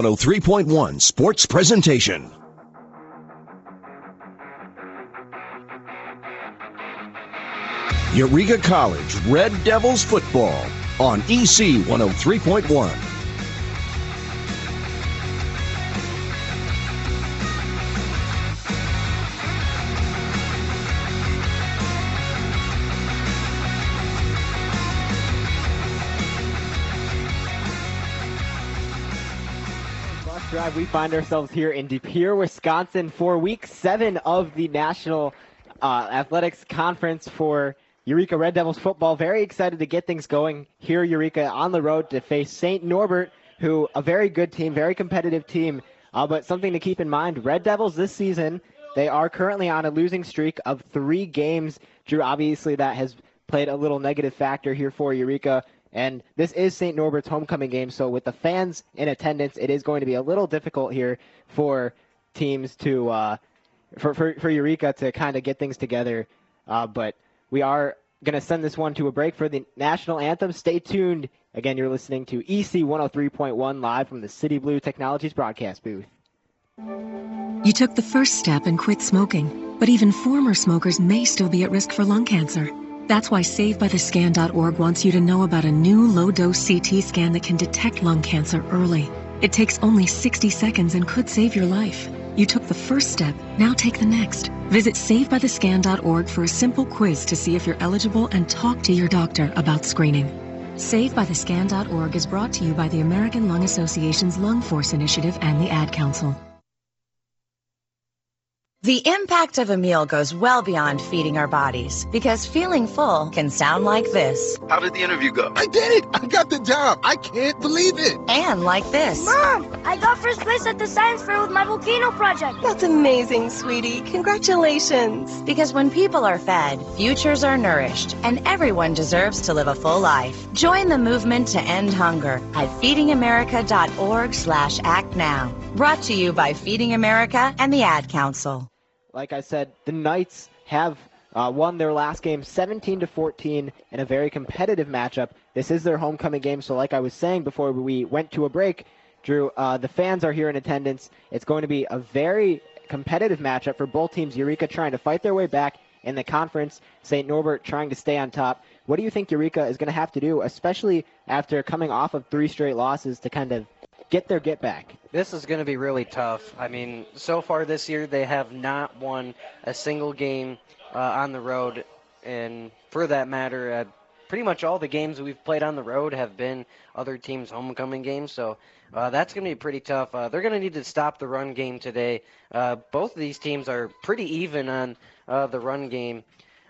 103.1 Sports Presentation. Eureka College Red Devils football on EC 103.1. Drive. We find ourselves here in De Pere, Wisconsin for week 7 of the National Athletics Conference for Eureka Red Devils football. Very excited to get things going here, Eureka, on the road to face St. Norbert, who a very good team, very competitive team. But something to keep in mind, Red Devils this season, they are currently on a losing streak of 3 games. Drew, obviously that has played a little negative factor here for Eureka. And this is St. Norbert's homecoming game, so with the fans in attendance, it is going to be a little difficult here for teams to, for Eureka to kind of get things together. But we are going to send this one to a break for the national anthem. Stay tuned. Again, you're listening to EC 103.1 live from the City Blue Technologies broadcast booth. You took the first step and quit smoking, but even former smokers may still be at risk for lung cancer. That's why SaveByTheScan.org wants you to know about a new low-dose CT scan that can detect lung cancer early. It takes only 60 seconds and could save your life. You took the first step, now take the next. Visit SaveByTheScan.org for a simple quiz to see if you're eligible and talk to your doctor about screening. SaveByTheScan.org is brought to you by the American Lung Association's Lung Force Initiative and the Ad Council. The impact of a meal goes well beyond feeding our bodies, because feeling full can sound like this. How did the interview go? I did it! I got the job! I can't believe it! And like this. Mom, I got first place at the science fair with my volcano project. That's amazing, sweetie. Congratulations. Because when people are fed, futures are nourished, and everyone deserves to live a full life. Join the movement to end hunger at feedingamerica.org/act now. Brought to you by Feeding America and the Ad Council. Like I said, the Knights have won their last game 17-14 in a very competitive matchup. This is their homecoming game, so like I was saying before we went to a break, Drew, the fans are here in attendance. It's going to be a very competitive matchup for both teams. Eureka trying to fight their way back in the conference, St. Norbert trying to stay on top. What do you think Eureka is going to have to do, especially after coming off of 3 straight losses, to kind of get their get back? This is going to be really tough. I mean, so far this year, they have not won a single game on the road. And for that matter, pretty much all the games we've played on the road have been other teams' homecoming games. So that's going to be pretty tough. They're going to need to stop the run game today. Both of these teams are pretty even on the run game.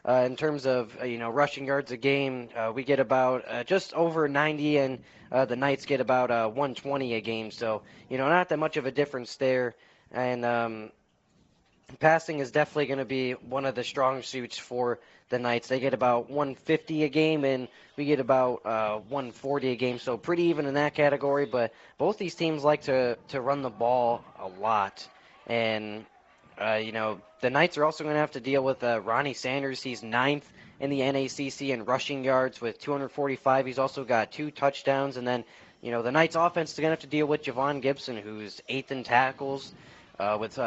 In terms of, rushing yards a game, we get about just over 90, and the Knights get about 120 a game. So, not that much of a difference there. And passing is definitely going to be one of the strong suits for the Knights. They get about 150 a game, and we get about 140 a game. So pretty even in that category. But both these teams like to run the ball a lot. And the Knights are also going to have to deal with Ronnie Sanders. He's 9th in the NACC in rushing yards with 245. He's also got 2 touchdowns. And then, the Knights offense is going to have to deal with Javon Gibson, who's 8th in tackles with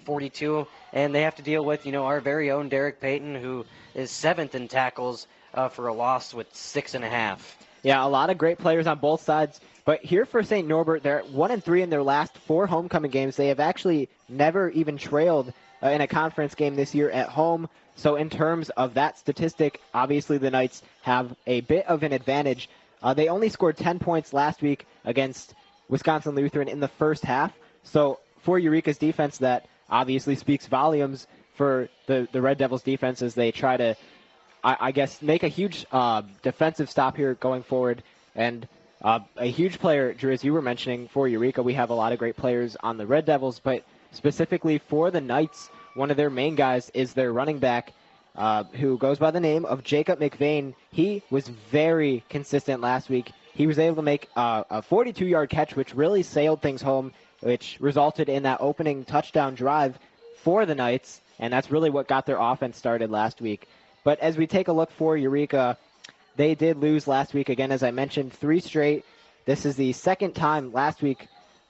42. And they have to deal with, our very own Derek Payton, who is 7th in tackles for a loss with 6.5. Yeah, a lot of great players on both sides. But here for St. Norbert, they're 1-3 in their last 4 homecoming games. They have actually never even trailed in a conference game this year at home. So in terms of that statistic, obviously the Knights have a bit of an advantage. They only scored 10 points last week against Wisconsin Lutheran in the first half. So for Eureka's defense, that obviously speaks volumes for the Red Devils defense as they try to, I guess, make a huge defensive stop here going forward. And a huge player, Drew, as you were mentioning, for Eureka, we have a lot of great players on the Red Devils, but specifically for the Knights, one of their main guys is their running back, who goes by the name of Jacob McVeigh. He was very consistent last week. He was able to make a 42-yard catch, which really sailed things home, which resulted in that opening touchdown drive for the Knights, and that's really what got their offense started last week. But as we take a look for Eureka, they did lose last week. Again, as I mentioned, 3 straight. This is the second time last week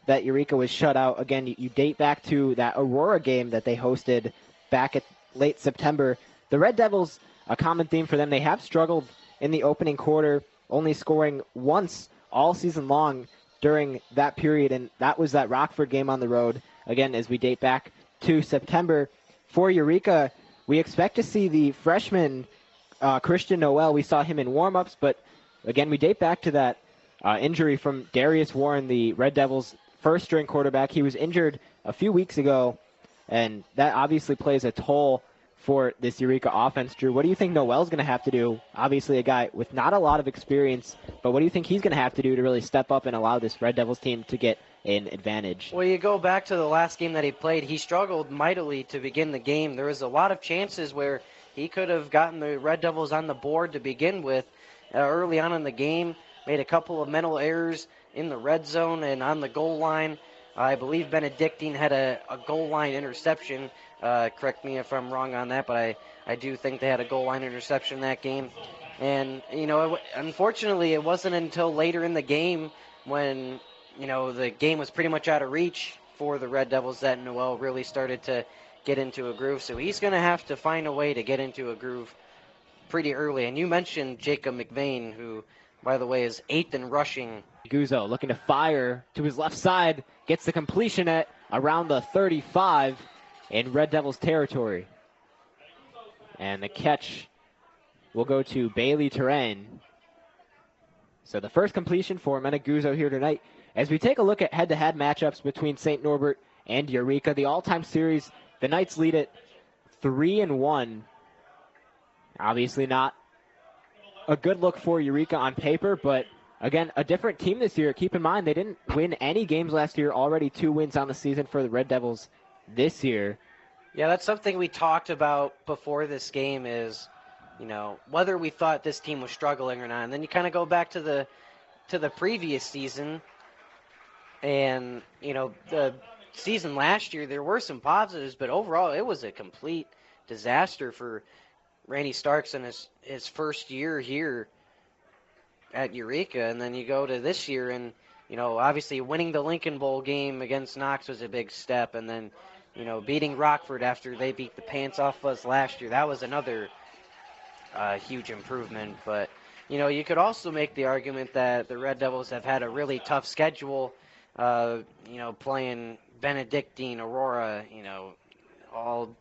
that Eureka was shut out. Again, you date back to that Aurora game that they hosted back at late September. The Red Devils, a common theme for them, they have struggled in the opening quarter, only scoring once all season long during that period, and that was that Rockford game on the road. Again, as we date back to September. For Eureka, we expect to see the freshman Christian Noel. We saw him in warm-ups, but again, we date back to that injury from Darius Warren, the Red Devils' first-string quarterback. He was injured a few weeks ago, and that obviously plays a toll for this Eureka offense. Drew, what do you think Noel's going to have to do? Obviously a guy with not a lot of experience, but what do you think he's going to have to do to really step up and allow this Red Devils team to get an advantage? Well, you go back to the last game that he played, he struggled mightily to begin the game. There was a lot of chances where he could have gotten the Red Devils on the board to begin with early on in the game, made a couple of mental errors in the red zone and on the goal line. I believe Benedictine had a goal line interception. Correct me if I'm wrong on that, but I do think they had a goal line interception that game. And, unfortunately, it wasn't until later in the game when, the game was pretty much out of reach for the Red Devils that Noel really started to get into a groove. So he's going to have to find a way to get into a groove pretty early. And you mentioned Jacob McVeigh, who, by the way, is 8th in rushing. Guzzo looking to fire to his left side, gets the completion at around the 35 in Red Devils territory. And the catch will go to Bailey Terrain. So the first completion for Meneguzzo here tonight. As we take a look at head-to-head matchups between St. Norbert and Eureka, the all-time series, the Knights lead it 3-1. Obviously not a good look for Eureka on paper, but again, a different team this year. Keep in mind, they didn't win any games last year. Already 2 wins on the season for the Red Devils this year. Yeah, that's something we talked about before this game is, whether we thought this team was struggling or not. And then you kind of go back to the previous season. And, the season last year, there were some positives, but overall it was a complete disaster for Randy Starks in his first year here at Eureka. And then you go to this year and, obviously winning the Lincoln Bowl game against Knox was a big step. And then, beating Rockford after they beat the pants off us last year, that was another huge improvement. But, you could also make the argument that the Red Devils have had a really tough schedule, playing Benedictine, Aurora, all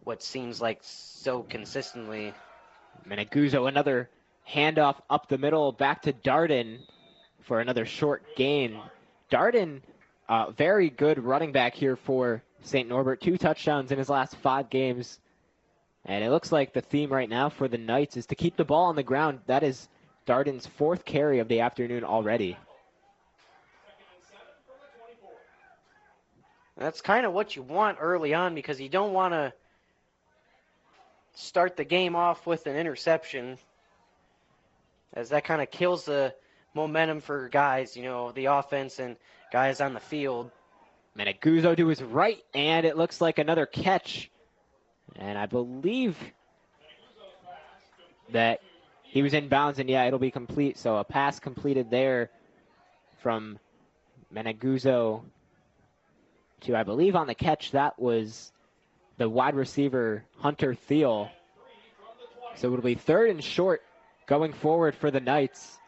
what seems like so consistently. Meneguzzo, another handoff up the middle, back to Darden for another short gain. Darden, very good running back here for St. Norbert. 2 touchdowns in his last 5 games. And it looks like the theme right now for the Knights is to keep the ball on the ground. That is Darden's 4th carry of the afternoon already. That's kind of what you want early on because you don't want to start the game off with an interception, as that kind of kills the momentum for guys, the offense and guys on the field. Meneguzzo to his right, and it looks like another catch. And I believe that he was in bounds, and yeah, it'll be complete. So a pass completed there from Meneguzzo to, I believe on the catch, that was the wide receiver, Hunter Thiel. So it'll be 3rd and short going forward for the Knights.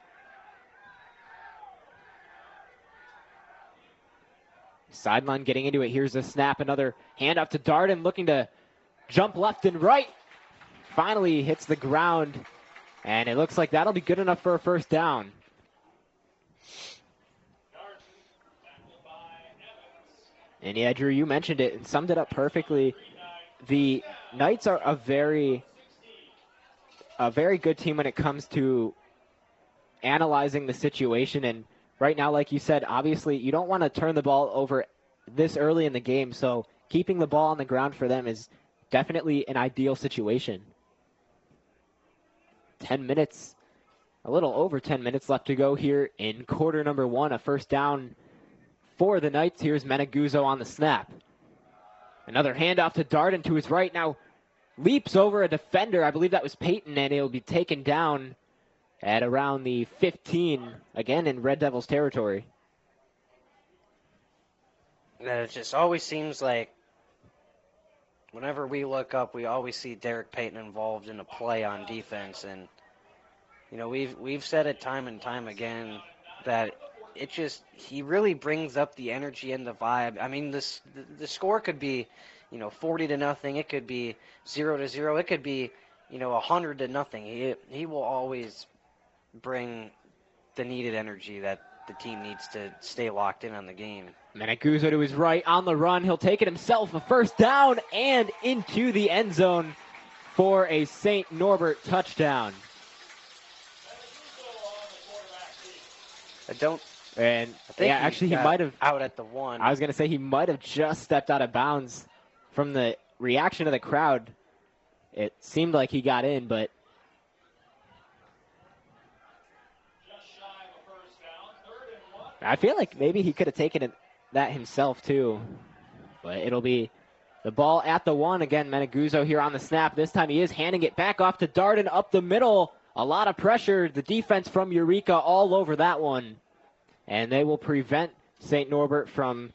Sideline getting into it. Here's the snap. Another handoff to Darden, looking to jump left and right. Finally hits the ground, and it looks like that'll be good enough for a first down. And yeah, Drew, you mentioned it and summed it up perfectly. The Knights are a very good team when it comes to analyzing the situation. And right now, like you said, obviously you don't want to turn the ball over this early in the game. So keeping the ball on the ground for them is definitely an ideal situation. 10 minutes, a little over 10 minutes left to go here in quarter number 1. A first down for the Knights. Here's Meneguzzo on the snap. Another handoff to Darden to his right. Now leaps over a defender. I believe that was Peyton, and it'll be taken down at around the 15, again in Red Devils territory. It just always seems like whenever we look up, we always see Derek Payton involved in a play on defense, and we've said it time and time again that he really brings up the energy and the vibe. I mean, the score could be 40-0. It could be 0-0. It could be 100-0. He will always bring the needed energy that the team needs to stay locked in on the game. Maneguzzo to his right on the run. He'll take it himself, a first down and into the end zone for a St. Norbert touchdown. I think actually he might have out at the 1. I was going to say he might have just stepped out of bounds from the reaction of the crowd. It seemed like he got in, but I feel like maybe he could have taken that himself too. But it'll be the ball at the 1. Again, Maneguzzo here on the snap. This time he is handing it back off to Darden up the middle. A lot of pressure. The defense from Eureka all over that one. And they will prevent St. Norbert from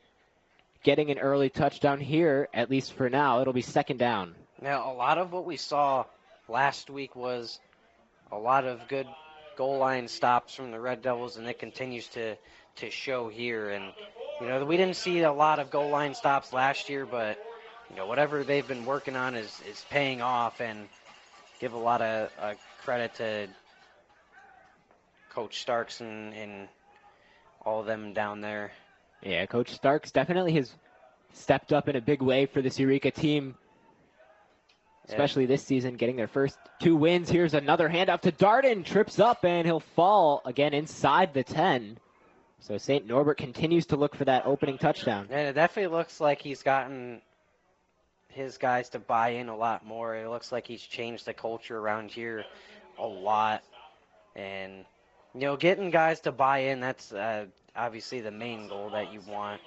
getting an early touchdown here, at least for now. It'll be second down. Now, a lot of what we saw last week was a lot of good goal line stops from the Red Devils, and it continues to show here. And, we didn't see a lot of goal line stops last year, but, whatever they've been working on is paying off, and give a lot of credit to Coach Starks and all of them down there. Yeah, Coach Starks definitely has stepped up in a big way for this Eureka team, especially this season, getting their first 2 wins. Here's another handoff to Darden, trips up, and he'll fall again inside the 10. So St. Norbert continues to look for that opening touchdown. And it definitely looks like he's gotten his guys to buy in a lot more. It looks like he's changed the culture around here a lot. And, getting guys to buy in, that's obviously the main goal that you want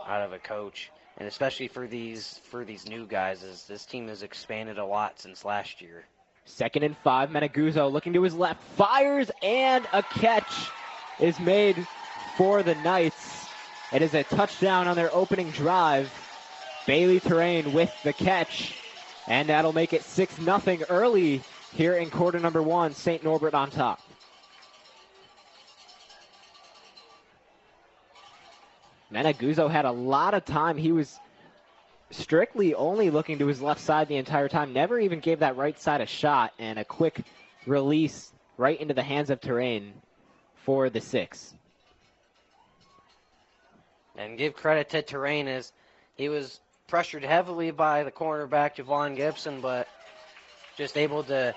out of a coach. And especially for these new guys, as this team has expanded a lot since last year. 2nd and 5, Maneguzzo looking to his left, fires, and a catch is made for the Knights. It is a touchdown on their opening drive. Bailey Terrain with the catch, and that'll make it 6-0 early here in quarter number 1. St. Norbert on top. Maneguzzo had a lot of time. He was strictly only looking to his left side the entire time. Never even gave that right side a shot, and a quick release right into the hands of Terrain for the 6. And give credit to Terrain, as he was pressured heavily by the cornerback, Javon Gibson, but just able to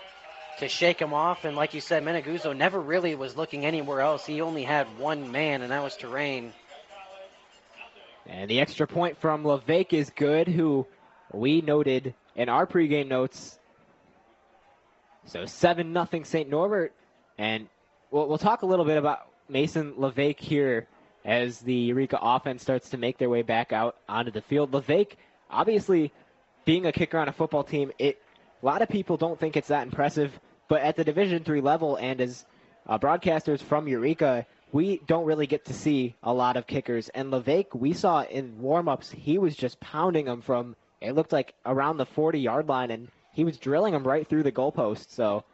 shake him off. And like you said, Maneguzzo never really was looking anywhere else. He only had one man, and that was Terrain. And the extra point from LaVake is good, who we noted in our pregame notes. So 7-0 St. Norbert. And we'll talk a little bit about Mason LaVake here as the Eureka offense starts to make their way back out onto the field. LaVake, obviously, being a kicker on a football team, a lot of people don't think it's that impressive. But at the Division III level, and as broadcasters from Eureka, we don't really get to see a lot of kickers. And LaVake, we saw in warm-ups, he was just pounding them from, it looked like, around the 40-yard line, and he was drilling them right through the goalpost. So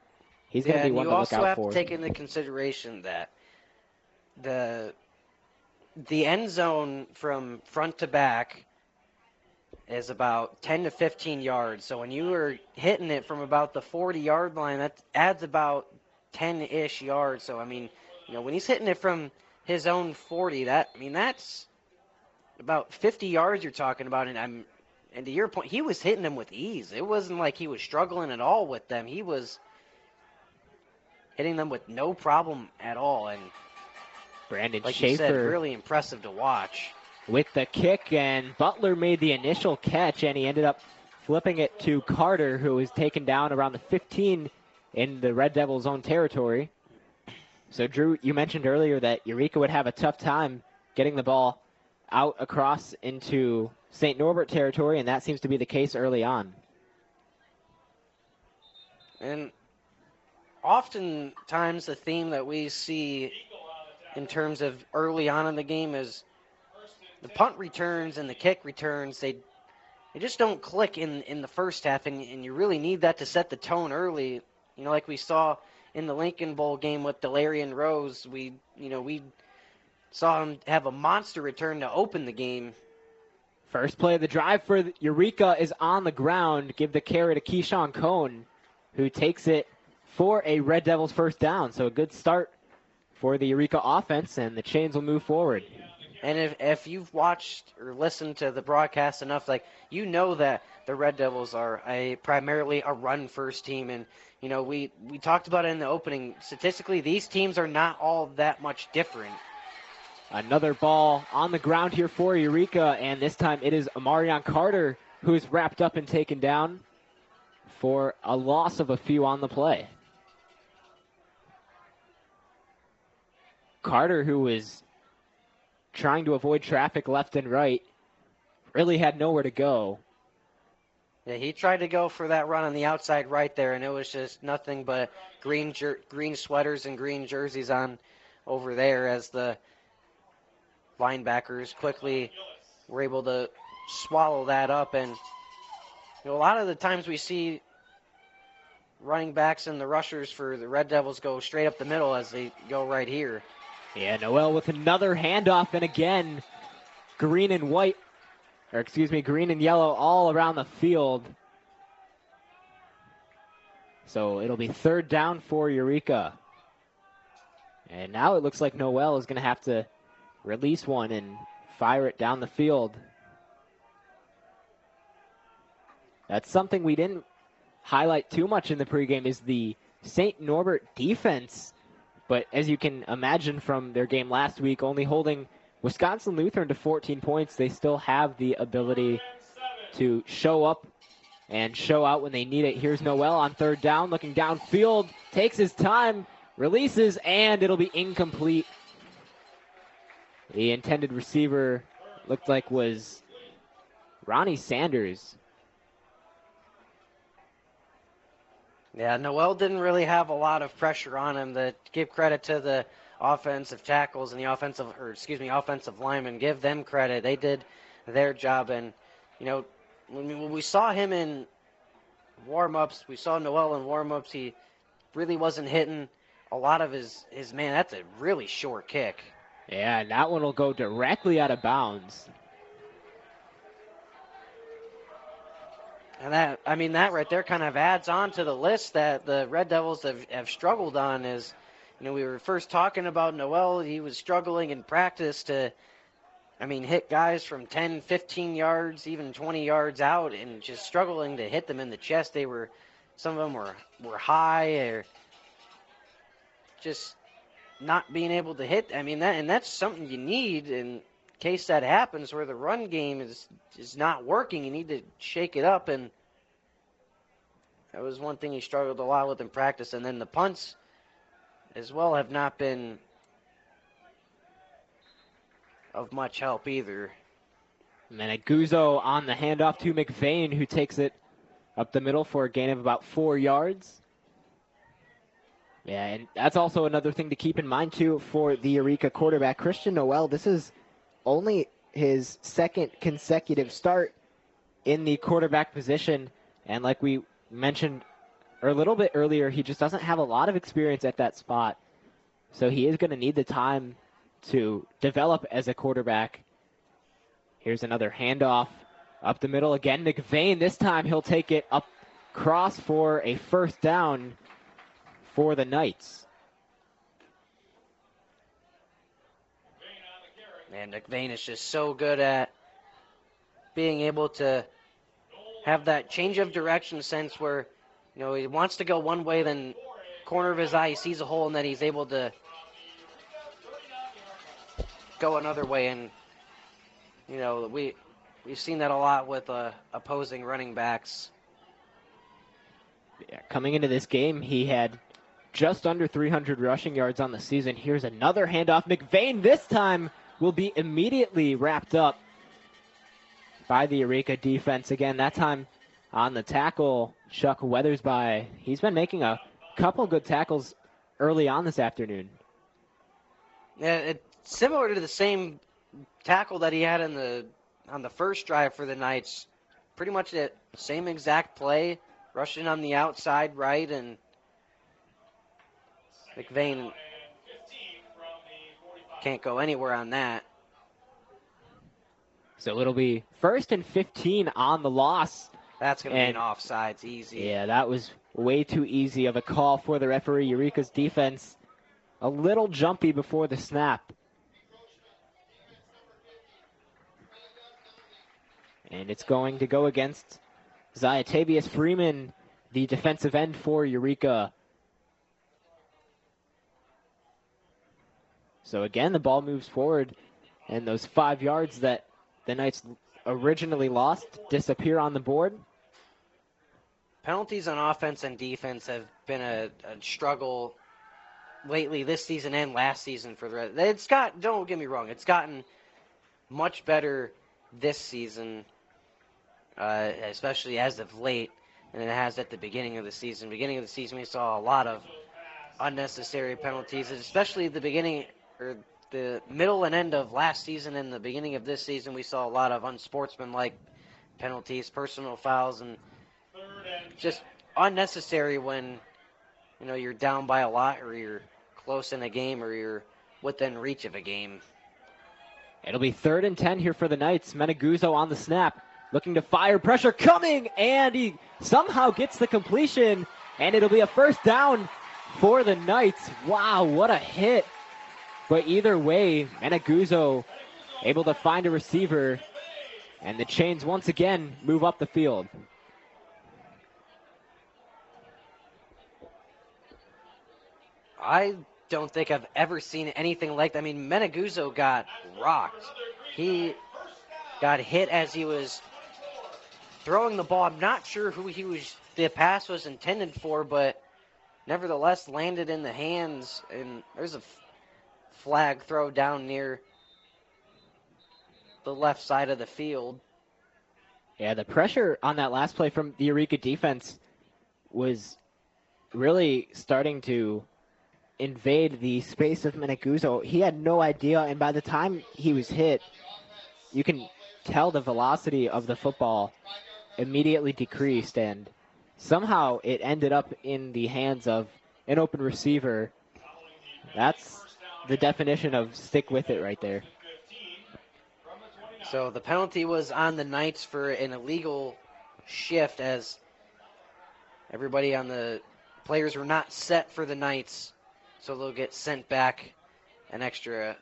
he's going to be one to look out for. You also have to take into consideration that the end zone from front to back is about 10 to 15 yards. So when you are hitting it from about the 40-yard line, that adds about 10-ish yards. So, I mean, when he's hitting it from his own 40, that's about 50 yards you're talking about. And to your point, he was hitting them with ease. It wasn't like he was struggling at all with them. He was hitting them with no problem at all. And Brandon like Schaefer, you said, really impressive to watch. With the kick, and Butler made the initial catch, and he ended up flipping it to Carter, who was taken down around the 15 in the Red Devils' own territory. So, Drew, you mentioned earlier that Eureka would have a tough time getting the ball out across into St. Norbert territory, and that seems to be the case early on. And oftentimes the theme that we see in terms of early on in the game is the punt returns and the kick returns, they just don't click in the first half, and you really need that to set the tone early. Like we saw in the Lincoln Bowl game with Delarian Rose, we saw him have a monster return to open the game. First play of the drive for Eureka is on the ground. Give the carry to Keyshawn Cohn, who takes it for a Red Devils first down. So a good start for the Eureka offense, and the Chains will move forward. And if you've watched or listened to the broadcast enough, you know that the Red Devils are primarily a run-first team. And, we talked about it in the opening. Statistically, these teams are not all that much different. Another ball on the ground here for Eureka, and this time it is Amarion Carter who is wrapped up and taken down for a loss of a few on the play. Carter, who was trying to avoid traffic left and right, really had nowhere to go. Yeah, he tried to go for that run on the outside right there, and it was just nothing but green sweaters and green jerseys on over there as the linebackers quickly were able to swallow that up. And a lot of the times we see running backs and the rushers for the Red Devils go straight up the middle as they go right here. Yeah, Noel with another handoff, and again, green and yellow all around the field. So it'll be third down for Eureka. And now it looks like Noel is going to have to release one and fire it down the field. That's something we didn't highlight too much in the pregame, is the St. Norbert defense. But as you can imagine from their game last week, only holding Wisconsin Lutheran to 14 points, they still have the ability to show up and show out when they need it. Here's Noel on third down, looking downfield, takes his time, releases, and it'll be incomplete. The intended receiver looked like was Ronnie Sanders. Yeah, Noel didn't really have a lot of pressure on him. To give credit to the offensive tackles and the offensive linemen. Give them credit. They did their job. And, when we saw him in warm-ups, we saw Noel in warm-ups, he really wasn't hitting a lot of his man. That's a really short kick. Yeah, and that one will go directly out of bounds. And that right there kind of adds on to the list that the Red Devils have struggled on. Is, we were first talking about Noel. He was struggling in practice to, hit guys from 10, 15 yards, even 20 yards out, and just struggling to hit them in the chest. Some of them were high, or just not being able to hit. That's something you need in case that happens, where the run game is not working. You need to shake it up, and that was one thing he struggled a lot with in practice. And then the punts as well have not been of much help either. And then Guzzo on the handoff to McVeigh, who takes it up the middle for a gain of about 4 yards. Yeah, and that's also another thing to keep in mind, too, for the Eureka quarterback, Christian Noel. This is only his second consecutive start in the quarterback position. And like we mentioned a little bit earlier, he just doesn't have a lot of experience at that spot. So he is going to need the time to develop as a quarterback. Here's another handoff up the middle again. McVeigh, this time he'll take it up cross for a first down for the Knights. And McVeigh is just so good at being able to have that change of direction sense where, he wants to go one way, then corner of his eye, he sees a hole, and then he's able to go another way. And, we've seen that a lot with opposing running backs. Yeah, coming into this game, he had just under 300 rushing yards on the season. Here's another handoff. McVeigh this time will be immediately wrapped up by the Eureka defense. Again, that time on the tackle, Chuck Weathersby. He's been making a couple good tackles early on this afternoon. Yeah, it's similar to the same tackle that he had on the first drive for the Knights, pretty much that same exact play, rushing on the outside right, and McVane can't go anywhere on that. So it'll be 1st and 15 on the loss. That's going to be an offsides, easy. Yeah, that was way too easy of a call for the referee. Eureka's defense a little jumpy before the snap. And it's going to go against Zyatavius Freeman, the defensive end for Eureka. So again, the ball moves forward, and those 5 yards that the Knights originally lost disappear on the board. Penalties on offense and defense have been a struggle lately this season and last season for the Reds. Don't get me wrong, it's gotten much better this season, especially as of late, than it has at the beginning of the season. Beginning of the season, we saw a lot of unnecessary penalties, especially the beginning or the middle and end of last season and the beginning of this season. We saw a lot of unsportsmanlike penalties, personal fouls, and just unnecessary when you're down by a lot or you're close in a game or you're within reach of a game. It'll be 3rd and 10 here for the Knights. Meneguzzo on the snap, looking to fire, pressure coming, and he somehow gets the completion, and it'll be a 1st down for the Knights. Wow, what a hit. But either way, Meneguzzo able to find a receiver, and the Chains once again move up the field. I don't think I've ever seen anything like that. I mean, Meneguzzo got rocked. He got hit as he was throwing the ball. I'm not sure who the pass was intended for, but nevertheless landed in the hands, and there's a flag throw down near the left side of the field. Yeah, the pressure on that last play from the Eureka defense was really starting to invade the space of Meneguzzo. He had no idea, and by the time he was hit, you can tell the velocity of the football immediately decreased, and somehow it ended up in the hands of an open receiver. That's the definition of stick with it right there. So the penalty was on the Knights for an illegal shift, as everybody on the players were not set for the Knights, so they'll get sent back an extra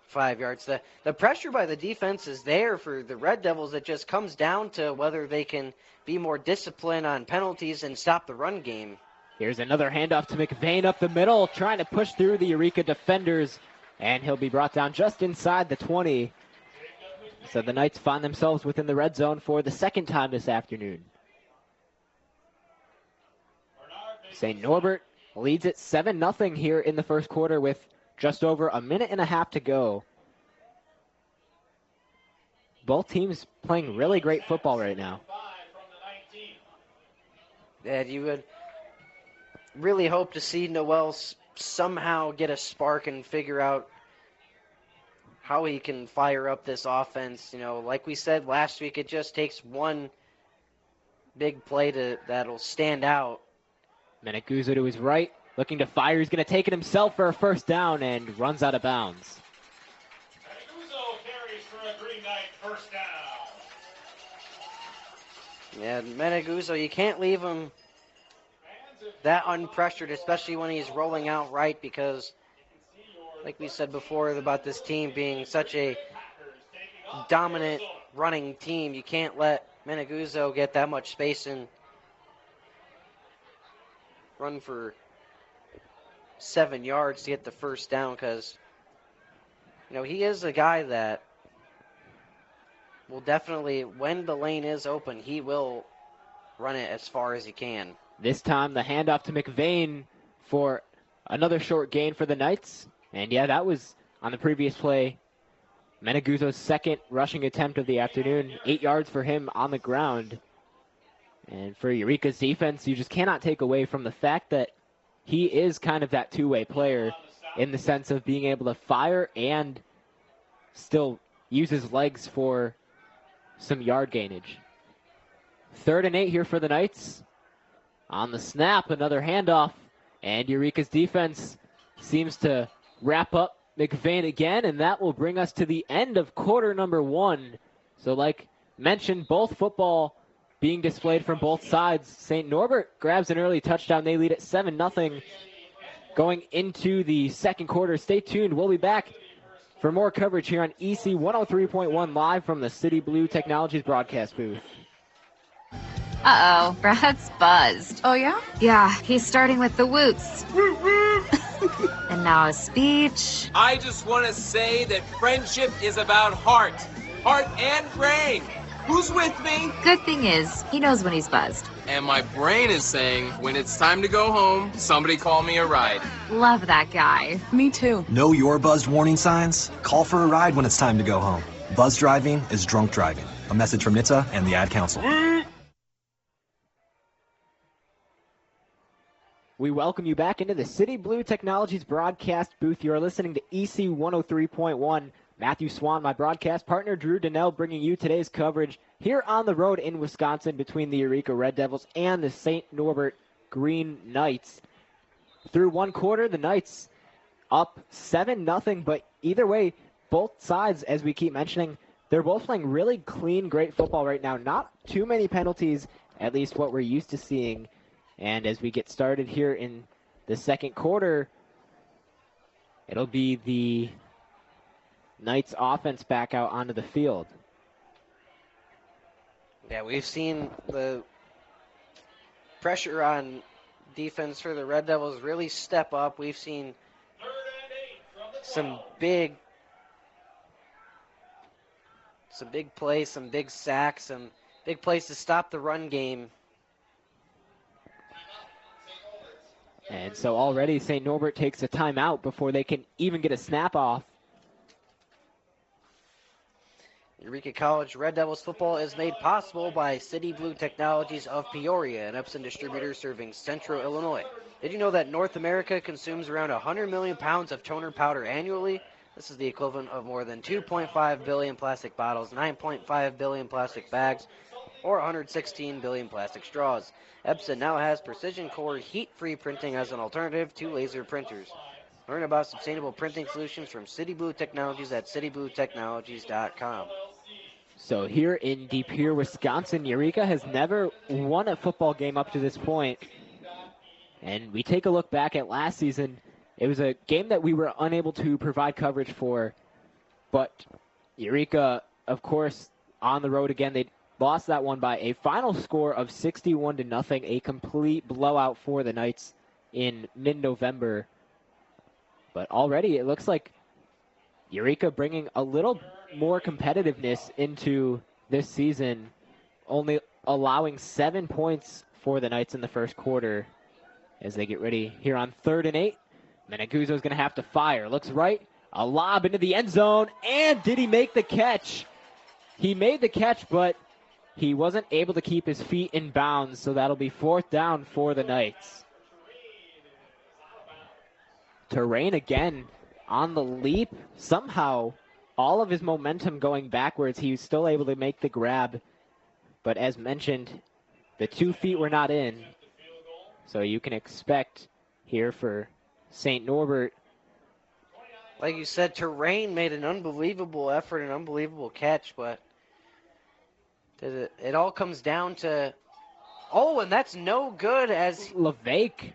5 yards. The pressure by the defense is there for the Red Devils. It just comes down to whether they can be more disciplined on penalties and stop the run game. Here's another handoff to McVane up the middle, trying to push through the Eureka defenders, and he'll be brought down just inside the 20. So the Knights find themselves within the red zone for the 2nd time this afternoon. St. Norbert leads it 7-0 here in the first quarter with just over a minute and a half to go. Both teams playing really great football right now. And you would really hope to see Noel somehow get a spark and figure out how he can fire up this offense. Like we said last week, it just takes one big play that'll stand out. Meneguzzo to his right, looking to fire. He's going to take it himself for a 1st down and runs out of bounds. Meneguzzo carries for a Green Knight 1st down. Yeah, Meneguzzo, you can't leave him that unpressured, especially when he's rolling out right, because like we said before about this team being such a dominant running team, you can't let Meneguzzo get that much space and run for 7 yards to get the 1st down, because he is a guy that will definitely, when the lane is open, he will run it as far as he can. This time the handoff to McVane for another short gain for the Knights. And yeah, that was on the previous play Meneguzzo's 2nd rushing attempt of the afternoon. 8 yards for him on the ground. And for Eureka's defense, you just cannot take away from the fact that he is kind of that two-way player in the sense of being able to fire and still use his legs for some yard gainage. 3rd and 8 here for the Knights. On the snap, another handoff, and Eureka's defense seems to wrap up McVane again, and that will bring us to the end of quarter number 1. So like mentioned, both football being displayed from both sides. St. Norbert grabs an early touchdown. They lead at 7-0 going into the second quarter. Stay tuned. We'll be back for more coverage here on EC 103.1 live from the City Blue Technologies broadcast booth. Uh-oh, Brad's buzzed. Oh, yeah? Yeah, he's starting with the woots. And now a speech. I just want to say that friendship is about heart and brain. Who's with me? Good thing is, he knows when he's buzzed. And my brain is saying, when it's time to go home, somebody call me a ride. Love that guy. Me too. Know your buzzed warning signs? Call for a ride when it's time to go home. Buzz driving is drunk driving. A message from NHTSA and the Ad Council. We welcome you back into the City Blue Technologies broadcast booth. You are listening to EC 103.1. Matthew Swan, my broadcast partner, Drew Donnell, bringing you today's coverage here on the road in Wisconsin between the Eureka Red Devils and the St. Norbert Green Knights. Through one quarter, the Knights up 7-0, but either way, both sides, as we keep mentioning, they're both playing really clean, great football right now. Not too many penalties, at least what we're used to seeing. And as we get started here in the second quarter, it'll be the Knights offense back out onto the field. Yeah, we've seen the pressure on defense for the Red Devils really step up. We've seen some big plays, some big sacks, some big plays to stop the run game. And so already St. Norbert takes a timeout before they can even get a snap off. Eureka College Red Devils football is made possible by City Blue Technologies of Peoria, an Epson distributor serving Central Illinois. Did you know that North America consumes around 100 million pounds of toner powder annually? This is the equivalent of more than 2.5 billion plastic bottles, 9.5 billion plastic bags, or 116 billion plastic straws. Epson now has precision core heat-free printing as an alternative to laser printers. Learn about sustainable printing solutions from City Blue Technologies at citybluetechnologies.com. So here in De Pere, Wisconsin, Eureka has never won a football game up to this point. And we take a look back at last season. It was a game that we were unable to provide coverage for. But Eureka, of course, on the road again. They lost that one by a final score of 61-0, a complete blowout for the Knights in mid-November. But already it looks like Eureka bringing a little more competitiveness into this season, only allowing 7 points for the Knights in the first quarter as they get ready here on 3rd and 8. Meneguzzo's going to have to fire. Looks right, a lob into the end zone, and did he make the catch? He made the catch, but he wasn't able to keep his feet in bounds, so that'll be 4th down for the Knights. Terrain again on the leap. Somehow, all of his momentum going backwards, he was still able to make the grab. But as mentioned, the 2 feet were not in. So you can expect here for St. Norbert. Like you said, Terrain made an unbelievable effort, an unbelievable catch, but it all comes down to, and that's no good as LeVake.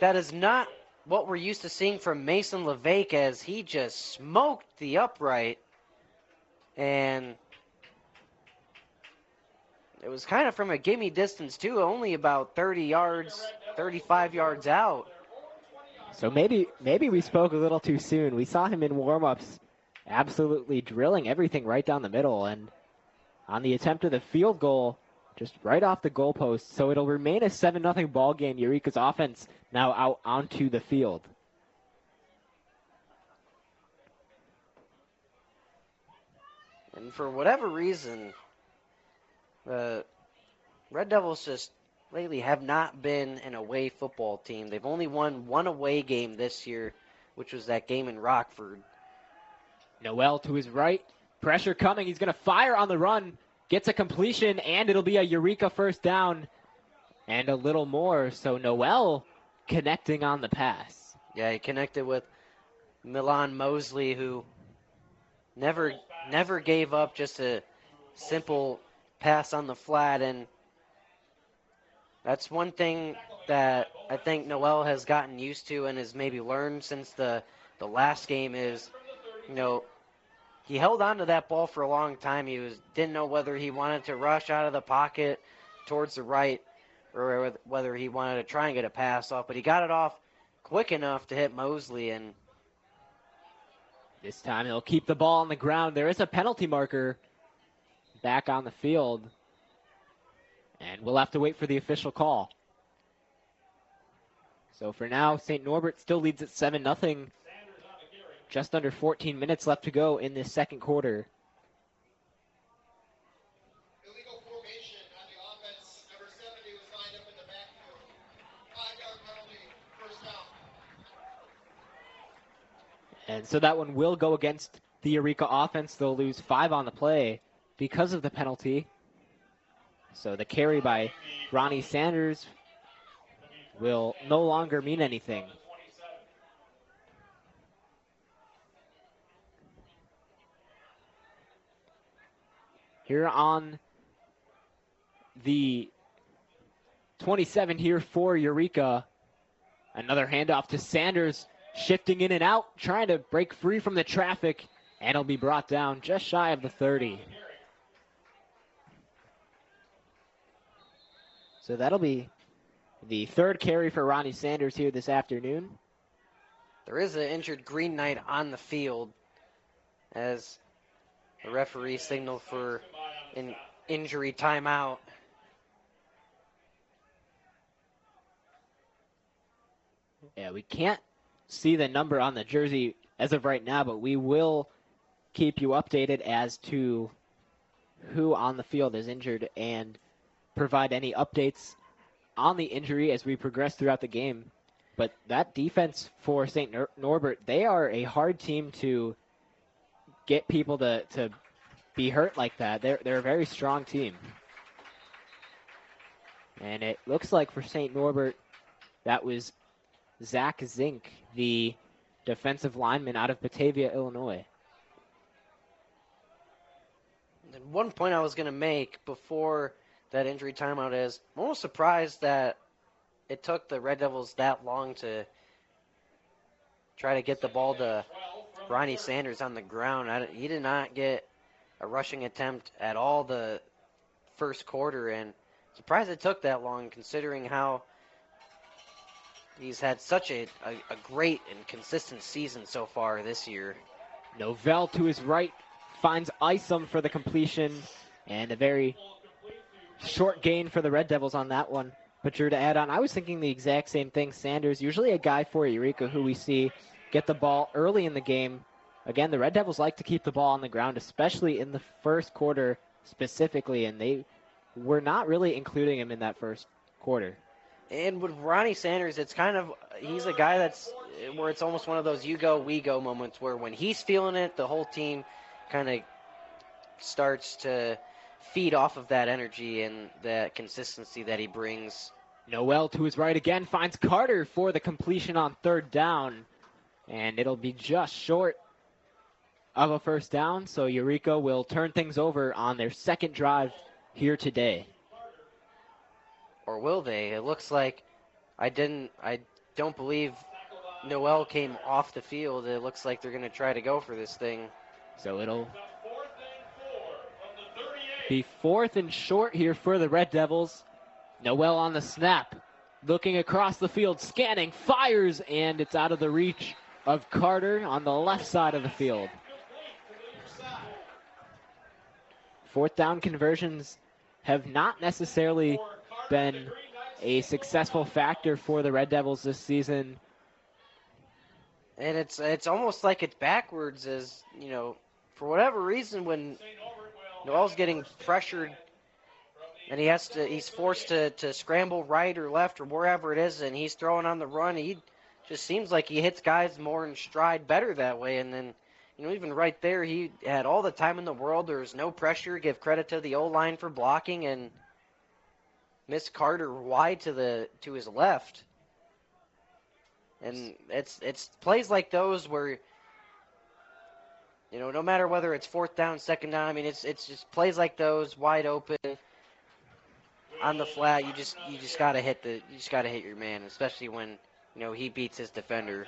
That is not what we're used to seeing from Mason LeVake, as he just smoked the upright. And it was kind of from a gimme distance, too, only about 30 yards, 35 yards out. So maybe we spoke a little too soon. We saw him in warm-ups absolutely drilling everything right down the middle. And on the attempt of the field goal, just right off the goalpost. So it'll remain a 7-0 ball game. Eureka's offense now out onto the field. And for whatever reason, the Red Devils just lately have not been an away football team. They've only won one away game this year, which was that game in Rockford. Noel to his right, Pressure coming. He's going to fire on the run. Gets a completion, and it'll be a Eureka first down and a little more. So Noel connecting on the pass. Yeah, he connected with Milan Mosley, who never gave up, just a simple pass on the flat. And that's one thing that I think Noel has gotten used to and has maybe learned since the last game is, he held on to that ball for a long time. He didn't know whether he wanted to rush out of the pocket towards the right or whether he wanted to try and get a pass off, but he got it off quick enough to hit Mosley. And this time he'll keep the ball on the ground. There is a penalty marker back on the field, and we'll have to wait for the official call. So for now, St. Norbert still leads at 7-0. Just under 14 minutes left to go in this second quarter. Illegal formation on the offense. Number 70 was lined up in the backfield. 5-yard penalty, first down. And so that one will go against the Eureka offense. They'll lose 5 on the play because of the penalty. So the carry by Ronnie Sanders will no longer mean anything. Here on the 27 here for Eureka. Another handoff to Sanders, shifting in and out, trying to break free from the traffic, and he'll be brought down just shy of the 30. So that'll be the third carry for Ronnie Sanders here this afternoon. There is an injured Green Knight on the field as the referee signaled for an injury timeout. Yeah, we can't see the number on the jersey as of right now, but we will keep you updated as to who on the field is injured and provide any updates on the injury as we progress throughout the game. But that defense for St. Norbert, they are a hard team to get people to be hurt like that. They're a very strong team. And it looks like for St. Norbert, that was Zach Zink, the defensive lineman out of Batavia, Illinois. And one point I was going to make before that injury timeout is I'm almost surprised that it took the Red Devils that long to try to get the ball to Ronnie Sanders on the ground. He did not get a rushing attempt at all the first quarter, and surprised it took that long considering how he's had such a great and consistent season so far this year. Novell to his right finds Isom for the completion, and a very short gain for the Red Devils on that one. But Drew, to add on, I was thinking the exact same thing. Sanders, usually a guy for Eureka who we see get the ball early in the game. Again, the Red Devils like to keep the ball on the ground, especially in the first quarter specifically, and they were not really including him in that first quarter. And with Ronnie Sanders, it's kind of, he's a guy that's where it's almost one of those you go, we go moments where when he's feeling it, the whole team kind of starts to feed off of that energy and that consistency that he brings. Noel to his right again finds Carter for the completion on third down, and it'll be just short of a first down, so Eureka will turn things over on their second drive here today. Or will they? It looks like I don't believe Noel came off the field. It looks like they're going to try to go for this thing. So it'll be 4th and short here for the Red Devils. Noel on the snap, looking across the field, scanning, fires, and it's out of the reach of Carter on the left side of the field. 4th down conversions have not necessarily been a successful factor for the Red Devils this season. And it's almost like it's backwards, as, for whatever reason, when Noel's getting pressured and he's forced to scramble right or left or wherever it is, and he's throwing on the run, he just seems like he hits guys more in stride better that way, and then even right there, he had all the time in the world. There was no pressure. Give credit to the O-line for blocking and missed Carter wide to his left. And it's plays like those where, no matter whether it's fourth down, second down, I mean, it's just plays like those wide open on the flat. You just gotta hit your man, especially when he beats his defender.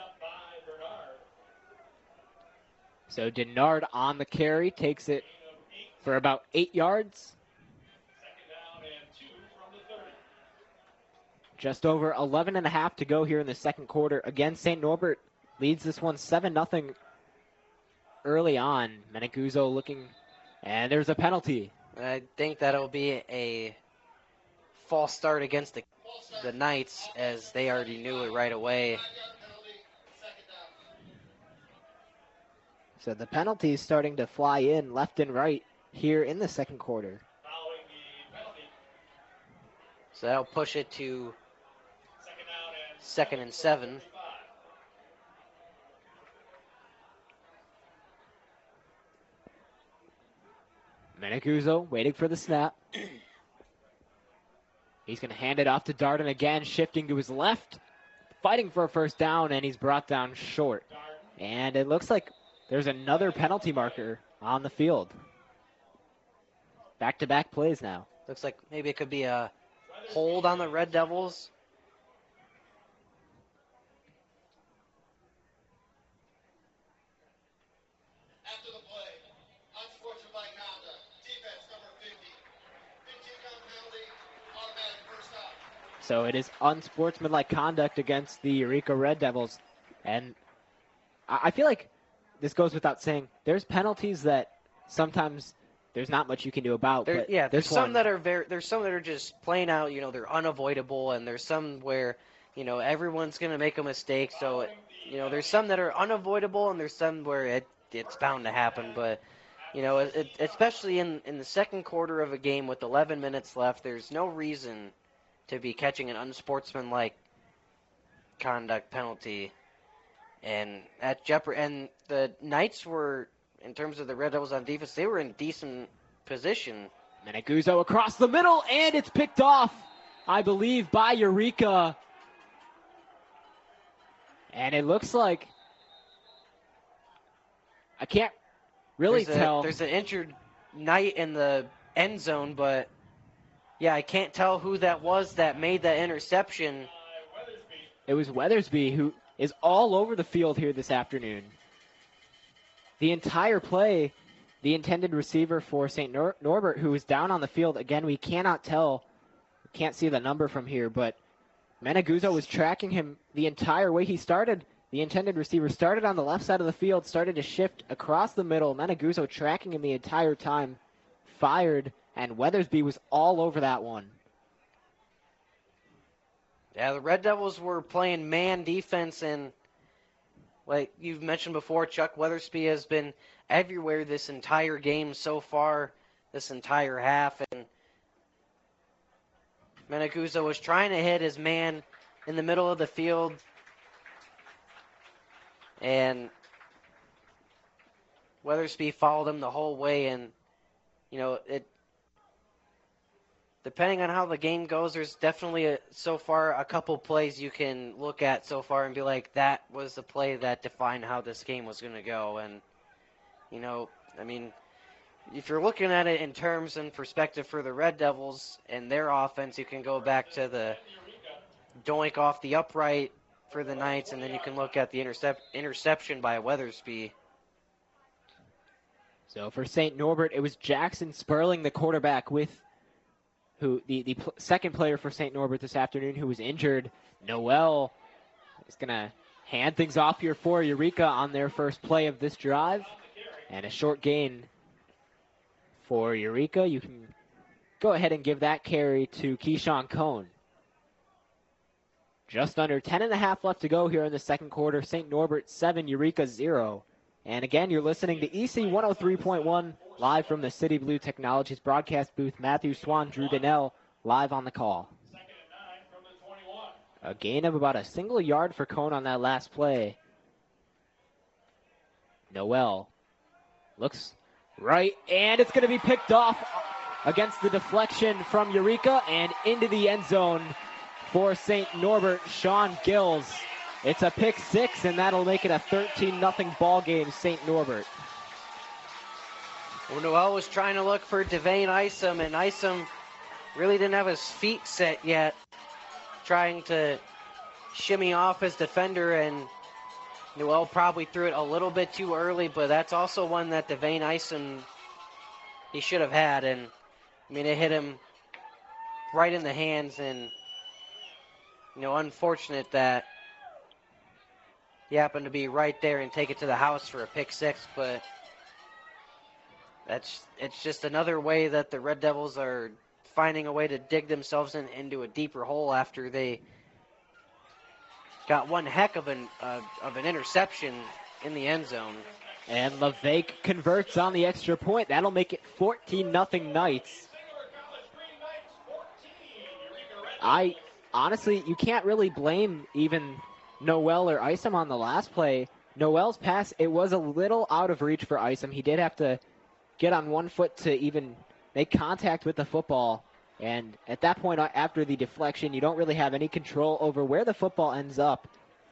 So Denard on the carry, takes it for about 8 yards. Just over 11 and a half to go here in the second quarter. Again, St. Norbert leads this one 7-0 early on. Mancuso looking, and there's a penalty. I think that'll be a false start against the Knights, as they already knew it right away. So the penalty is starting to fly in left and right here in the second quarter. So that'll push it to 2nd and 7. Mancuso waiting for the snap. He's going to hand it off to Darden again, shifting to his left, fighting for a first down, and he's brought down short. And it looks like there's another penalty marker on the field. Back-to-back plays now. Looks like maybe it could be a hold on the Red Devils. After the play, unsportsmanlike conduct, defense number 50, 15-count penalty, automatic first down. So it is unsportsmanlike conduct against the Eureka Red Devils. And I feel like this goes without saying. There's penalties that sometimes there's not much you can do about. There's some that are just plain out, they're unavoidable, and there's some where, everyone's going to make a mistake. So, there's some that are unavoidable, and there's some where it's bound to happen. But, especially in the second quarter of a game with 11 minutes left, there's no reason to be catching an unsportsmanlike conduct penalty. And and the Knights were, in terms of the Red Devils on defense, they were in decent position. Mancuso across the middle, and it's picked off, I believe, by Eureka. And it looks like, I can't really tell. There's an injured Knight in the end zone, but yeah, I can't tell who that was that made that interception. It was Weathersby, who is all over the field here this afternoon. The entire play, the intended receiver for St. Norbert, who is down on the field. Again, we cannot tell. We can't see the number from here, but Mancuso was tracking him the entire way. He started, the intended receiver started on the left side of the field, started to shift across the middle. Mancuso tracking him the entire time, fired, and Weathersby was all over that one. Yeah, the Red Devils were playing man defense, and like you've mentioned before, Chuck, Weathersby has been everywhere this entire game so far, this entire half, and Mancuso was trying to hit his man in the middle of the field, and Weathersby followed him the whole way, and depending on how the game goes, there's definitely so far a couple plays you can look at so far and be like, that was the play that defined how this game was going to go. And, if you're looking at it in terms and perspective for the Red Devils and their offense, you can go back to the doink off the upright for the Knights, and then you can look at the interception by Weathersby. So for St. Norbert, it was Jackson Sperling, the quarterback, with who the second player for St. Norbert this afternoon, who was injured. Noel is going to hand things off here for Eureka on their first play of this drive. And a short gain for Eureka. You can go ahead and give that carry to Keyshawn Cohn. Just under 10.5 left to go here in the second quarter. St. Norbert 7, Eureka 0. And again, you're listening to EC 103.1, live from the City Blue Technologies broadcast booth. Matthew Swan, Drew Donnell, live on the call. A gain of about a single yard for Cohn on that last play. Noel Looks right, and it's going to be picked off against the deflection from Eureka and into the end zone for St. Norbert, Sean Gills. It's a pick six, and that'll make it a 13-0 ball game, St. Norbert. Well, Noel was trying to look for Devane Isom, and Isom really didn't have his feet set yet, trying to shimmy off his defender, and Noel probably threw it a little bit too early, but that's also one that Devane Isom, he should have had, and I mean, it hit him right in the hands, and unfortunate that he happened to be right there and take it to the house for a pick six, but it's just another way that the Red Devils are finding a way to dig themselves into a deeper hole after they got one heck of an interception in the end zone. And LeVake converts on the extra point. That'll make it 14-0 Knights. Honestly, you can't really blame even Noel or Isom on the last play. Noel's pass, it was a little out of reach for Isom. He did have to get on one foot to even make contact with the football. And at that point, after the deflection, you don't really have any control over where the football ends up.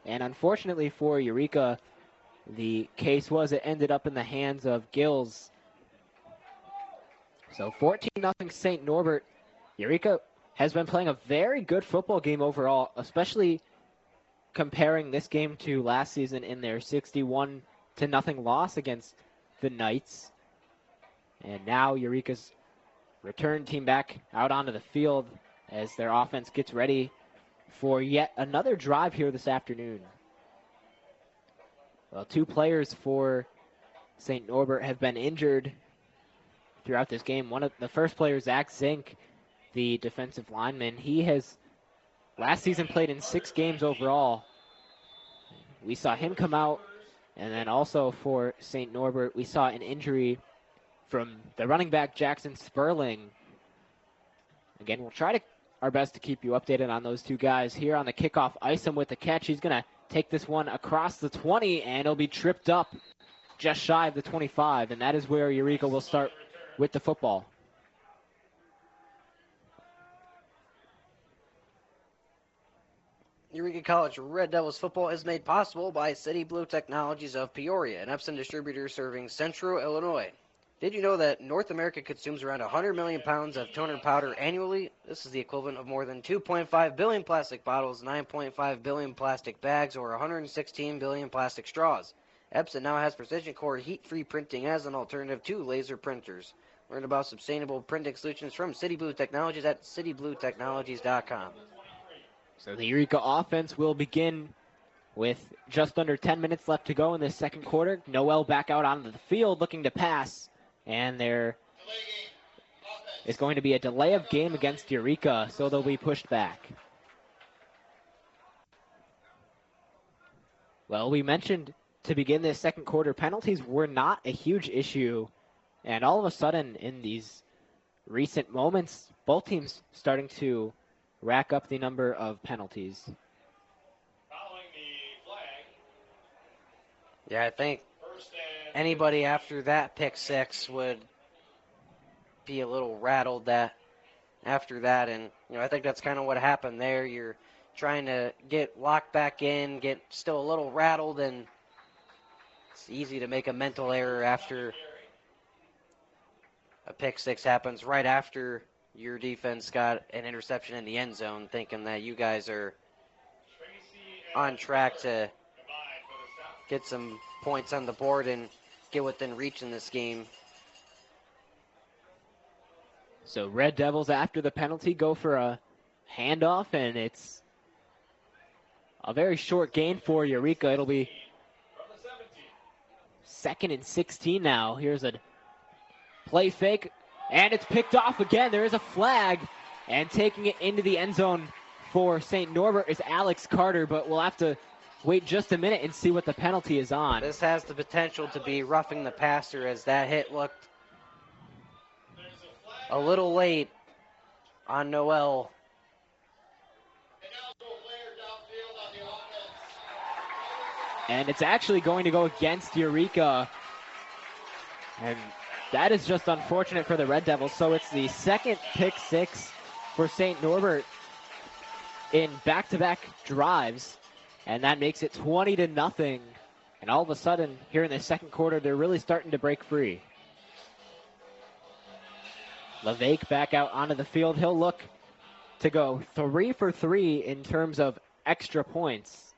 And unfortunately for Eureka, the case was it ended up in the hands of Gills. So 14-0 St. Norbert. Eureka has been playing a very good football game overall, especially comparing this game to last season in their 61-0 loss against the Knights. And now Eureka's return team back out onto the field as their offense gets ready for yet another drive here this afternoon. Well, two players for St. Norbert have been injured throughout this game. One of the first player, Zach Zink, the defensive lineman, he has last season played in 6 games overall. We saw him come out, and then also for St. Norbert, we saw an injury from the running back, Jackson Sperling. Again, we'll try our best to keep you updated on those two guys. Here on the kickoff, Isom with the catch. He's going to take this one across the 20, and it'll be tripped up just shy of the 25, and that is where Eureka will start with the football. Eureka College Red Devils football is made possible by City Blue Technologies of Peoria, an Epson distributor serving Central Illinois. Did you know that North America consumes around 100 million pounds of toner powder annually? This is the equivalent of more than 2.5 billion plastic bottles, 9.5 billion plastic bags, or 116 billion plastic straws. Epson now has precision core heat-free printing as an alternative to laser printers. Learn about sustainable printing solutions from City Blue Technologies at citybluetechnologies.com. So the Eureka offense will begin with just under 10 minutes left to go in this second quarter. Noel back out onto the field looking to pass. And there is going to be a delay of game against Eureka, so they'll be pushed back. Well, we mentioned to begin this second quarter, penalties were not a huge issue. And all of a sudden, in these recent moments, both teams starting to rack up the number of penalties. Following the flag. Yeah, I think anybody after that pick six would be a little rattled after that, and I think that's kind of what happened there. You're trying to get locked back in, get still a little rattled, and it's easy to make a mental error after a pick six happens right after your defense got an interception in the end zone, thinking that you guys are on track to get some points on the board and get within reach in this game. So Red Devils, after the penalty, go for a handoff, and it's a very short gain for Eureka. It'll be 2nd and 16 now. Here's a play fake, and it's picked off again. There is a flag, and taking it into the end zone for St. Norbert is Alex Carter, but we'll have to wait just a minute and see what the penalty is on. This has the potential to be roughing the passer, as that hit looked a little late on Noel. And it's actually going to go against Eureka. And that is just unfortunate for the Red Devils. So it's the second pick six for St. Norbert in back-to-back drives, and that makes it 20-0. And all of a sudden, here in the second quarter, they're really starting to break free. LeVake back out onto the field. He'll look to go 3 for 3 in terms of extra points.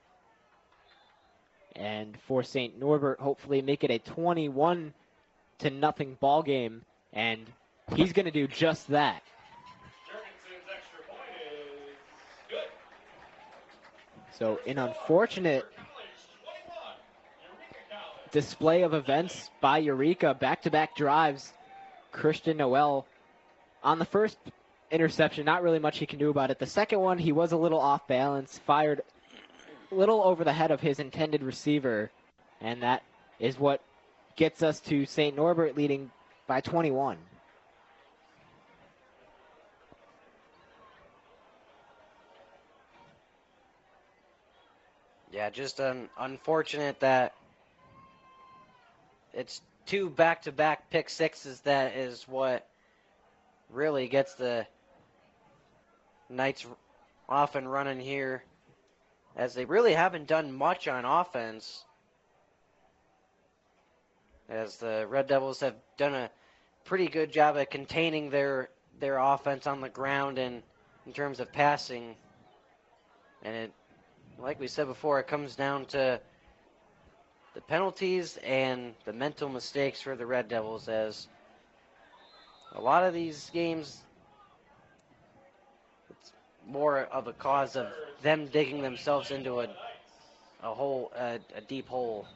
And for St. Norbert, hopefully make it a 21-0 ball game. And he's going to do just that. Jurgensen's extra point is good. So an unfortunate display of events by Eureka. Back-to-back drives. Christian Noel on the first interception, not really much he can do about it. The second one, he was a little off balance, fired a little over the head of his intended receiver, and that is what gets us to St. Norbert leading by 21. Yeah, just unfortunate that it's 2 back-to-back pick sixes. That is what really gets the Knights off and running here, as they really haven't done much on offense, as the Red Devils have done a pretty good job at containing their offense on the ground and in terms of passing. And it, like we said before, it comes down to the penalties and the mental mistakes for the Red Devils, as a lot of these games, it's more of a cause of them digging themselves into a hole, a deep hole.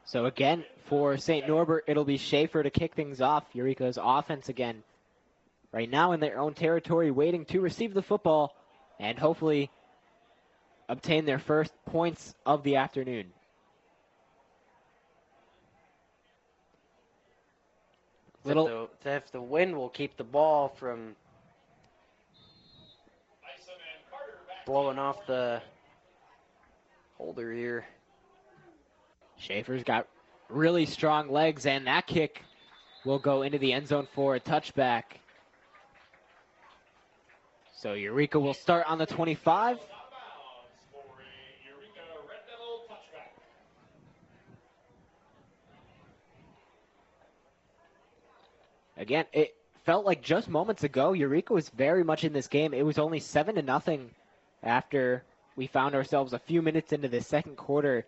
So again, for St. Norbert, it'll be Schaefer to kick things off. Eureka's offense again, right now in their own territory, waiting to receive the football and hopefully obtain their first points of the afternoon. If the wind will keep the ball from blowing off the holder here. Schaefer's got really strong legs, and that kick will go into the end zone for a touchback. So Eureka will start on the 25. Again, it felt like just moments ago, Eureka was very much in this game. It was only 7-0 after we found ourselves a few minutes into the second quarter.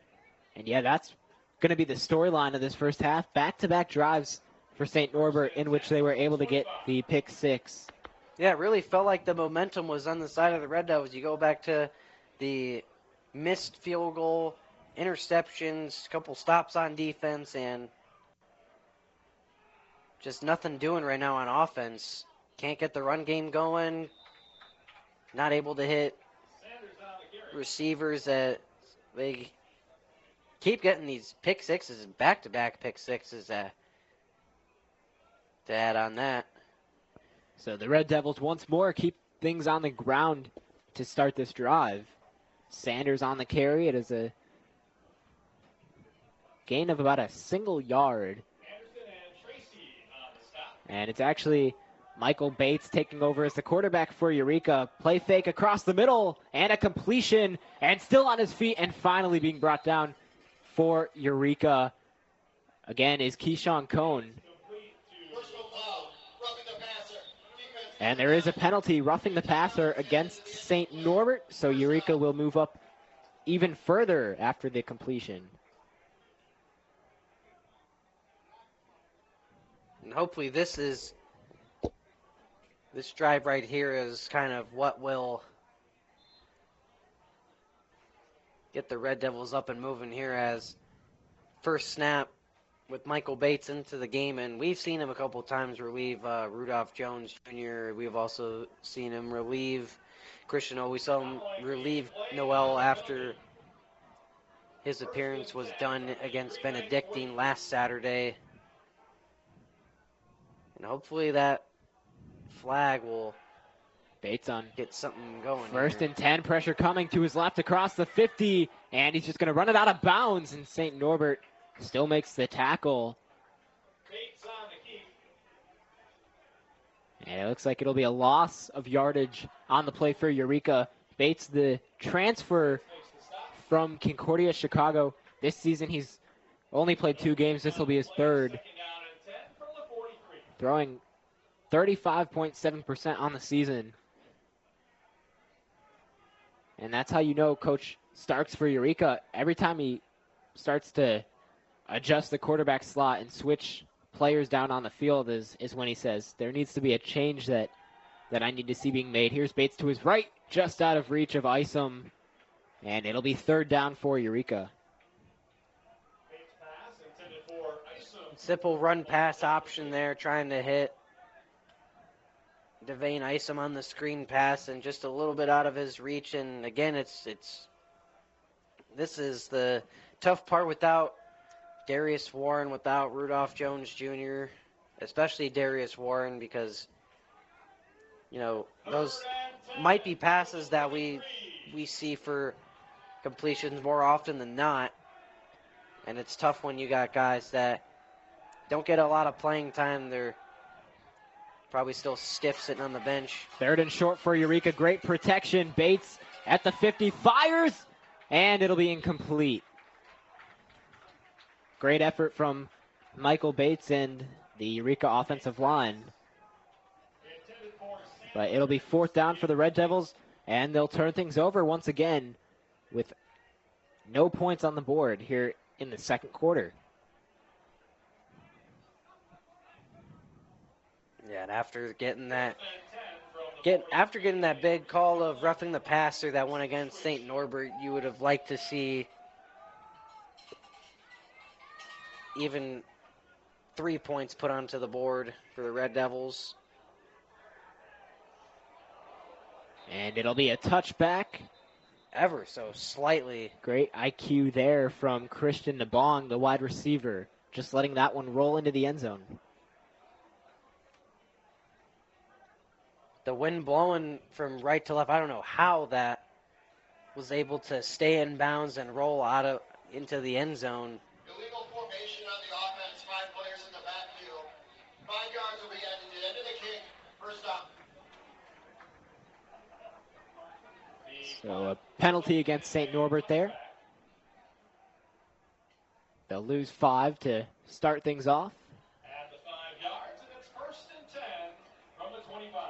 And yeah, that's going to be the storyline of this first half. Back-to-back drives for St. Norbert in which they were able to get the pick six. Yeah, it really felt like the momentum was on the side of the Red Devils. You go back to the missed field goal, interceptions, couple stops on defense, and just nothing doing right now on offense. Can't get the run game going. Not able to hit receivers. That they keep getting these pick sixes, back-to-back pick sixes to add on that. So the Red Devils once more keep things on the ground to start this drive. Sanders on the carry. It is a gain of about a single yard. And it's actually Michael Bates taking over as the quarterback for Eureka. Play fake across the middle and a completion, and still on his feet and finally being brought down for Eureka. Again is Keyshawn Cohn. And there is a penalty, roughing the passer against St. Norbert, so Eureka will move up even further after the completion. And hopefully this drive right here is kind of what will get the Red Devils up and moving here, as first snap with Michael Bates into the game. And we've seen him a couple times relieve Rudolph Jones Jr. We've also seen him relieve Christian O. We saw him relieve Noel after his appearance was done against Benedictine last Saturday. And hopefully that flag will Bates on get something going. First here. and 10, pressure coming to his left across the 50, and he's just going to run it out of bounds, and St. Norbert still makes the tackle. Bates on the keep. And it looks like it'll be a loss of yardage on the play for Eureka. Bates, the transfer from Concordia, Chicago. This season, he's only played 2 games. This will be his third. Throwing 35.7% on the season. And that's how you know Coach Starks for Eureka. Every time he starts to adjust the quarterback slot and switch players down on the field is when he says, there needs to be a change that I need to see being made. Here's Bates to his right, just out of reach of Isom. And it'll be 3rd down for Eureka. Simple run pass option there, trying to hit Devane Isom on the screen pass and just a little bit out of his reach. And again, this is the tough part without Darius Warren, without Rudolph Jones Jr., especially Darius Warren, because, you know, those might be passes that we see for completions more often than not. And it's tough when you got guys that don't get a lot of playing time. They're probably still stiff sitting on the bench. 3rd and short for Eureka. Great protection. Bates at the 50 fires, and it'll be incomplete. Great effort from Michael Bates and the Eureka offensive line. But it'll be 4th down for the Red Devils, and they'll turn things over once again with no points on the board here in the 2nd quarter. Yeah, and after getting that big call of roughing the passer that went against St. Norbert, you would have liked to see even 3 points put onto the board for the Red Devils. And it'll be a touchback. Ever so slightly. Great IQ there from Christian Nabong, the wide receiver, just letting that one roll into the end zone. The wind blowing from right to left. I don't know how that was able to stay in bounds and roll into the end zone. Illegal formation on the offense. 5 players in the backfield. 5 yards will be added to the end of the kick. First up. So a penalty against St. Norbert there. They'll lose 5 to start things off. At the 5 yards, and it's 1st and 10 from the 25.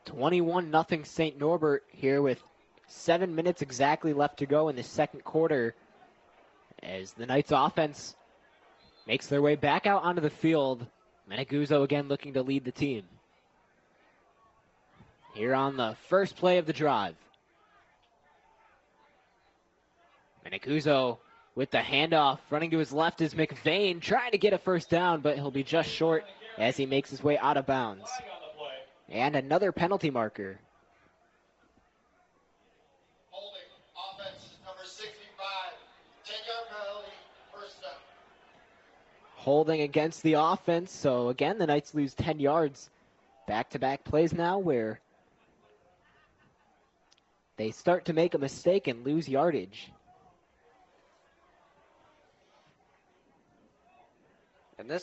21-0 St. Norbert here with 7 minutes exactly left to go in the 2nd quarter as the Knights offense makes their way back out onto the field. Meneguzzo again looking to lead the team. Here on the first play of the drive. Meneguzzo with the handoff. Running to his left is McVeigh trying to get a 1st down, but he'll be just short as he makes his way out of bounds. And another penalty marker. Holding. Offense number 65. 10-yard penalty. First up. Holding against the offense. So again, the Knights lose 10 yards. Back-to-back plays now where they start to make a mistake and lose yardage. And the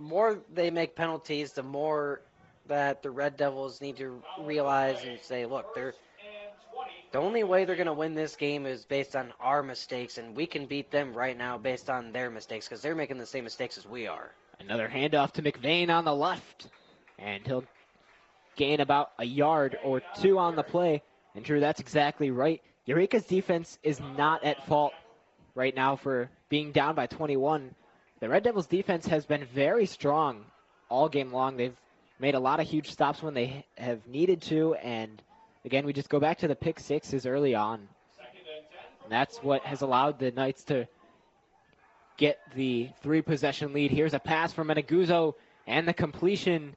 more they make penalties, the more that the Red Devils need to realize and say, look, the only way they're going to win this game is based on our mistakes, and we can beat them right now based on their mistakes because they're making the same mistakes as we are. Another handoff to McVeigh on the left, and he'll gain about a yard or 2 on the play. And Drew, that's exactly right. Eureka's defense is not at fault right now for being down by 21. The Red Devils defense has been very strong all game long. They've made a lot of huge stops when they have needed to, and again, we just go back to the pick sixes early on. And that's what has allowed the Knights to get the 3-possession lead. Here's a pass from Meneguzzo, and the completion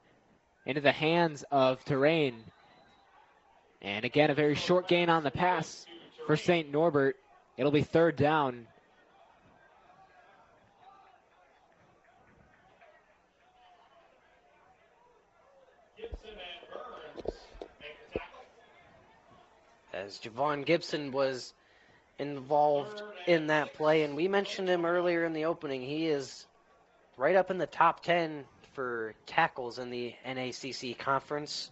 into the hands of Terrain. And again, a very short gain on the pass for St. Norbert. It'll be 3rd down. As Javon Gibson was involved in that play. And we mentioned him earlier in the opening. He is right up in the top 10 for tackles in the NACC conference.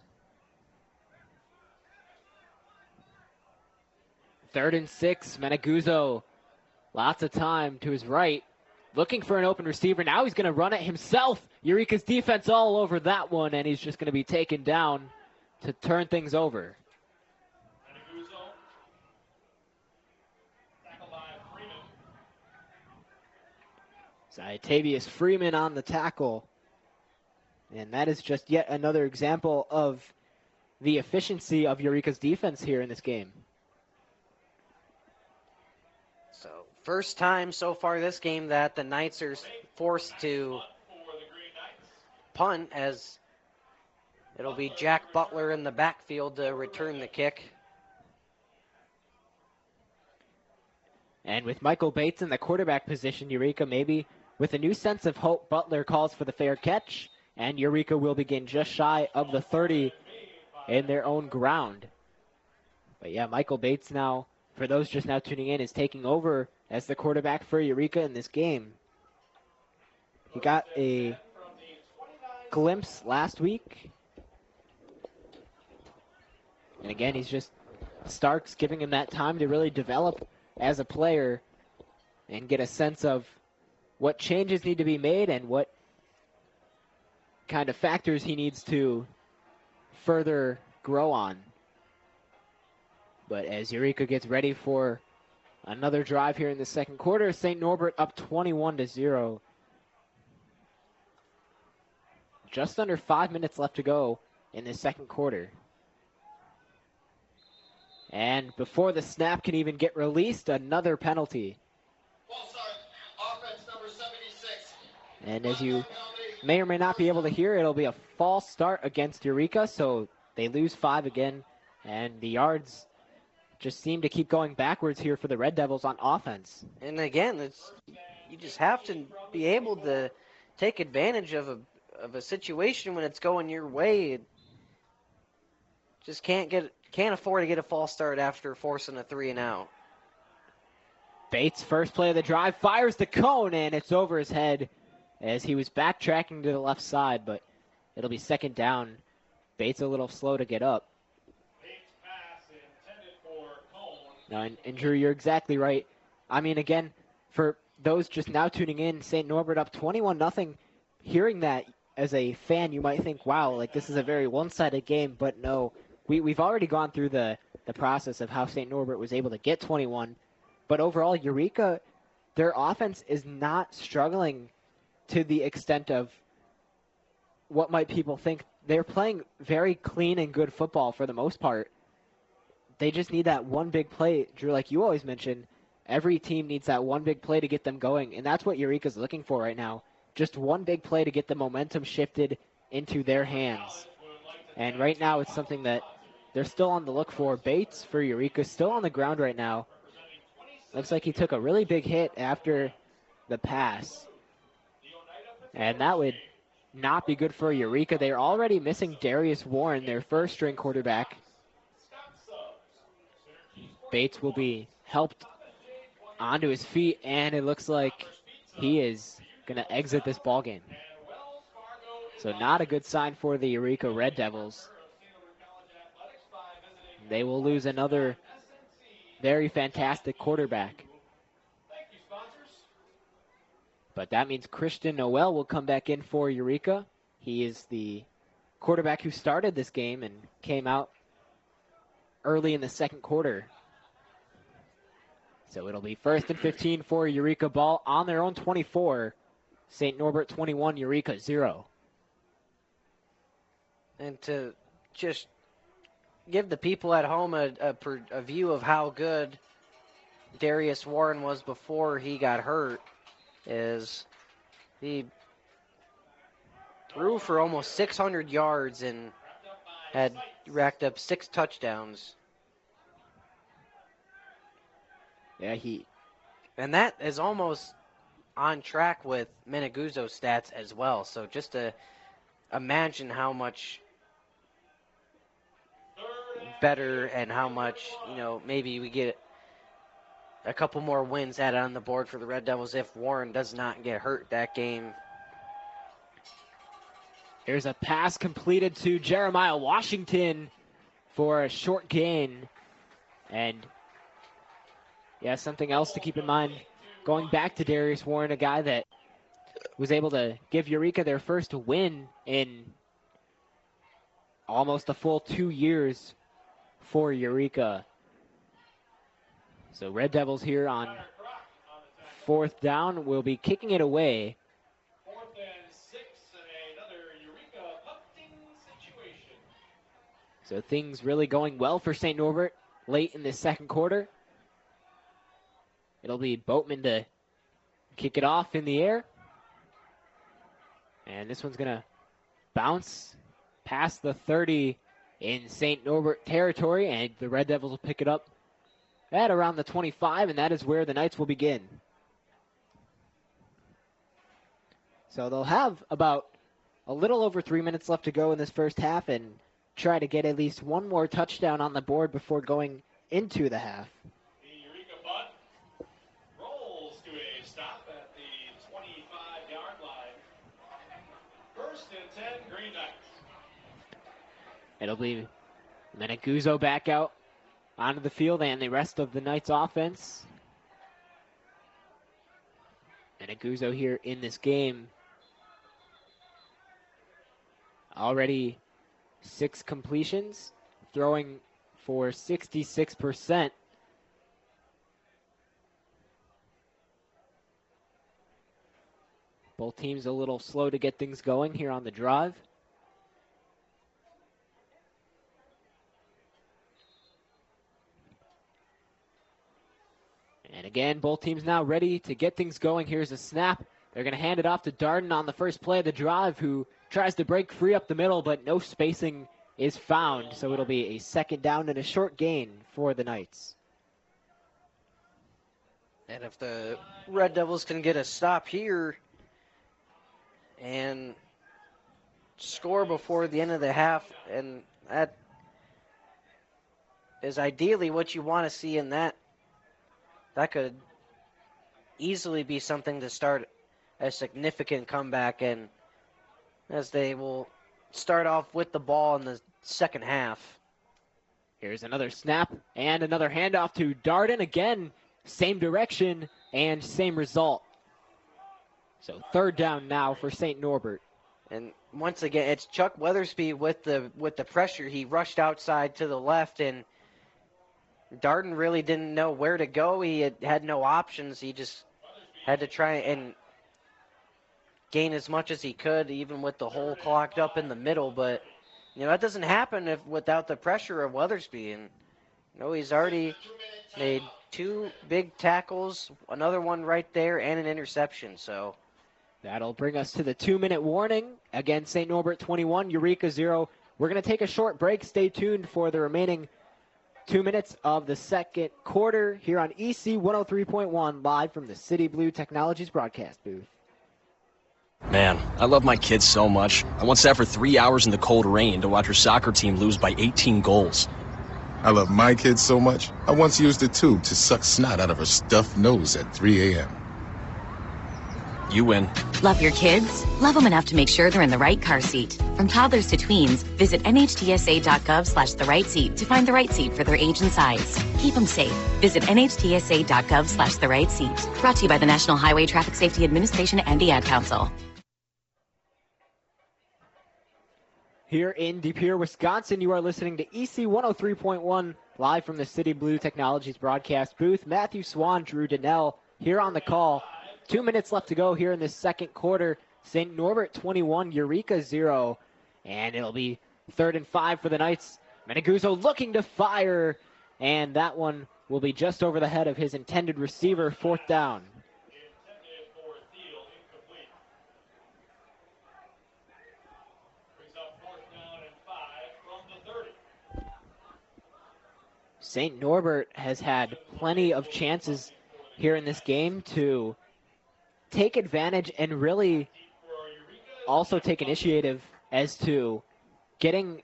3rd and 6, Meneguzzo, lots of time to his right, looking for an open receiver. Now he's going to run it himself. Eureka's defense all over that one, and he's just going to be taken down to turn things over. Tavius Freeman on the tackle. And that is just yet another example of the efficiency of Eureka's defense here in this game. So first time so far this game that the Knights are forced to punt, as it'll be Jack Butler in the backfield to return the kick. And with Michael Bates in the quarterback position, Eureka maybe with a new sense of hope. Butler calls for the fair catch, and Eureka will begin just shy of the 30 in their own ground. But yeah, Michael Bates now, for those just now tuning in, is taking over as the quarterback for Eureka in this game. He got a glimpse last week. And again, he's just, Stark's giving him that time to really develop as a player and get a sense of what changes need to be made and what kind of factors he needs to further grow on. But as Eureka gets ready for another drive here in the second quarter, St. Norbert up 21-0. Just under 5 minutes left to go in the second quarter. And before the snap can even get released, another penalty. Offense number 76. And as you may or may not be able to hear, it'll be a false start against Eureka, so they lose 5 again, and the yards just seem to keep going backwards here for the Red Devils on offense. And again, you just have to be able to take advantage of a situation when it's going your way. Just can't afford to get a false start after forcing a 3 and out. Bates, first play of the drive, fires the cone, and it's over his head as he was backtracking to the left side, but it'll be second down. Bates a little slow to get up. No, and Drew, you're exactly right. I mean, again, for those just now tuning in, St. Norbert up 21-0. Hearing that as a fan, you might think, wow, like this is a very one-sided game, but no. We've already gone through the process of how St. Norbert was able to get 21. But overall, Eureka, their offense is not struggling to the extent of what might people think. They're playing very clean and good football for the most part. They just need that one big play. Drew, like you always mention, every team needs that one big play to get them going, and that's what Eureka's looking for right now. Just one big play to get the momentum shifted into their hands. And right now it's something that they're still on the look for. Bates for Eureka still on the ground right now. Looks like he took a really big hit after the pass. And that would not be good for Eureka. They're already missing Darius Warren, their first string quarterback. Bates will be helped onto his feet, and it looks like he is going to exit this ballgame. So not a good sign for the Eureka Red Devils. They will lose another very fantastic quarterback. But that means Christian Noel will come back in for Eureka. He is the quarterback who started this game and came out early in the second quarter. So it'll be 1st and 15 for Eureka, ball on their own 24. St. Norbert 21, Eureka 0. And to just give the people at home a view of how good Darius Warren was before he got hurt, is he threw for almost 600 yards and had racked up 6 touchdowns. Yeah, and that is almost on track with Meneguzzo's stats as well. So just to imagine how much better and how much, maybe we get a couple more wins added on the board for the Red Devils if Warren does not get hurt that game. Here's a pass completed to Jeremiah Washington for a short gain. And yeah, something else to keep in mind, going back to Darius Warren, a guy that was able to give Eureka their first win in almost a full 2 years for Eureka. So Red Devils here on 4th down will be kicking it away. 4th and 6 and another Eureka punting situation. So things really going well for St. Norbert late in the second quarter. It'll be Boatman to kick it off in the air. And this one's going to bounce past the 30 in St. Norbert territory, and the Red Devils will pick it up at around the 25, and that is where the Knights will begin. So they'll have about a little over 3 minutes left to go in this first half and try to get at least one more touchdown on the board before going into the half. The Eureka bunt rolls to a stop at the 25-yard line. 1st and 10, Green Knights. It'll be Meneguzzo back out onto the field and the rest of the Knights offense. Meneguzzo here in this game. Already 6 completions, throwing for 66%. Both teams a little slow to get things going here on the drive. And again, both teams now ready to get things going. Here's a snap. They're going to hand it off to Darden on the first play of the drive, who tries to break free up the middle, but no spacing is found. So it'll be a 2nd down and a short gain for the Knights. And if the Red Devils can get a stop here and score before the end of the half, and that is ideally what you want to see in that. That could easily be something to start a significant comeback, and as they will start off with the ball in the second half. Here's another snap and another handoff to Darden. Again, same direction and same result. So 3rd down now for St. Norbert. And once again, it's Chuck Weathersby with the pressure. He rushed outside to the left, and Darden really didn't know where to go. He had no options. He just had to try and gain as much as he could, even with the hole clogged up in the middle. But, that doesn't happen without the pressure of Weathersby. And, he's already made 2 big tackles, another one right there, and an interception. So that'll bring us to the 2-minute warning. Again, St. Norbert 21, Eureka 0. We're going to take a short break. Stay tuned for the remaining 2 minutes of the second quarter here on EC 103.1, live from the City Blue Technologies broadcast booth. Man, I love my kids so much. I once sat for 3 hours in the cold rain to watch her soccer team lose by 18 goals. I love my kids so much, I once used a tube to suck snot out of her stuffed nose at 3 a.m. You win. Love your kids? Love them enough to make sure they're in the right car seat. From toddlers to tweens, visit nhtsa.gov/the-right-seat to find the right seat for their age and size. Keep them safe. Visit nhtsa.gov/the-right-seat. Brought to you by the National Highway Traffic Safety Administration and the Ad Council. Here in De Pere, Wisconsin, you are listening to EC 103.1, live from the City Blue Technologies broadcast booth. Matthew Swan, Drew Donnell here on the call. 2 minutes left to go here in the second quarter. St. Norbert 21, Eureka 0. And it'll be 3rd and 5 for the Knights. Meneguzzo looking to fire. And that one will be just over the head of his intended receiver, 4th down. St. Norbert has had plenty of chances here in this game to take advantage and really also take initiative as to getting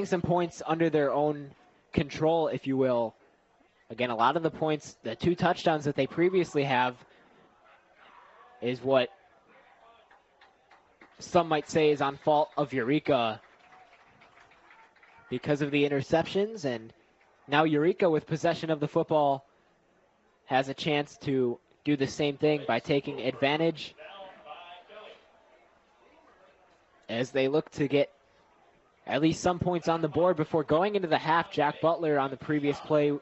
some points under their own control, if you will. Again, a lot of the points, the 2 touchdowns that they previously have, is what some might say is on fault of Eureka because of the interceptions. And now Eureka, with possession of the football, has a chance to do the same thing by taking advantage as they look to get at least some points on the board before going into the half. Jack Butler on the previous play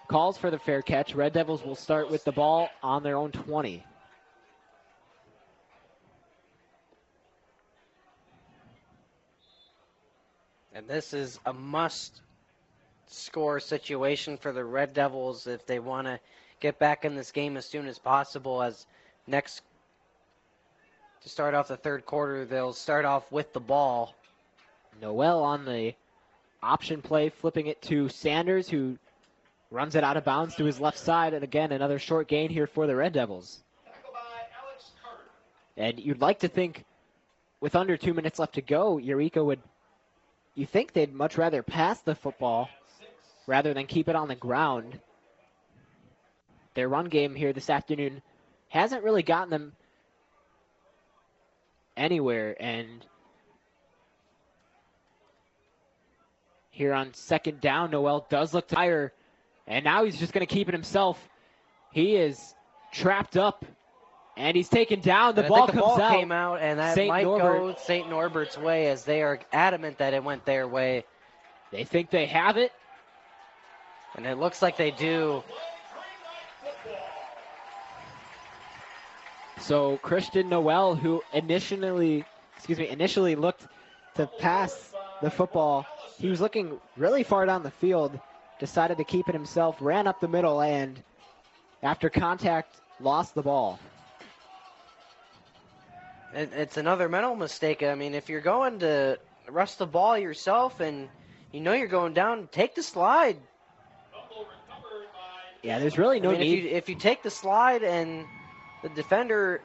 calls for the fair catch. Red Devils will start with the ball on their own 20. And this is a must-score situation for the Red Devils if they want to get back in this game as soon as possible, as next, to start off the third quarter, they'll start off with the ball. Noel on the option play, flipping it to Sanders, who runs it out of bounds to his left side. And again, another short gain here for the Red Devils. And you'd like to think with under 2 minutes left to go, Eureka would, you think they'd much rather pass the football rather than keep it on the ground. Their run game here this afternoon hasn't really gotten them anywhere. And here on second down, Noel does look to fire, and now he's just going to keep it himself. He is trapped up, and he's taken down. The ball came out, and that might go St. Norbert's way, as they are adamant that it went their way. They think they have it, and it looks like they do. So Christian Noel, who initially looked to pass the football, he was looking really far down the field, decided to keep it himself, ran up the middle, and after contact, lost the ball. It's another mental mistake. I mean, if you're going to rush the ball yourself and you know you're going down, take the slide. Yeah, there's really no need. If you take the slide and the defender,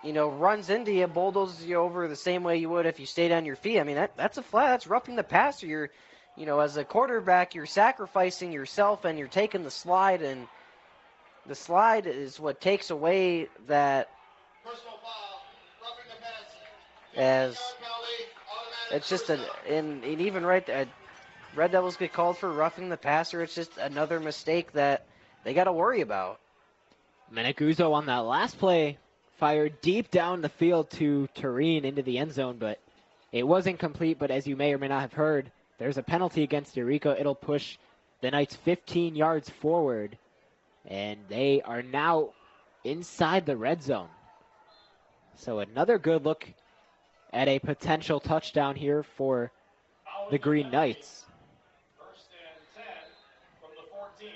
runs into you, bulldozes you over the same way you would if you stayed on your feet. I mean, that's a flag. That's roughing the passer. You're, as a quarterback, you're sacrificing yourself and you're taking the slide, and the slide is what takes away that. As it's just and even right there, Red Devils get called for roughing the passer. It's just another mistake that they got to worry about. Meneguzzo on that last play fired deep down the field to Tureen into the end zone, but it was incomplete. But as you may or may not have heard, there's a penalty against Eureka. It'll push the Knights 15 yards forward, and they are now inside the red zone. So another good look at a potential touchdown here for the Green Knights. First and 10 from the 14.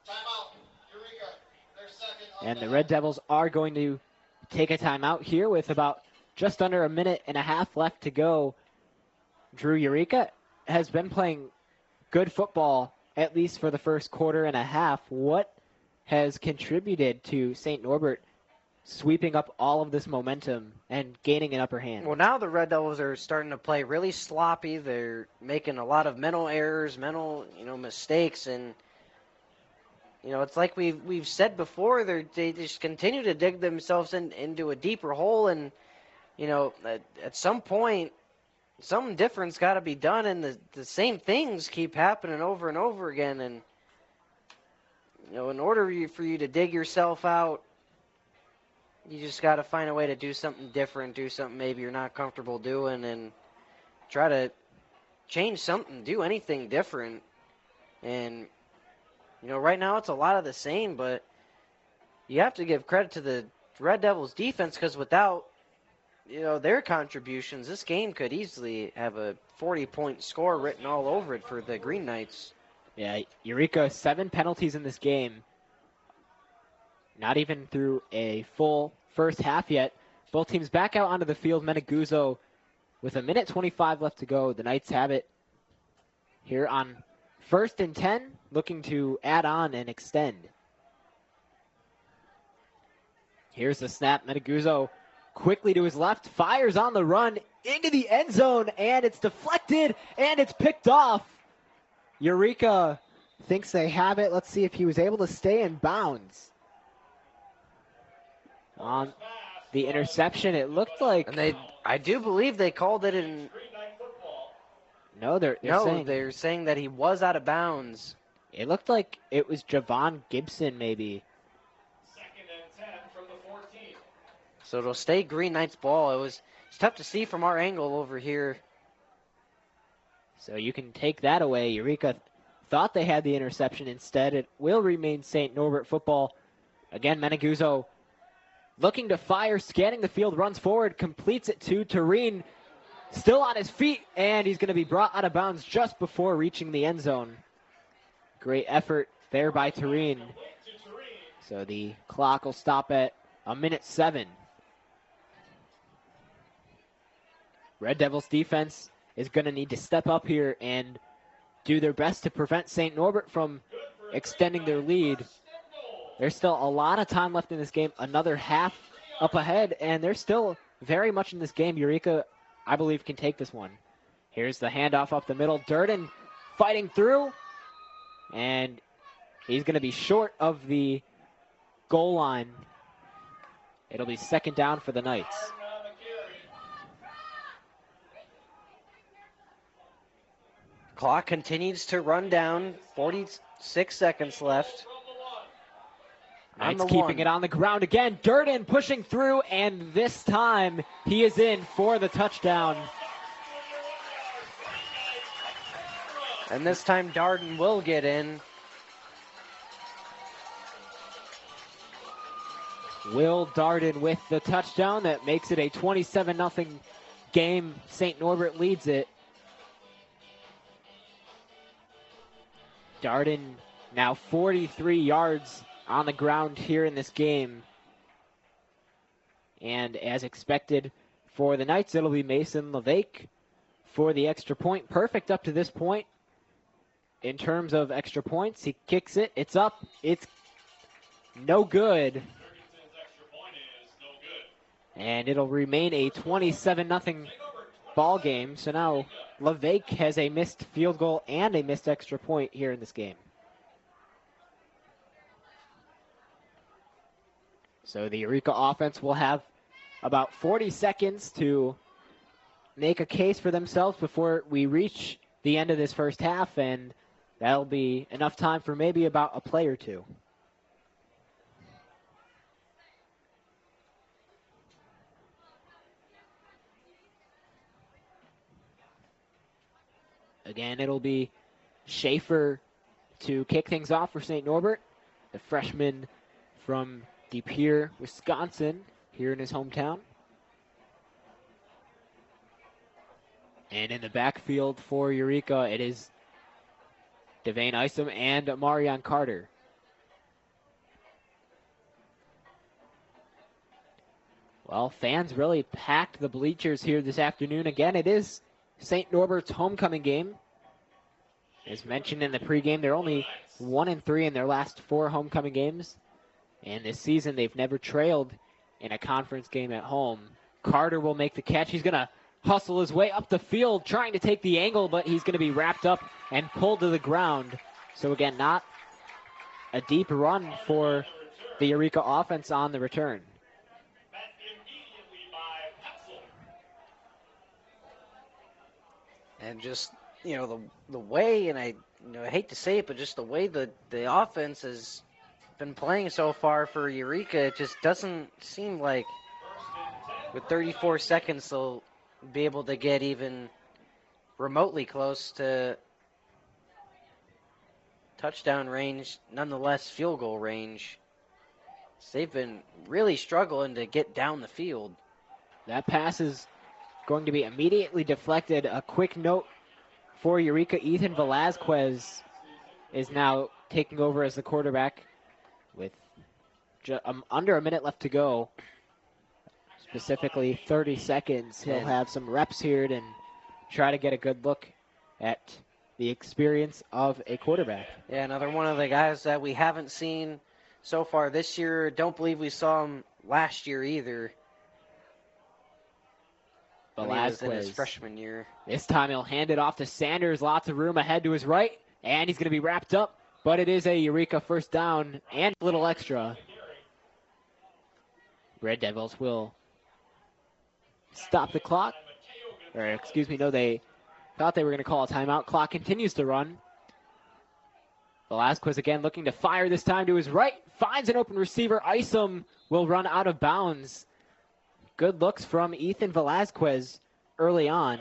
Timeout. Eureka. Their second. And the Red Devils are going to take a timeout here with about just under a minute and a half left to go. Drew, Eureka has been playing good football, at least for the first quarter and a half. What has contributed to St. Norbert sweeping up all of this momentum and gaining an upper hand? Well, now the Red Devils are starting to play really sloppy. They're making a lot of mental errors, mistakes, and it's like we've said before. They just continue to dig themselves into a deeper hole, and at some point, some difference got to be done, and the same things keep happening over and over again. And in order for you to dig yourself out, you just got to find a way to do something different, do something maybe you're not comfortable doing, and try to change something, do anything different. And, right now it's a lot of the same, but you have to give credit to the Red Devils defense, because without, their contributions, this game could easily have a 40-point score written all over it for the Green Knights. Yeah, Eureka, 7 penalties in this game. Not even through a full first half yet. Both teams back out onto the field. Meneguzzo with 1:25 left to go. The Knights have it here on first and 10, looking to add on and extend. Here's the snap. Meneguzzo quickly to his left, fires on the run into the end zone, and it's deflected, and it's picked off. Eureka thinks they have it. Let's see if he was able to stay in bounds. On the interception, it looked like... And I do believe they called it in... No, they're saying that he was out of bounds. It looked like it was Javon Gibson, maybe. 2nd and 10 from the 14. So it'll stay Green Knight's ball. It's tough to see from our angle over here. So you can take that away. Eureka thought they had the interception. Instead, it will remain St. Norbert football. Again, Meneguzzo looking to fire, scanning the field, runs forward, completes it to Tureen. Still on his feet, and he's going to be brought out of bounds just before reaching the end zone. Great effort there by Tureen. So the clock will stop at 1:07. Red Devils defense is going to need to step up here and do their best to prevent St. Norbert from extending their lead. There's still a lot of time left in this game, another half up ahead, and they're still very much in this game. Eureka, I believe, can take this one. Here's the handoff up the middle. Durden fighting through, and he's going to be short of the goal line. It'll be 2nd down for the Knights. Clock continues to run down. 46 seconds left. Knights keeping it on the ground again. Durden pushing through, and this time he is in for the touchdown. And this time Darden will get in. Will Darden with the touchdown. That makes it a 27-0 game. St. Norbert leads it. Darden now 43 yards on the ground here in this game. And as expected for the Knights, it'll be Mason LeVake for the extra point. Perfect up to this point in terms of extra points. He kicks it. It's up. It's no good. And it'll remain a 27-0 ball game. So now LeVake has a missed field goal and a missed extra point here in this game. So the Eureka offense will have about 40 seconds to make a case for themselves before we reach the end of this first half, and that'll be enough time for maybe about a play or two. Again, it'll be Schaefer to kick things off for St. Norbert, the freshman from De Pere, Wisconsin, here in his hometown. And in the backfield for Eureka, it is Devane Isom and Marion Carter. Well, fans really packed the bleachers here this afternoon. Again, it is St. Norbert's homecoming game. As mentioned in the pregame, they're only 1-3 in their last 4 homecoming games. And this season, they've never trailed in a conference game at home. Carter will make the catch. He's going to hustle his way up the field, trying to take the angle, but he's going to be wrapped up and pulled to the ground. So again, not a deep run for the Eureka offense on the return. And just, the way, and I hate to say it, but just the way the offense has been playing so far for Eureka, it just doesn't seem like with 34 seconds they'll be able to get even remotely close to touchdown range, nonetheless field goal range. So they've been really struggling to get down the field. That pass is going to be immediately deflected. A quick note for Eureka, Ethan Velazquez is now taking over as the quarterback with under a minute left to go. Specifically 30 seconds. He'll have some reps here and try to get a good look at the experience of a quarterback. Yeah, another one of the guys that we haven't seen so far this year. Don't believe we saw him last year either. Velazquez in his freshman year. This time he'll hand it off to Sanders. Lots of room ahead to his right. And he's going to be wrapped up but it is a Eureka first down and a little extra. Red Devils will stop the clock. Or, excuse me, no, they thought they were going to call a timeout. Clock continues to run. Velasquez again looking to fire this time to his right. Finds an open receiver. Isom will run out of bounds. Good looks from Ethan Velasquez early on.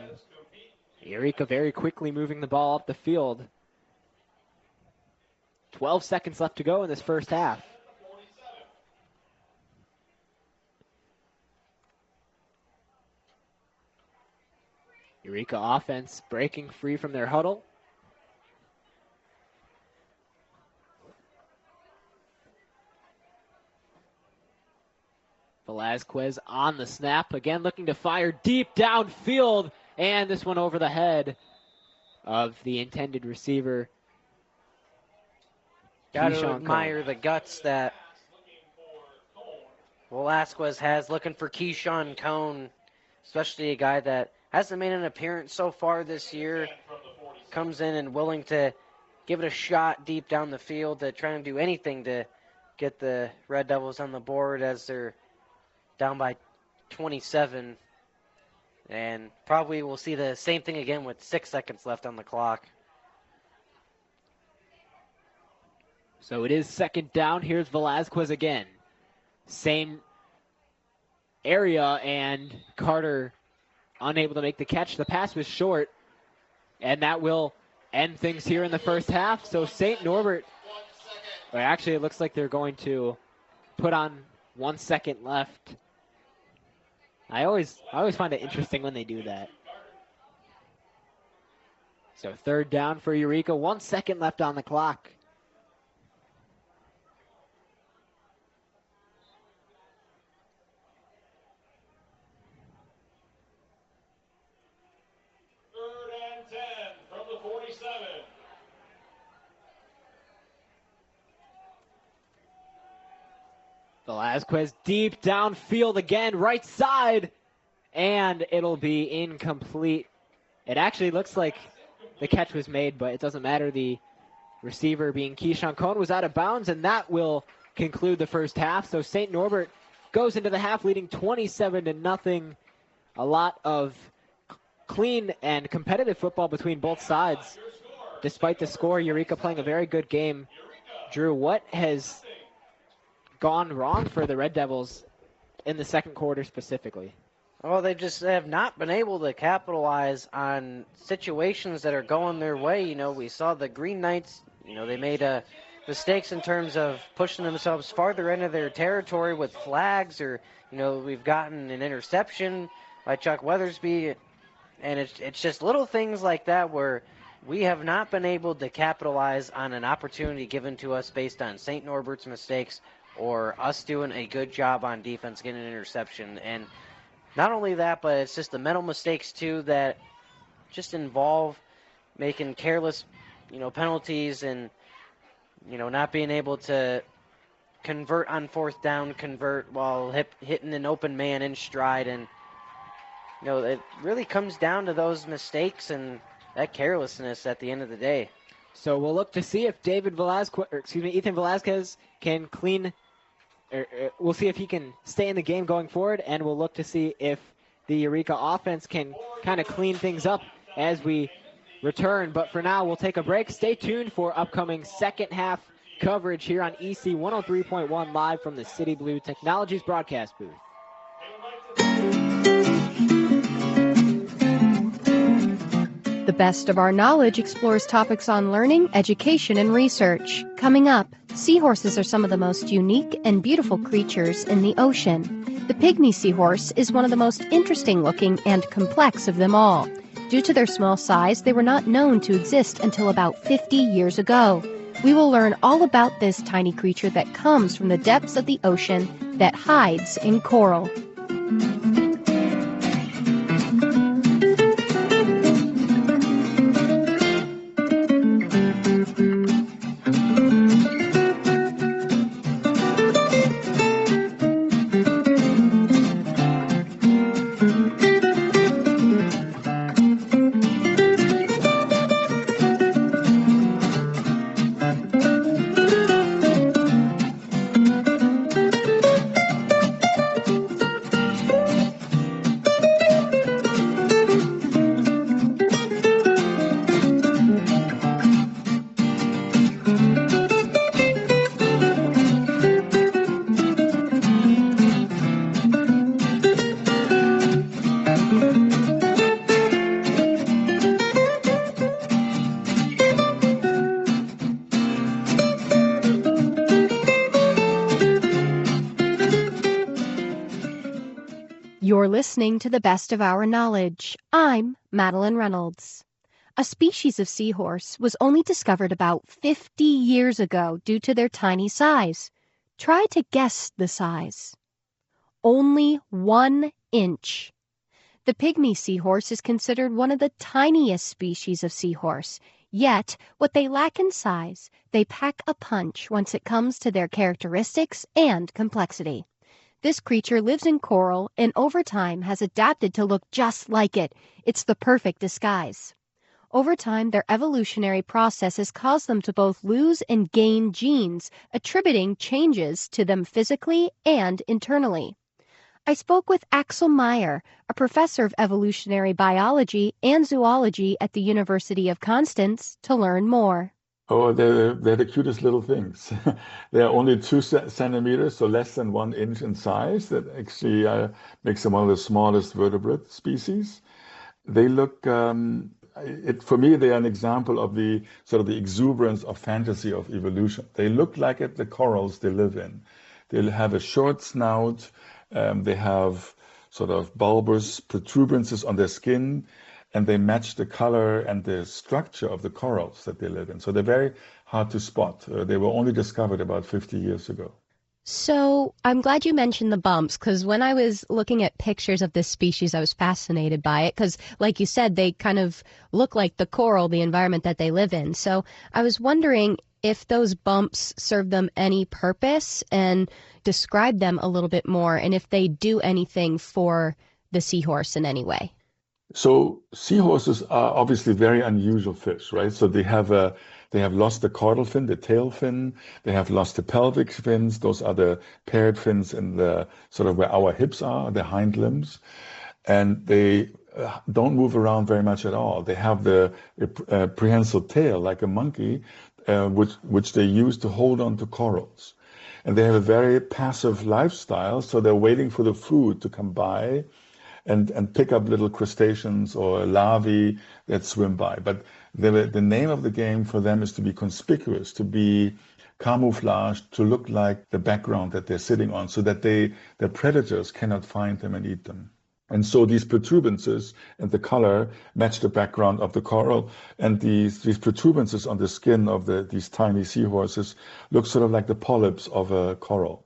Eureka very quickly moving the ball up the field. 12 seconds left to go in this first half. Eureka offense breaking free from their huddle. Velasquez on the snap, again looking to fire deep downfield, and this one over the head of the intended receiver. Got to admire the guts that Velasquez has looking for Keyshawn Cone, especially a guy that hasn't made an appearance so far this year. Comes in and willing to give it a shot deep down the field, to try and do anything to get the Red Devils on the board as they're down by 27. And probably we'll see the same thing again with 6 seconds left on the clock. So it is second down. Here's Velasquez again. Same area, and Carter unable to make the catch. The pass was short, and that will end things here in the first half. So St. Norbert, or actually it looks like they're going to put on 1 second left. I always find it interesting when they do that. So third down for Eureka, 1 second left on the clock. Velasquez deep downfield again, right side, and it'll be incomplete. It actually looks like the catch was made, but it doesn't matter. The receiver, being Keyshawn Cone, was out of bounds, and that will conclude the first half. So St. Norbert goes into the half leading 27-0. A lot of clean and competitive football between both sides. Despite the score, Eureka playing a very good game. Drew, what has gone wrong for the Red Devils in the second quarter specifically? Well, they just have not been able to capitalize on situations that are going their way. You know, we saw the Green Knights, you know, they made mistakes in terms of pushing themselves farther into their territory with flags, or, you know, we've gotten an interception by Chuck Weathersby, and it's just little things like that where we have not been able to capitalize on an opportunity given to us based on St. Norbert's mistakes or us doing a good job on defense getting an interception. And not only that, but it's just the mental mistakes too that just involve making careless, you know, penalties, and, you know, not being able to convert on fourth down, convert while hitting an open man in stride. And, you know, it really comes down to those mistakes and that carelessness at the end of the day. So we'll look to see if Ethan Velasquez can we'll see if he can stay in the game going forward, and we'll look to see if the Eureka offense can kind of clean things up as we return. But for now, we'll take a break. Stay tuned for upcoming second half coverage here on EC 103.1 live from the City Blue Technologies broadcast booth. The Best of Our Knowledge explores topics on learning, education, and research. Coming up, seahorses are some of the most unique and beautiful creatures in the ocean. The pygmy seahorse is one of the most interesting looking and complex of them all. Due to their small size, they were not known to exist until about 50 years ago. We will learn all about this tiny creature that comes from the depths of the ocean that hides in coral. You're listening to the best of our knowledge. I'm Madeline Reynolds. A species of seahorse was only discovered about 50 years ago due to their tiny size. Try to guess the size. Only 1 inch. The pygmy seahorse is considered one of the tiniest species of seahorse. Yet, what they lack in size, they pack a punch once it comes to their characteristics and complexity. This creature lives in coral and over time has adapted to look just like it. It's the perfect disguise. Over time, their evolutionary process has caused them to both lose and gain genes, attributing changes to them physically and internally. I spoke with Axel Meyer, a professor of evolutionary biology and zoology at the University of Constance, to learn more. Oh, they're the cutest little things. They're only 2 centimeters, so less than 1 inch in size. That actually makes them one of the smallest vertebrate species. They look, for me, they are an example of the sort of the exuberance of fantasy of evolution. They look like the corals they live in. They'll have a short snout. They have sort of bulbous protuberances on their skin, and they match the color and the structure of the corals that they live in. So they're very hard to spot. They were only discovered about 50 years ago. So I'm glad you mentioned the bumps, because when I was looking at pictures of this species, I was fascinated by it because, like you said, they kind of look like the coral, the environment that they live in. So I was wondering if those bumps serve them any purpose and describe them a little bit more, and if they do anything for the seahorse in any way. So seahorses are obviously very unusual fish, right? So they have lost the caudal fin, the tail fin. They have lost the pelvic fins. Those are the paired fins in the sort of where our hips are, the hind limbs. And they don't move around very much at all. They have the prehensile tail like a monkey, which they use to hold on to corals. And they have a very passive lifestyle, so they're waiting for the food to come by and pick up little crustaceans or larvae that swim by. But the name of the game for them is to be conspicuous, to be camouflaged, to look like the background that they're sitting on, so that the predators cannot find them and eat them. And so these protuberances and the color match the background of the coral, and these protuberances on the skin of these tiny seahorses look sort of like the polyps of a coral.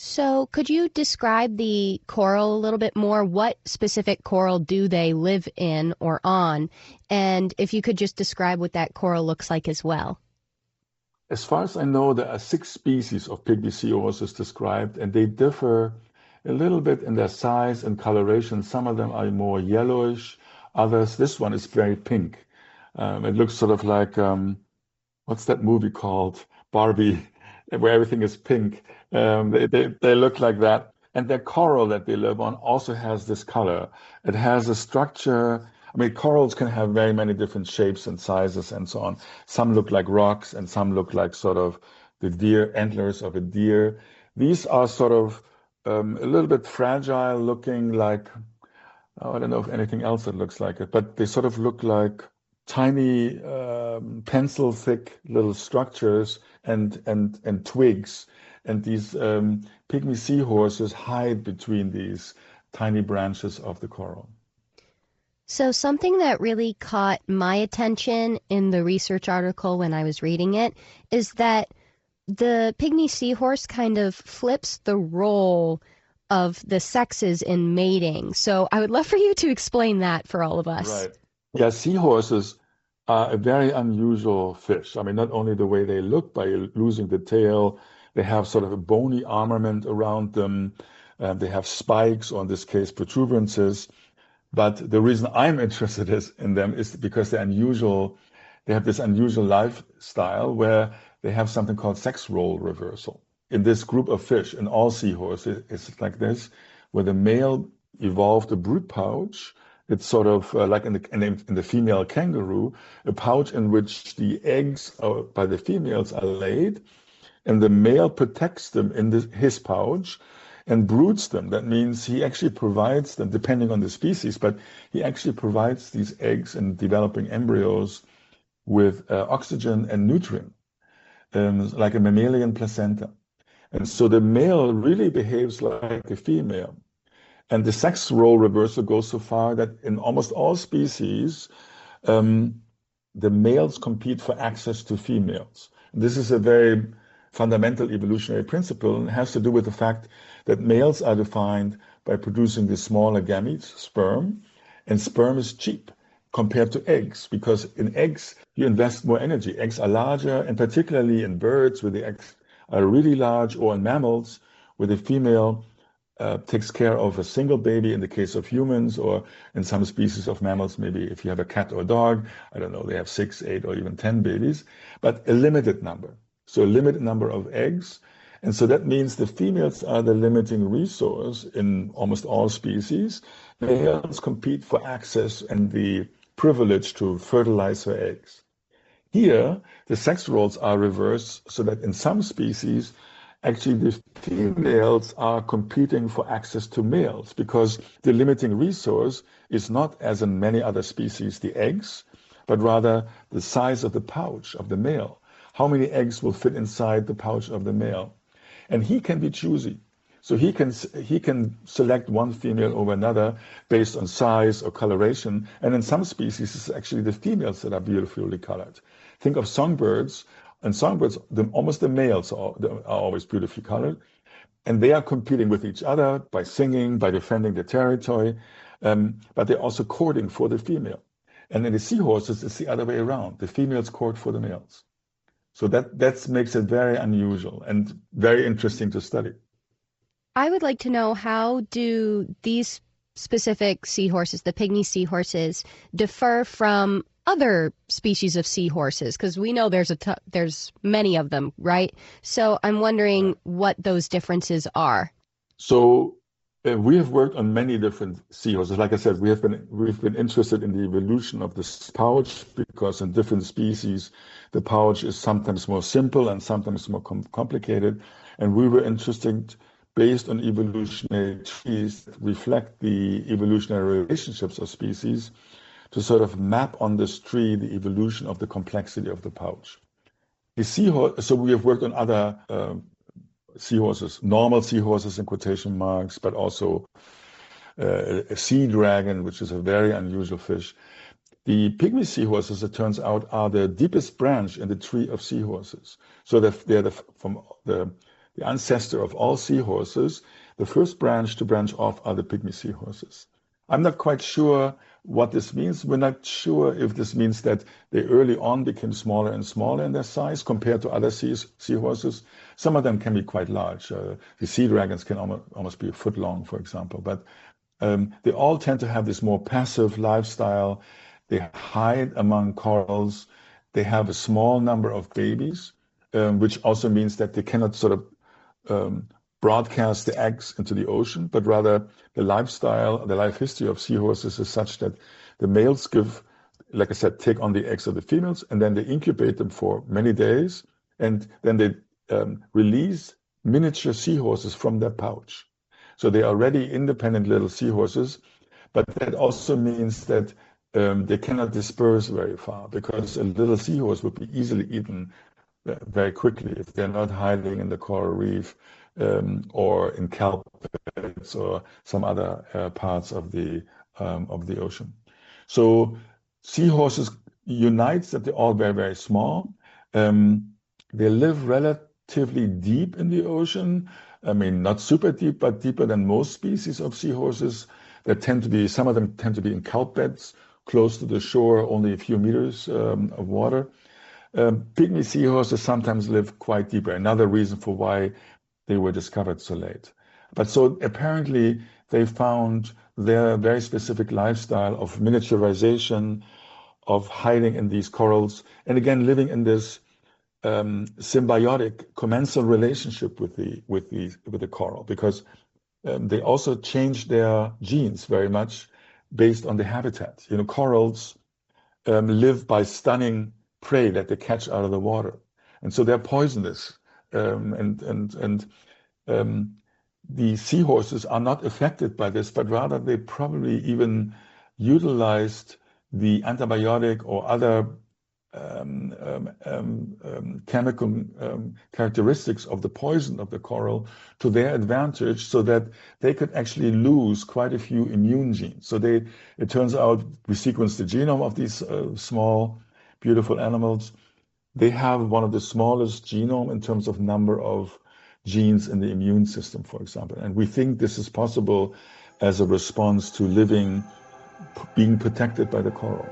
So could you describe the coral a little bit more? What specific coral do they live in or on? And if you could just describe what that coral looks like as well. As far as I know, there are 6 species of pygmy seahorses described, and they differ a little bit in their size and coloration. Some of them are more yellowish, others, this one is very pink. It looks sort of like, what's that movie called? Barbie, where everything is pink. They look like that. And their coral that they live on also has this color. It has a structure. I mean, corals can have very many different shapes and sizes and so on. Some look like rocks and some look like sort of the deer antlers of a deer. These are sort of a little bit fragile looking, like, I don't know if anything else that looks like it, but they sort of look like tiny pencil thick little structures and twigs. And these pygmy seahorses hide between these tiny branches of the coral. So something that really caught my attention in the research article when I was reading it is that the pygmy seahorse kind of flips the role of the sexes in mating. So I would love for you to explain that for all of us. Right. Yeah, seahorses are a very unusual fish. I mean, not only the way they look by losing the tail, they have sort of a bony armament around them. They have spikes, or in this case, protuberances. But the reason I'm interested in them is because they're unusual. They have this unusual lifestyle where they have something called sex role reversal. In this group of fish, in all seahorses, it's like this, where the male evolved a brood pouch. It's sort of like in the female kangaroo, a pouch in which the eggs by the females are laid, and the male protects them in his pouch and broods them. That means he actually provides them, depending on the species, but he actually provides these eggs and developing embryos with oxygen and nutrient, like a mammalian placenta. And so the male really behaves like a female. And the sex role reversal goes so far that in almost all species, the males compete for access to females. This is a very fundamental evolutionary principle and has to do with the fact that males are defined by producing the smaller gametes, sperm, and sperm is cheap compared to eggs, because in eggs you invest more energy. Eggs are larger, and particularly in birds where the eggs are really large, or in mammals where the female takes care of a single baby in the case of humans, or in some species of mammals, maybe if you have a cat or a dog, I don't know, they have 6, 8, or even 10 babies, but a limited number. So a limited number of eggs. And so that means the females are the limiting resource in almost all species. Males compete for access and the privilege to fertilize her eggs. Here, the sex roles are reversed so that in some species, actually the females are competing for access to males, because the limiting resource is not, as in many other species, the eggs, but rather the size of the pouch of the male. How many eggs will fit inside the pouch of the male? And he can be choosy. So he can select one female over another based on size or coloration. And in some species, it's actually the females that are beautifully colored. Think of songbirds. And songbirds, almost the males are always beautifully colored. And they are competing with each other by singing, by defending their territory. But they're also courting for the female. And in the seahorses, it's the other way around. The females court for the males. So that makes it very unusual and very interesting to study. I would like to know, how do these specific seahorses, the pygmy seahorses, differ from other species of seahorses? Because we know there's many of them, right? So I'm wondering what those differences are. So we have worked on many different seahorses. Like I said, we've been interested in the evolution of this pouch, because in different species, the pouch is sometimes more simple and sometimes more complicated. And we were interested, based on evolutionary trees that reflect the evolutionary relationships of species, to sort of map on this tree the evolution of the complexity of the pouch. So we have worked on other seahorses, normal seahorses in quotation marks, but also a sea dragon, which is a very unusual fish. The pygmy seahorses, it turns out, are the deepest branch in the tree of seahorses. So they're from the ancestor of all seahorses. The first branch to branch off are the pygmy seahorses. I'm not quite sure what this means. We're not sure if this means that they early on became smaller and smaller in their size compared to other seahorses. Some of them can be quite large. The sea dragons can almost be a foot long, for example. But they all tend to have this more passive lifestyle. They hide among corals. They have a small number of babies, which also means that they cannot sort of broadcast the eggs into the ocean, but rather the lifestyle, the life history of seahorses is such that the males like I said, take on the eggs of the females, and then they incubate them for many days, and then they release miniature seahorses from their pouch. So they are already independent little seahorses, but that also means that they cannot disperse very far, because a little seahorse would be easily eaten very quickly if they're not hiding in the coral reef or in kelp beds or some other parts of the ocean. So seahorses unites that they're all very, very small. They live relatively deep in the ocean. I mean, not super deep, but deeper than most species of seahorses. Some of them tend to be in kelp beds, close to the shore, only a few meters of water. Pygmy seahorses sometimes live quite deeper, another reason for why they were discovered so late. But so apparently they found their very specific lifestyle of miniaturization, of hiding in these corals, and again living in this symbiotic commensal relationship with the coral, because they also change their genes very much based on the habitat. You know, corals live by stunning prey that they catch out of the water, and so they're poisonous. The seahorses are not affected by this, but rather they probably even utilized the antibiotic or other chemical characteristics of the poison of the coral to their advantage so that they could actually lose quite a few immune genes. So it turns out we sequenced the genome of these small, beautiful animals. They have one of the smallest genome in terms of number of genes in the immune system, for example. And we think this is possible as a response to being protected by the coral.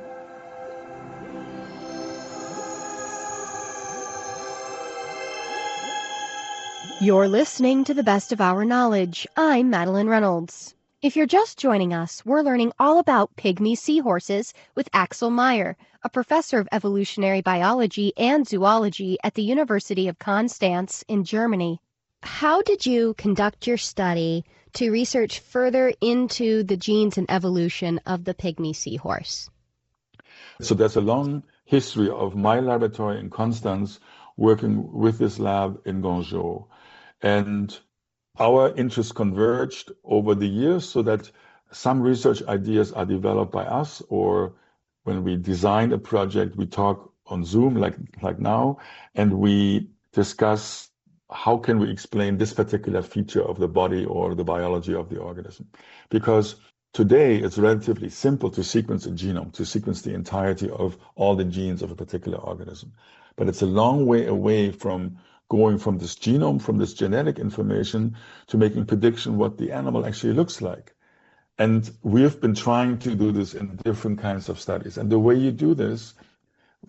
You're listening to the best of our knowledge. I'm Madeline Reynolds. If you're just joining us, we're learning all about pygmy seahorses with Axel Meyer, a professor of evolutionary biology and zoology at the University of Constance in Germany. How did you conduct your study to research further into the genes and evolution of the pygmy seahorse? So there's a long history of my laboratory in Constance working with this lab in Guangzhou. And our interests converged over the years so that some research ideas are developed by us, or when we design a project, we talk on Zoom like now, and we discuss how can we explain this particular feature of the body or the biology of the organism. Because today it's relatively simple to sequence a genome, to sequence the entirety of all the genes of a particular organism. But it's a long way away from going from this genome, from this genetic information, to making prediction what the animal actually looks like. And we have been trying to do this in different kinds of studies. And the way you do this,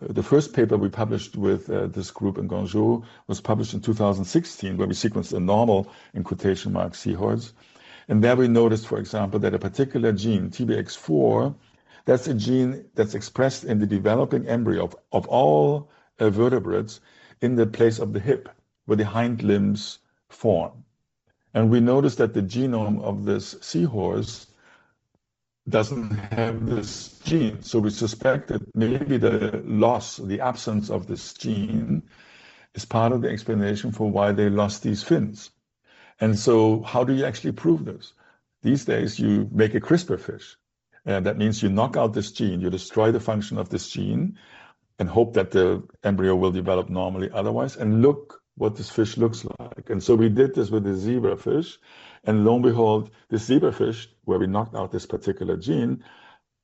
the first paper we published with this group in Guangzhou was published in 2016, where we sequenced a normal, in quotation marks, seahorse. And there we noticed, for example, that a particular gene, TBX4, that's a gene that's expressed in the developing embryo of all vertebrates in the place of the hip, where the hind limbs form. And we noticed that the genome of this seahorse doesn't have this gene. So we suspected maybe the absence of this gene is part of the explanation for why they lost these fins. And so how do you actually prove this? These days, you make a CRISPR fish. And that means you knock out this gene, you destroy the function of this gene, and hope that the embryo will develop normally otherwise, and look what this fish looks like. And so we did this with the zebrafish, and lo and behold, this zebrafish, where we knocked out this particular gene,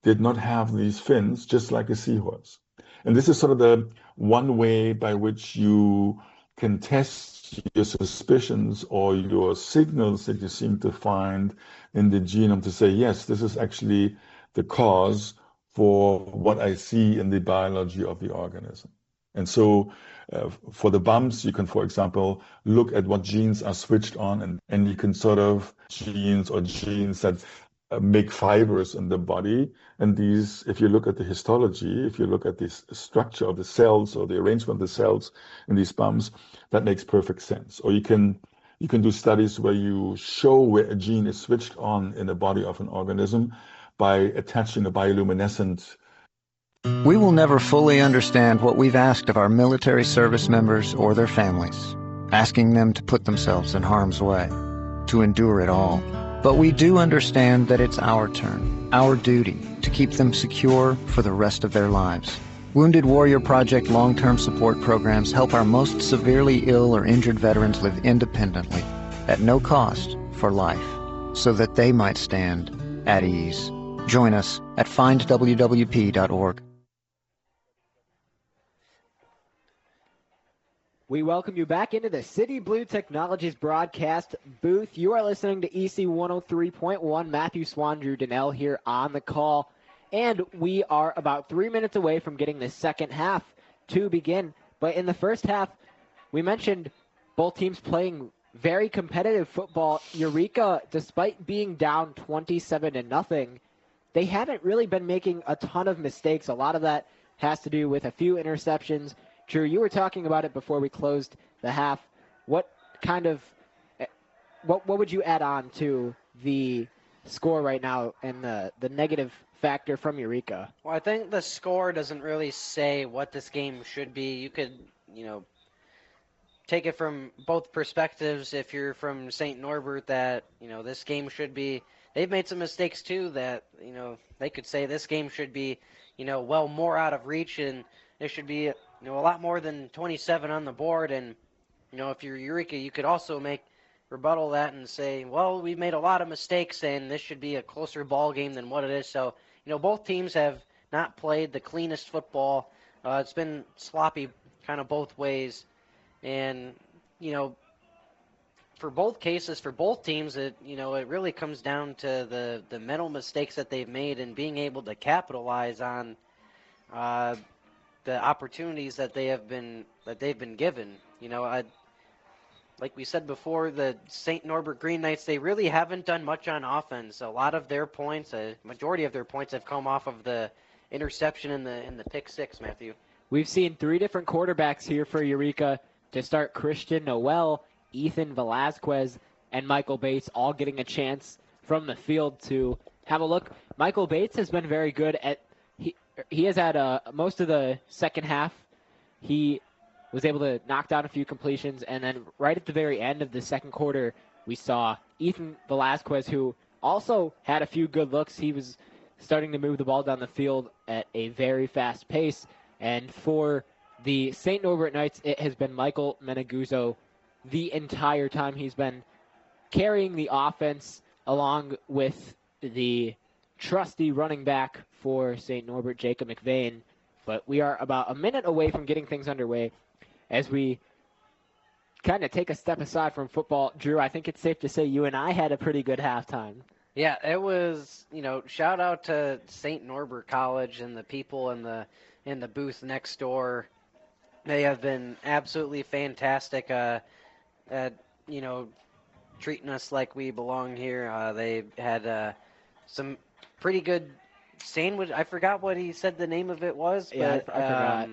did not have these fins, just like a seahorse. And this is sort of the one way by which you can test your suspicions or your signals that you seem to find in the genome to say, yes, this is actually the cause for what I see in the biology of the organism. And so for the bumps, you can, for example, look at what genes are switched on, and you can sort of genes that make fibers in the body. And these, if you look at the histology, if you look at the structure of the cells or the arrangement of the cells in these bumps, that makes perfect sense. Or you can do studies where you show where a gene is switched on in the body of an organism by attaching a bioluminescent. We will never fully understand what we've asked of our military service members or their families, asking them to put themselves in harm's way, to endure it all. But we do understand that it's our turn, our duty, to keep them secure for the rest of their lives. Wounded Warrior Project long-term support programs help our most severely ill or injured veterans live independently, at no cost, for life, so that they might stand at ease. Join us at findwwp.org. We welcome you back into the City Blue Technologies broadcast booth. You are listening to EC 103.1. Matthew Swan, Drew Donnell here on the call. And we are about 3 minutes away from getting the second half to begin. But in the first half, we mentioned both teams playing very competitive football. Eureka, despite being down 27-0, they haven't really been making a ton of mistakes. A lot of that has to do with a few interceptions. Drew, you were talking about it before we closed the half. What would you add on to the score right now and the negative factor from Eureka? Well, I think the score doesn't really say what this game should be. You could, take it from both perspectives. If you're from St. Norbert, that, this game should be, they've made some mistakes too that, they could say this game should be, more out of reach. And there should be a lot more than 27 on the board. And if you're Eureka, you could also rebuttal that and say, well, we made a lot of mistakes, and this should be a closer ball game than what it is. So both teams have not played the cleanest football. It's been sloppy kind of both ways. And, for both cases, for both teams, it really comes down to the mental mistakes that they've made and being able to capitalize on the opportunities that they've been given. Like we said before, the St. Norbert Green Knights, they really haven't done much on offense. A lot of their points, a majority of their points, have come off of the interception in the pick six, Matthew. We've seen 3 different quarterbacks here for Eureka to start: Christian Noel, Ethan Velasquez, and Michael Bates, all getting a chance from the field to have a look. Michael Bates has been very good at he has had most of the second half. He was able to knock down a few completions, and then right at the very end of the second quarter, we saw Ethan Velasquez, who also had a few good looks. He was starting to move the ball down the field at a very fast pace. And for the St. Norbert Knights, it has been Michael Meneguzzo the entire time. He's been carrying the offense along with the trusty running back for St. Norbert, Jacob McVeigh. But we are about a minute away from getting things underway. As we kind of take a step aside from football, Drew, I think it's safe to say you and I had a pretty good halftime. Yeah, it was, shout out to St. Norbert College and the people in the booth next door. They have been absolutely fantastic at, treating us like we belong here. They had some pretty good sandwich. I forgot what he said the name of it was, but yeah, I forgot.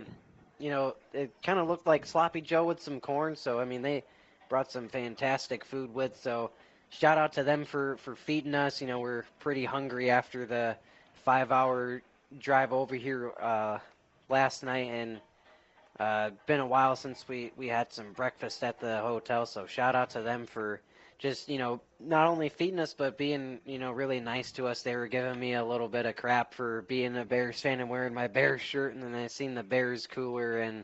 It kind of looked like Sloppy Joe with some corn. So, they brought some fantastic food with. So, shout out to them for feeding us. We're pretty hungry after the 5-hour drive over here last night. And been a while since we had some breakfast at the hotel. So, shout out to them for just, not only feeding us, but being, really nice to us. They were giving me a little bit of crap for being a Bears fan and wearing my Bears shirt, and then I seen the Bears cooler and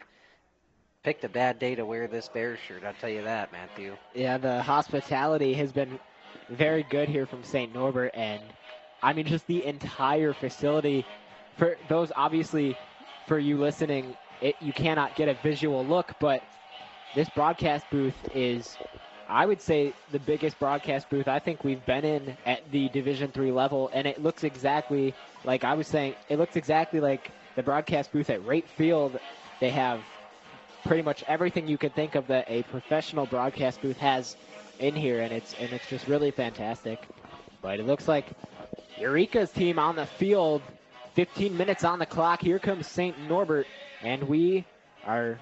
picked a bad day to wear this Bears shirt, I'll tell you that, Matthew. Yeah, the hospitality has been very good here from St. Norbert, and just the entire facility. For those, obviously, for you listening, you cannot get a visual look, but this broadcast booth is, I would say, the biggest broadcast booth I think we've been in at the Division III level, and it looks exactly like I was saying. It looks exactly like the broadcast booth at Rate Field. They have pretty much everything you can think of that a professional broadcast booth has in here, and it's just really fantastic. But it looks like Eureka's team on the field. 15 minutes on the clock. Here comes St. Norbert, and we are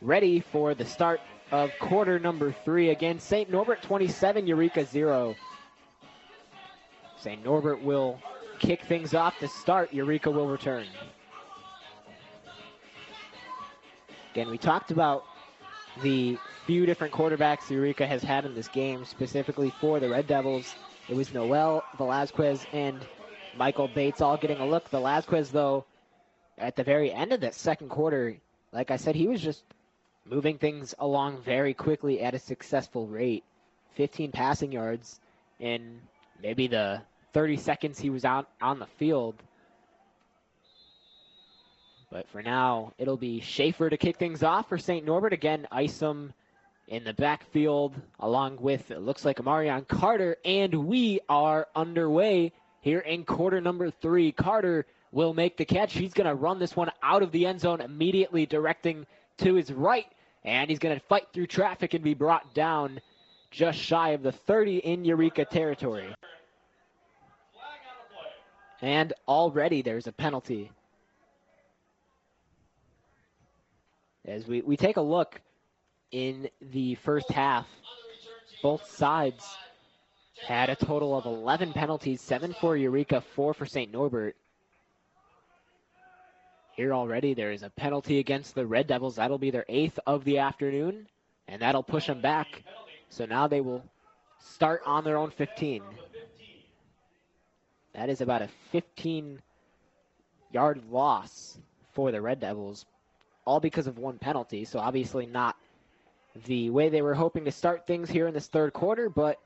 ready for the start of quarter number 3. Again, St. Norbert 27, Eureka 0. St. Norbert will kick things off to start. Eureka will return. Again, we talked about the few different quarterbacks Eureka has had in this game, specifically for the Red Devils. It was Noel, Velasquez, and Michael Bates all getting a look. Velasquez, though, at the very end of that second quarter, like I said, he was just moving things along very quickly at a successful rate. 15 passing yards in maybe the 30 seconds he was out on the field. But for now, it'll be Schaefer to kick things off for St. Norbert. Again, Isom in the backfield, along with, it looks like, Amarion Carter. And we are underway here in quarter number 3. Carter will make the catch. He's going to run this one out of the end zone, immediately directing to his right, and he's going to fight through traffic and be brought down just shy of the 30 in Eureka territory. And already there's a penalty. As we take a look in the first half, both sides had a total of 11 penalties, 7 for Eureka, 4 for St. Norbert. Here already there is a penalty against the Red Devils. That'll be their 8th of the afternoon, and that'll push them back. So now they will start on their own 15. That is about a 15-yard loss for the Red Devils. all because of one penalty. So obviously not the way they were hoping to start things here in this third quarter, but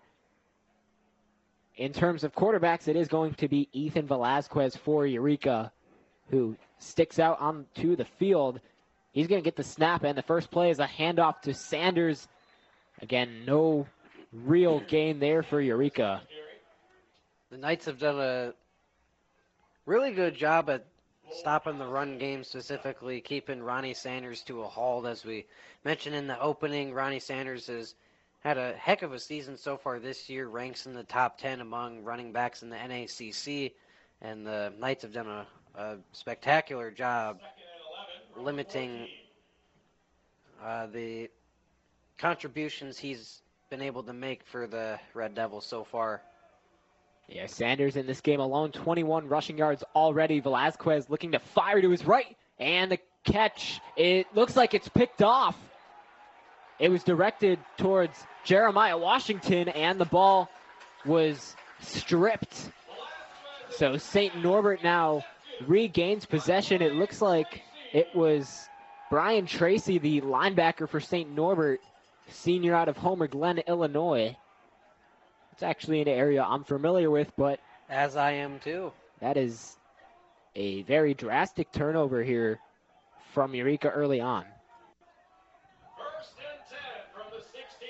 in terms of quarterbacks, it is going to be Ethan Velasquez for Eureka, who sticks out onto the field. He's going to get the snap, and the first play is a handoff to Sanders. Again, no real gain there for Eureka. The Knights have done a really good job at stopping the run game, specifically keeping Ronnie Sanders to a halt. As we mentioned in the opening, Ronnie Sanders has had a heck of a season so far this year, ranks in the top 10 among running backs in the NACC, and the Knights have done a spectacular job limiting the contributions he's been able to make for the Red Devils so far. Yeah, Sanders in this game alone, 21 rushing yards already. Velasquez looking to fire to his right, and the catch, it looks like it's picked off. It was directed towards Jeremiah Washington, and the ball was stripped. So St. Norbert now regains possession. It looks like it was Brian Tracy, the linebacker for St. Norbert, senior out of Homer Glen, Illinois. It's actually an area I'm familiar with, but as I am too. That is a very drastic turnover here from Eureka early on. First and 10 from the 16.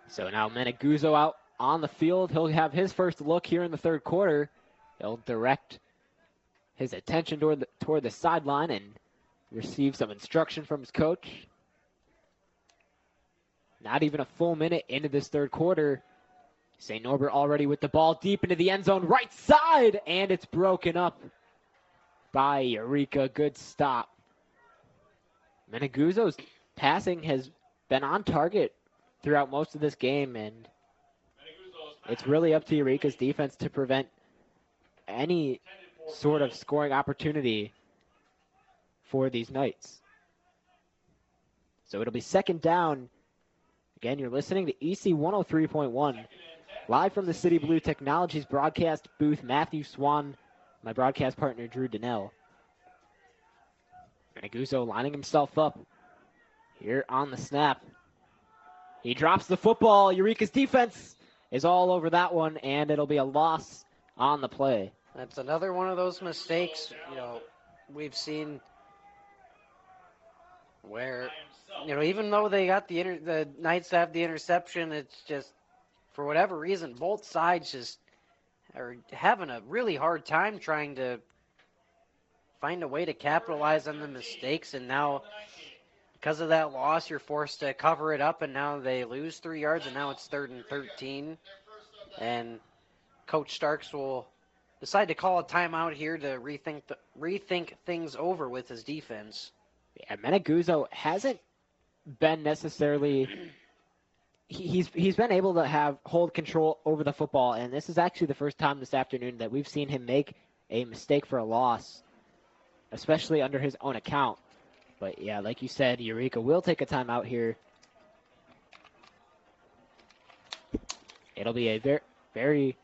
So now Meneguzzo out on the field. He'll have his first look here in the third quarter. He'll direct his attention toward the sideline and receive some instruction from his coach. Not even a full minute into this third quarter. St. Norbert already with the ball deep into the end zone, right side, and it's broken up by Eureka. Good stop. Meneguzzo's passing has been on target throughout most of this game, and it's really up to Eureka's defense to prevent any sort of scoring opportunity for these Knights. So it'll be second down. Again, you're listening to EC 103.1, live from the City Blue Technologies broadcast booth. Matthew Swan, my broadcast partner, Drew Donnell. Meneguzzo lining himself up here on the snap. He drops the football. Eureka's defense is all over that one, and it'll be a loss on the play. That's another one of those mistakes, we've seen where, even though they got the Knights have the interception, it's just, for whatever reason, both sides just are having a really hard time trying to find a way to capitalize on the mistakes, and now because of that loss, you're forced to cover it up, and now they lose 3 yards, and now it's 3rd and 13, and Coach Starks will decide to call a timeout here to rethink things over with his defense. Yeah, Meneguzzo hasn't been necessarily. He's been able to hold control over the football, and this is actually the first time this afternoon that we've seen him make a mistake for a loss, especially under his own account. But yeah, like you said, Eureka will take a timeout here. It'll be a very, very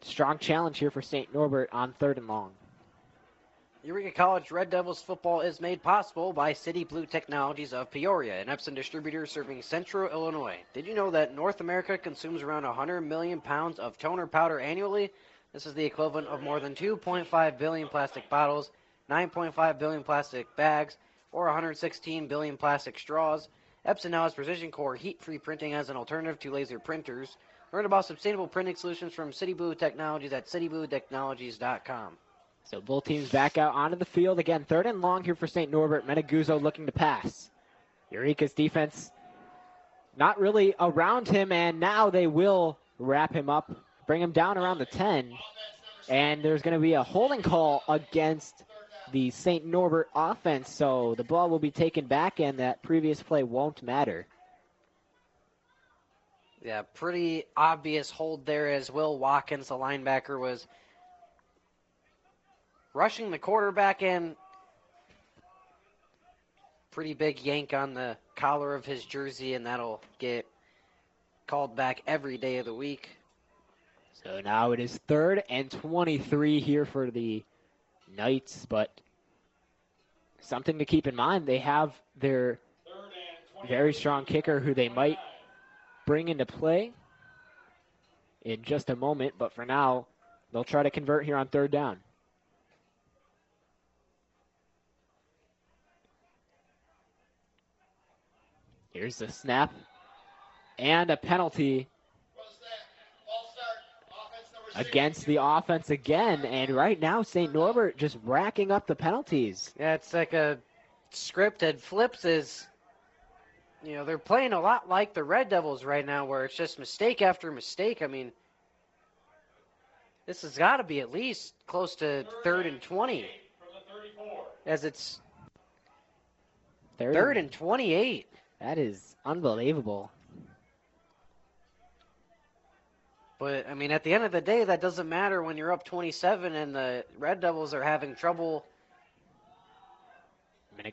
strong challenge here for St. Norbert on 3rd and long. Eureka College Red Devils football is made possible by City Blue Technologies of Peoria, an Epson distributor serving Central Illinois. Did you know that North America consumes around 100 million pounds of toner powder annually? This is the equivalent of more than 2.5 billion plastic bottles, 9.5 billion plastic bags, or 116 billion plastic straws. Epson now has precision core heat-free printing as an alternative to laser printers. Learn about sustainable printing solutions from City Blue Technologies at citybluetechnologies.com. So both teams back out onto the field. Again, 3rd and long here for St. Norbert. Meneguzzo looking to pass. Eureka's defense not really around him, and now they will wrap him up, bring him down around the 10. And there's going to be a holding call against the St. Norbert offense, so the ball will be taken back, and that previous play won't matter. Yeah, pretty obvious hold there as Will Watkins, the linebacker, was rushing the quarterback, and pretty big yank on the collar of his jersey, and that'll get called back every day of the week. So now it is 3rd and 23 here for the Knights, but something to keep in mind, they have their very strong kicker who they might bring into play in just a moment, but for now, they'll try to convert here on third down. Here's the snap and a penalty against the offense again. And right now, St. Norbert just racking up the penalties. Yeah, it's like a scripted. Flips is, you know, they're playing a lot like the Red Devils right now, where it's just mistake after mistake. I mean, this has got to be at least close to 3rd and 20, as it's third and 28. That is unbelievable. But, I mean, at the end of the day, that doesn't matter when you're up 27 and the Red Devils are having trouble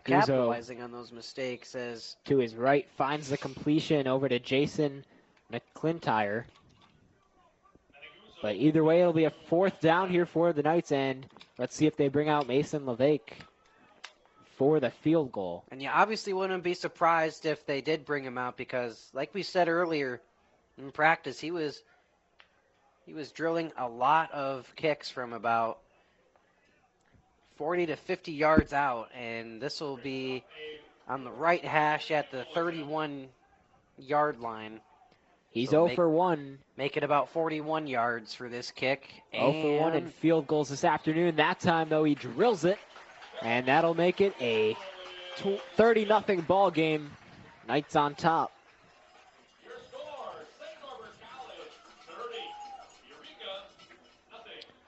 capitalizing on those mistakes. As to his right, finds the completion over to Jason McClintyre. But either way, it'll be a 4th down here for the Knights, and let's see if they bring out Mason LeVake for the field goal. And you obviously wouldn't be surprised if they did bring him out, because like we said earlier in practice, he was drilling a lot of kicks from about 40 to 50 yards out, and this will be on the right hash at the 31-yard line. He's 0 for 1. Make it about 41 yards for this kick. 0 for 1 in field goals this afternoon. That time, though, he drills it. And that'll make it a 30-0 ball game. Knights on top.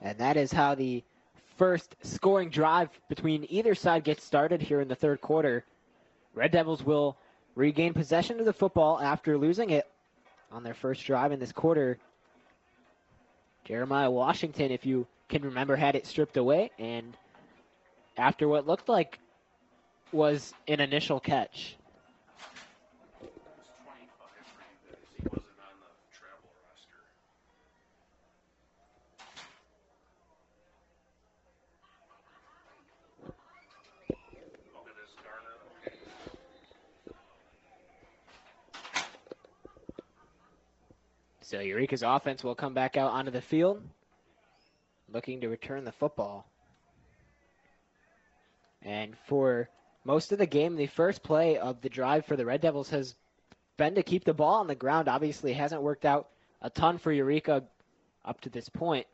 And that is how the first scoring drive between either side gets started here in the third quarter. Red Devils will regain possession of the football after losing it on their first drive in this quarter. Jeremiah Washington, if you can remember, had it stripped away, and after what looked like was an initial catch. So Eureka's offense will come back out onto the field, looking to return the football. And for most of the game, the first play of the drive for the Red Devils has been to keep the ball on the ground. Obviously, hasn't worked out a ton for Eureka up to this point.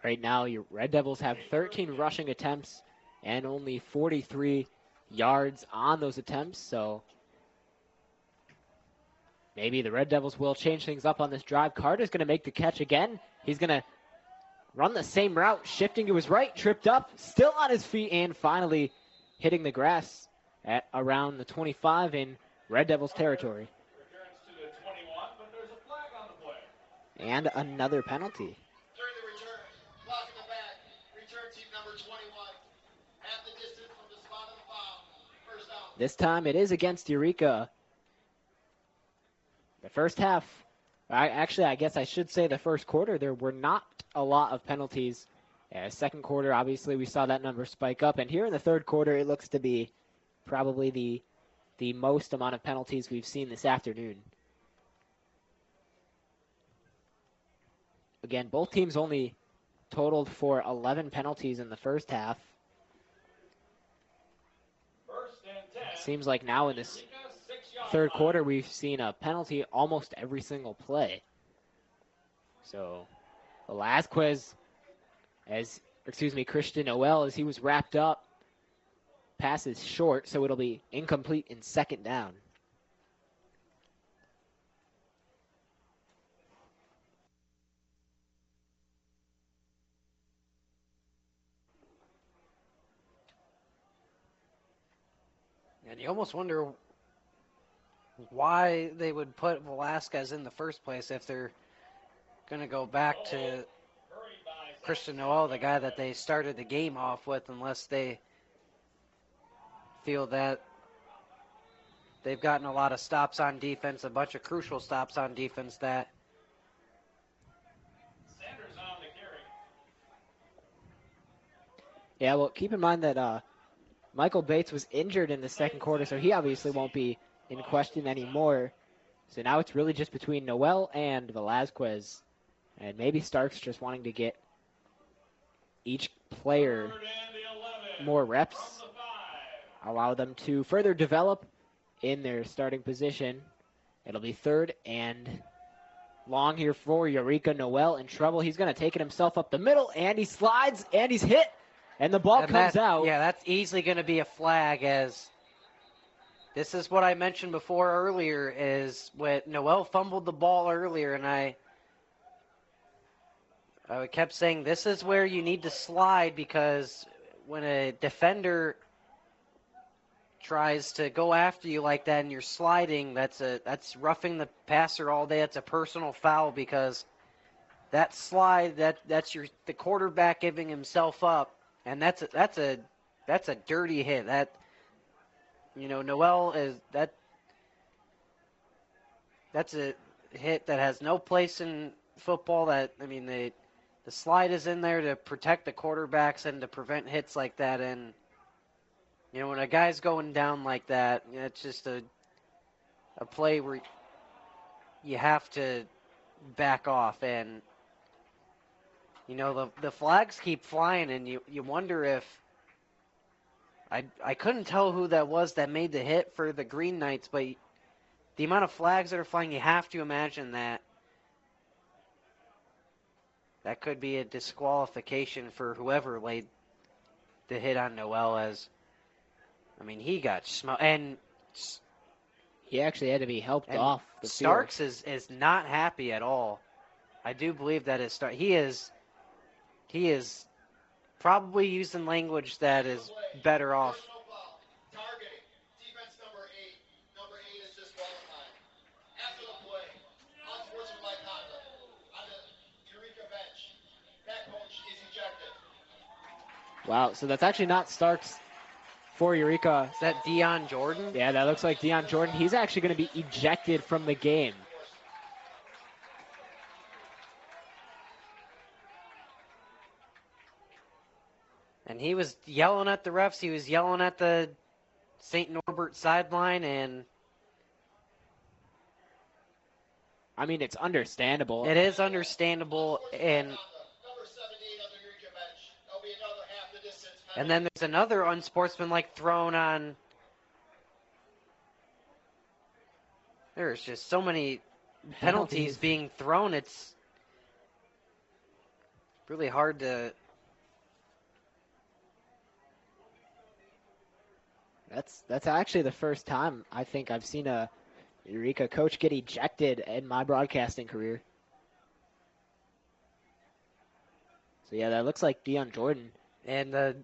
Right now, your Red Devils have 13 rushing attempts and only 43 yards on those attempts. So maybe the Red Devils will change things up on this drive. Carter's going to make the catch again. He's going to run the same route, shifting to his right, tripped up, still on his feet, and finally hitting the grass at around the 25 in Red Devils territory. And another penalty. During the return, blocking the back, return team number 21. Half the distance from the spot of the foul. First down. This time it is against Eureka. The first half, I guess I should say the first quarter, there were not a lot of penalties. Second quarter, obviously, we saw that number spike up. And here in the third quarter, it looks to be probably the most amount of penalties we've seen this afternoon. Again, both teams only totaled for 11 penalties in the first half. Seems like now in this third quarter, we've seen a penalty almost every single play. So Velasquez, Christian Noel, as he was wrapped up, passes short, so it'll be incomplete in second down. And you almost wonder why they would put Velasquez in the first place if they're going to go back to Christian Noel, the guy that they started the game off with, unless they feel that they've gotten a lot of stops on defense, a bunch of crucial stops on defense that Yeah, well, keep in mind that Michael Bates was injured in the second quarter, so he obviously won't be in question anymore. So now it's really just between Noel and Velazquez, and maybe Starks just wanting to get each player more reps, allow them to further develop in their starting position. It'll be 3rd and long here for Eureka. Noel in trouble. He's going to take it himself up the middle, and he slides, and he's hit, and the ball comes out. Yeah, that's easily going to be a flag, as this is what I mentioned before earlier, is when Noel fumbled the ball earlier, and I kept saying this is where you need to slide, because when a defender tries to go after you like that and you're sliding, that's roughing the passer all day. It's a personal foul, because that slide, that's the quarterback giving himself up, and that's a dirty hit. That, Noel is that's a hit that has no place in football. The slide is in there to protect the quarterbacks and to prevent hits like that. And, when a guy's going down like that, it's just a play where you have to back off. And, the flags keep flying, and you wonder if I couldn't tell who that was that made the hit for the Green Knights, but the amount of flags that are flying, you have to imagine that could be a disqualification for whoever laid the hit on Noel, as, he got smoked, and he actually had to be helped off the Starks field. is not happy at all. I do believe that is Starks. He is probably using language that is better off. Targeting. Defense number 8. Number 8 is disqualified. After the play, unsportsmanlike conduct on the Eureka bench. That coach is ejected. Wow, so that's actually not Starks for Eureka. Is that Deion Jordan? Yeah, that looks like Deion Jordan. He's actually going to be ejected from the game. And he was yelling at the refs. He was yelling at the St. Norbert sideline, and it's understandable. It is understandable, and then there's another unsportsmanlike thrown on. There's just so many penalties being thrown. It's really hard to. That's actually the first time I think I've seen a Eureka coach get ejected in my broadcasting career. So yeah, that looks like Deion Jordan. And the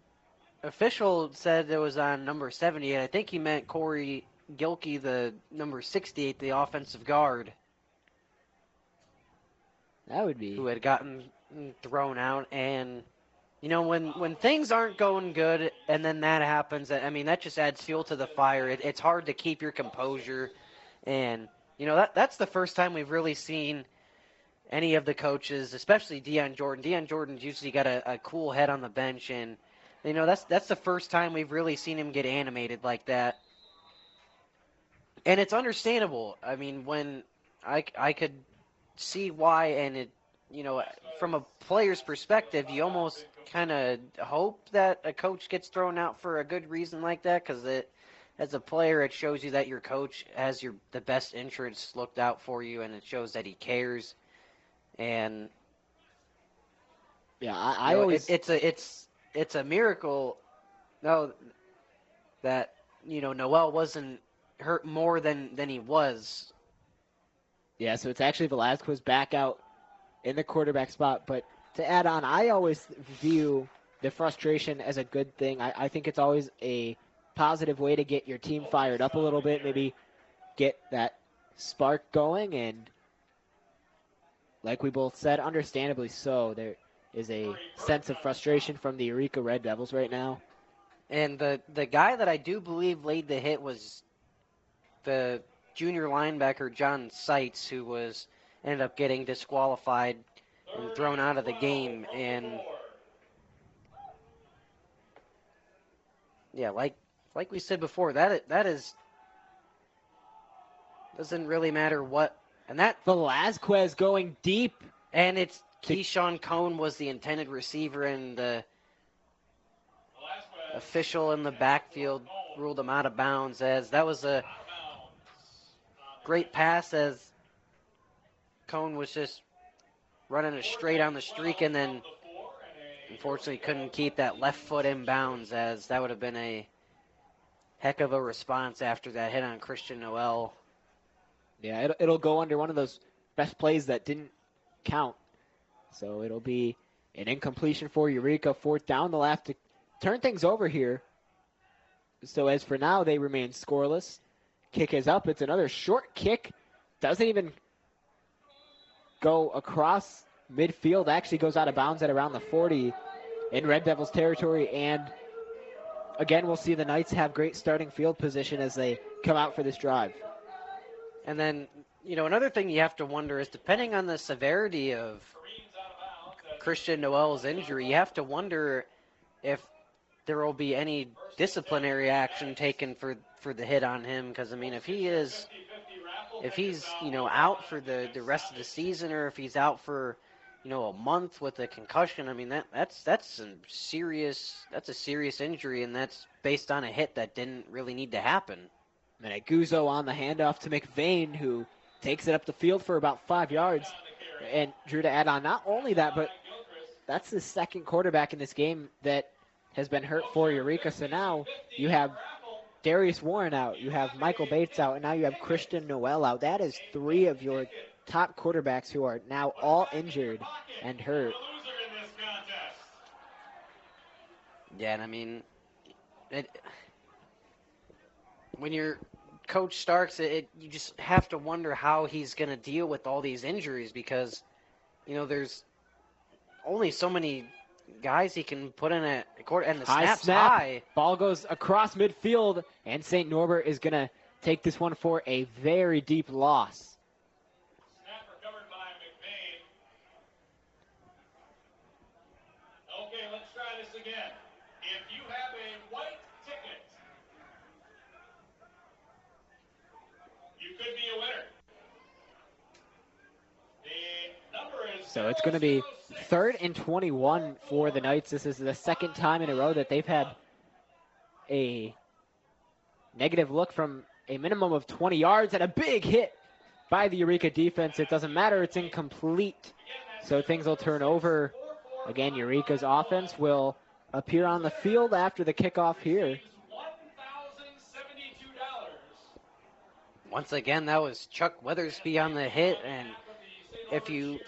official said it was on number 78. I think he meant Corey Gilkey, the number 68, the offensive guard. That would be. Who had gotten thrown out. And, when things aren't going good and then that happens, that just adds fuel to the fire. It's hard to keep your composure. And, that's the first time we've really seen any of the coaches, especially Deion Jordan. Deion Jordan's usually got a cool head on the bench, and that's the first time we've really seen him get animated like that. And it's understandable. When I could see why, and it, from a player's perspective, you almost kind of hope that a coach gets thrown out for a good reason like that, because as a player, it shows you that your coach has the best interests looked out for you, and it shows that he cares. And yeah, I always it's a miracle, no, that Noel wasn't hurt more than he was. Yeah, so it's actually Velazquez back out in the quarterback spot. But to add on, I always view the frustration as a good thing. I think it's always a positive way to get your team fired up a little bit, maybe get that spark going. And like we both said, understandably so, there is a sense of frustration from the Eureka Red Devils right now. And the guy that I do believe laid the hit was the junior linebacker John Seitz, who ended up getting disqualified and thrown out of the game. And yeah, like we said before, that is doesn't really matter what. And that Velazquez going deep. And it's Keyshawn Cone was the intended receiver, and the official in the backfield ruled him out of bounds, as that was a great pass as Cone was just running it straight on the streak, and then unfortunately couldn't keep that left foot in bounds, as that would have been a heck of a response after that hit on Christian Noel. Yeah, it'll go under one of those best plays that didn't count. So it'll be an incompletion for Eureka. 4th down. They'll have to turn things over here. So as for now, they remain scoreless. Kick is up. It's another short kick. Doesn't even go across midfield. Actually goes out of bounds at around the 40 in Red Devils territory. And again, we'll see the Knights have great starting field position as they come out for this drive. And then, another thing you have to wonder is, depending on the severity of Christian Noel's injury, you have to wonder if there will be any disciplinary action taken for the hit on him. Because, I mean, if he's out for the rest of the season, or if he's out for, a month with a concussion, I mean, that's a serious injury, and that's based on a hit that didn't really need to happen. And a Guzzo on the handoff to McVeigh, who takes it up the field for about 5 yards. And Drew, to add on, not only that, but that's the second quarterback in this game that has been hurt for Eureka. So now you have Darius Warren out, you have Michael Bates out, and now you have Christian Noel out. That is 3 of your top quarterbacks who are now all injured and hurt. Yeah, and I mean, when you're Coach Starks, you just have to wonder how he's going to deal with all these injuries, because, there's only so many guys he can put in a court, and the snap's high. Ball goes across midfield, and St. Norbert is going to take this one for a very deep loss. Snap recovered by McVeigh. Okay, let's try this again. If you have a white ticket, you could be a winner. The number is So it's going to be 3rd and 21 for the Knights. This is the second time in a row that they've had a negative look from a minimum of 20 yards, and a big hit by the Eureka defense. It doesn't matter. It's incomplete. So things will turn over. Again, Eureka's offense will appear on the field after the kickoff here. Once again, that was Chuck Weathersby on the hit, and if you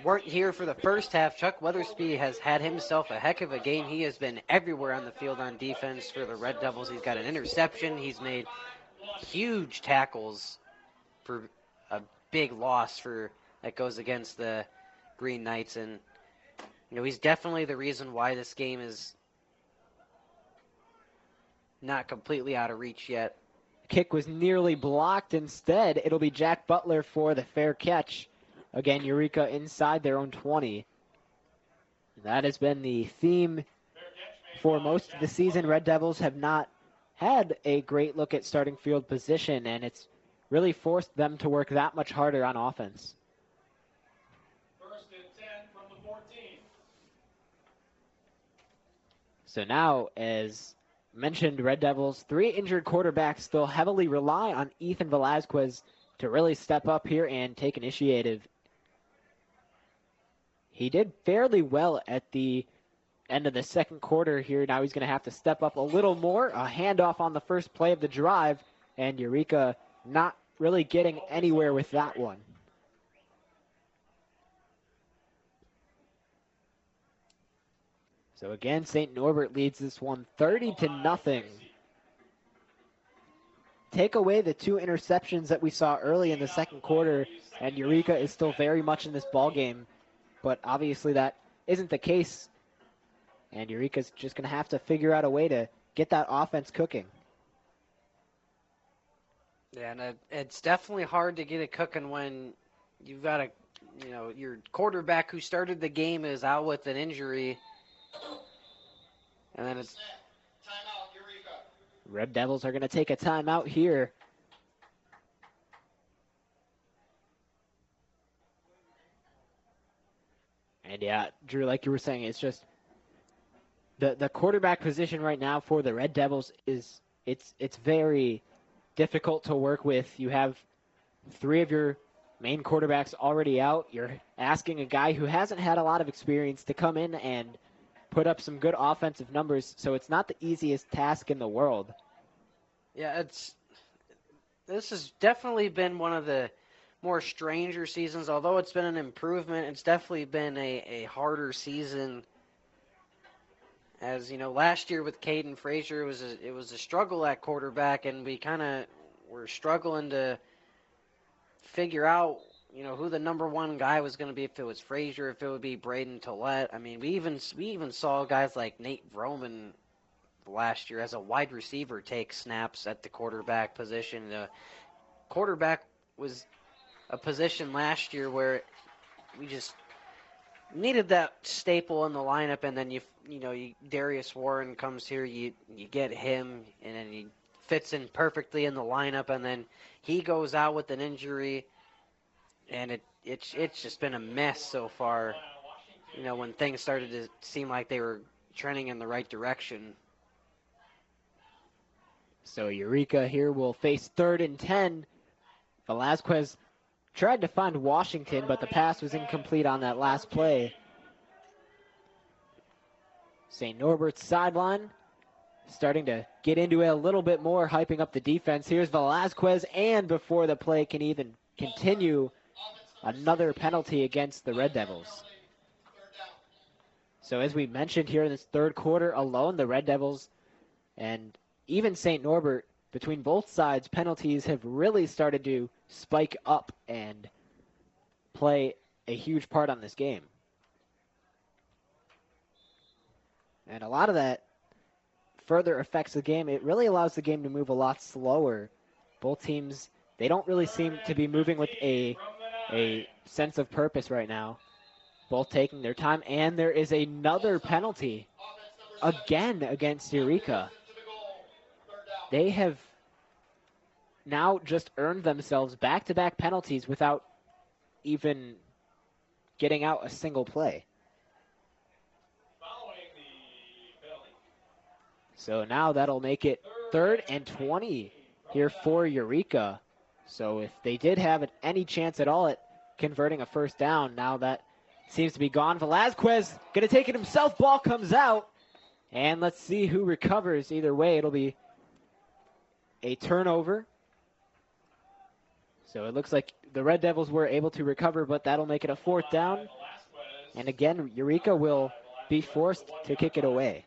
weren't here for the first half, Chuck Weathersby has had himself a heck of a game. He has been everywhere on the field on defense for the Red Devils. He's got an interception. He's made huge tackles for a big loss that goes against the Green Knights, and he's definitely the reason why this game is not completely out of reach yet. Kick was nearly blocked. Instead, it'll be Jack Butler for the fair catch. Again, Eureka inside their own 20. That has been the theme for most of the season. Red Devils have not had a great look at starting field position, and it's really forced them to work that much harder on offense. 1st and 10 from the 14. So now, as mentioned, Red Devils, 3 injured quarterbacks still heavily rely on Ethan Velazquez to really step up here and take initiative. He did fairly well at the end of the second quarter here. Now he's going to have to step up a little more. A handoff on the first play of the drive, and Eureka not really getting anywhere with that one. So again, St. Norbert leads this one 30-0. Take away the 2 interceptions that we saw early in the second quarter, and Eureka is still very much in this ball game. But obviously that isn't the case, and Eureka's just going to have to figure out a way to get that offense cooking. Yeah, and it's definitely hard to get it cooking when you've got your quarterback who started the game is out with an injury, and then it's Timeout, Eureka. Red Devils are going to take a timeout here. And yeah, Drew, like you were saying, it's just the quarterback position right now for the Red Devils is it's very difficult to work with. You have 3 of your main quarterbacks already out. You're asking a guy who hasn't had a lot of experience to come in and put up some good offensive numbers, so it's not the easiest task in the world. Yeah, this has definitely been one of the more stranger seasons. Although it's been an improvement, it's definitely been a harder season. As you know, last year with Caden Frazier, it was a struggle at quarterback, and we kind of were struggling to figure out, who the number 1 guy was going to be, if it was Frazier, if it would be Braden Tollett. I mean, we even saw guys like Nate Vroman last year as a wide receiver take snaps at the quarterback position. The quarterback was a position last year where we just needed that staple in the lineup, and then Darius Warren comes here, you get him, and then he fits in perfectly in the lineup, and then he goes out with an injury, and it's just been a mess so far. When things started to seem like they were trending in the right direction. So Eureka here will face 3rd and 10. Velasquez tried to find Washington, but the pass was incomplete on that last play. St. Norbert's sideline starting to get into it a little bit more, hyping up the defense. Here's Velasquez, and before the play can even continue, another penalty against the Red Devils. So as we mentioned here in this 3rd quarter alone, the Red Devils and even St. Norbert, between both sides, penalties have really started to spike up and play a huge part on this game. And a lot of that further affects the game. It really allows the game to move a lot slower. Both teams, they don't really seem to be moving with a sense of purpose right now. Both taking their time, and there is another penalty again against Eureka. They have now just earned themselves back-to-back penalties without even getting out a single play. So now that'll make it 3rd and 20 here for Eureka. So if they did have any chance at all at converting a first down, now that seems to be gone. Velasquez going to take it himself. Ball comes out. And let's see who recovers. Either way, it'll be a turnover. So it looks like the Red Devils were able to recover, but that'll make it a 4th down. And again, Eureka will be forced to kick it away.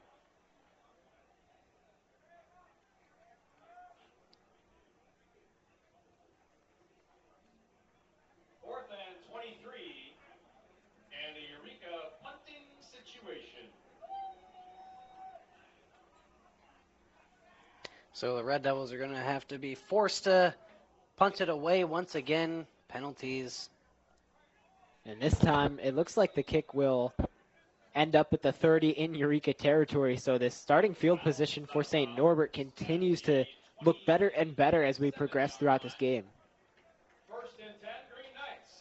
So the Red Devils are going to have to be forced to punt it away once again. Penalties. And this time, it looks like the kick will end up at the 30 in Eureka territory. So this starting field position for St. Norbert continues to look better and better as we progress throughout this game. 1st and 10, Green Knights.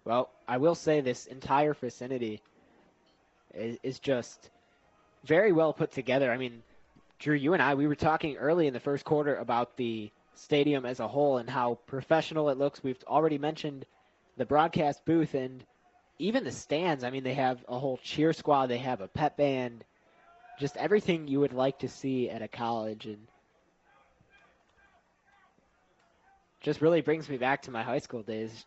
Well, I will say this entire vicinity is just very well put together. I mean, Drew, you and I, we were talking early in the 1st quarter about the stadium as a whole and how professional it looks. We've already mentioned the broadcast booth and even the stands. I mean, they have a whole cheer squad. They have a pep band. Just everything you would like to see at a college. And just really brings me back to my high school days.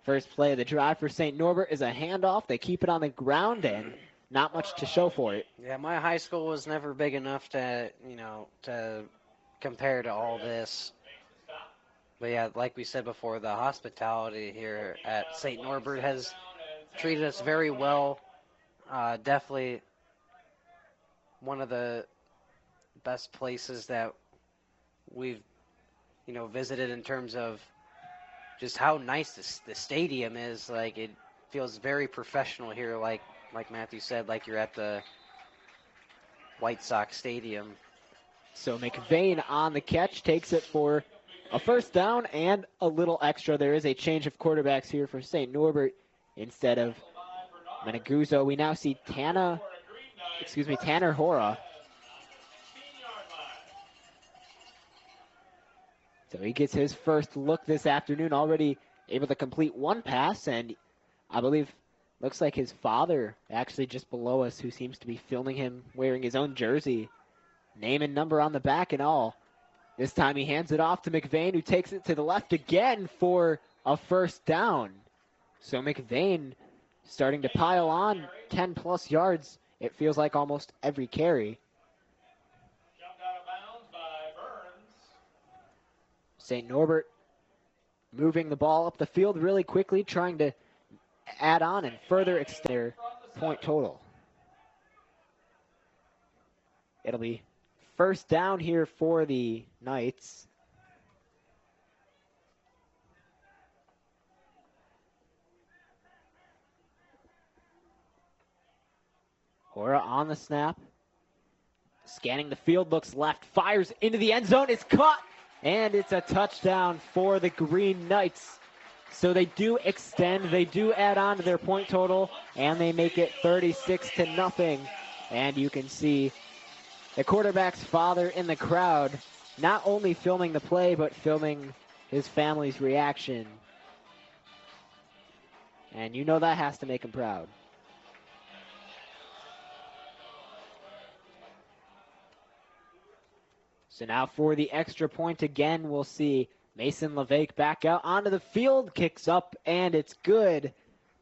First play of the drive for St. Norbert is a handoff. They keep it on the ground and not much to show for it. Yeah, my high school was never big enough to, to compare to all this. But yeah, like we said before, the hospitality here at St. Norbert has treated us very well. Definitely one of the best places that we've, visited in terms of just how nice the stadium is. Like, it feels very professional here, like Matthew said, like you're at the White Sox Stadium. So McVane on the catch, takes it for a first down and a little extra. There is a change of quarterbacks here for St. Norbert instead of Maniguzo. We now see Tanner Hora. So he gets his first look this afternoon, already able to complete one pass, and I believe looks like his father actually just below us, who seems to be filming him wearing his own jersey. Name and number on the back and all. This time he hands it off to McVane, who takes it to the left again for a first down. So McVane starting to pile on 10-plus yards, it feels like almost every carry. St. Norbert moving the ball up the field really quickly, trying to add on and further extend their point total. It'll be first down here for the Knights. Hora on the snap. Scanning the field, looks left, fires into the end zone. It's caught, and it's a touchdown for the Green Knights. So they do extend, they do add on to their point total, and they make it 36-0. And you can see the quarterback's father in the crowd, not only filming the play, but filming his family's reaction. And you know that has to make him proud. So now for the extra point again, we'll see Mason LeVake back out onto the field, kicks up, and it's good,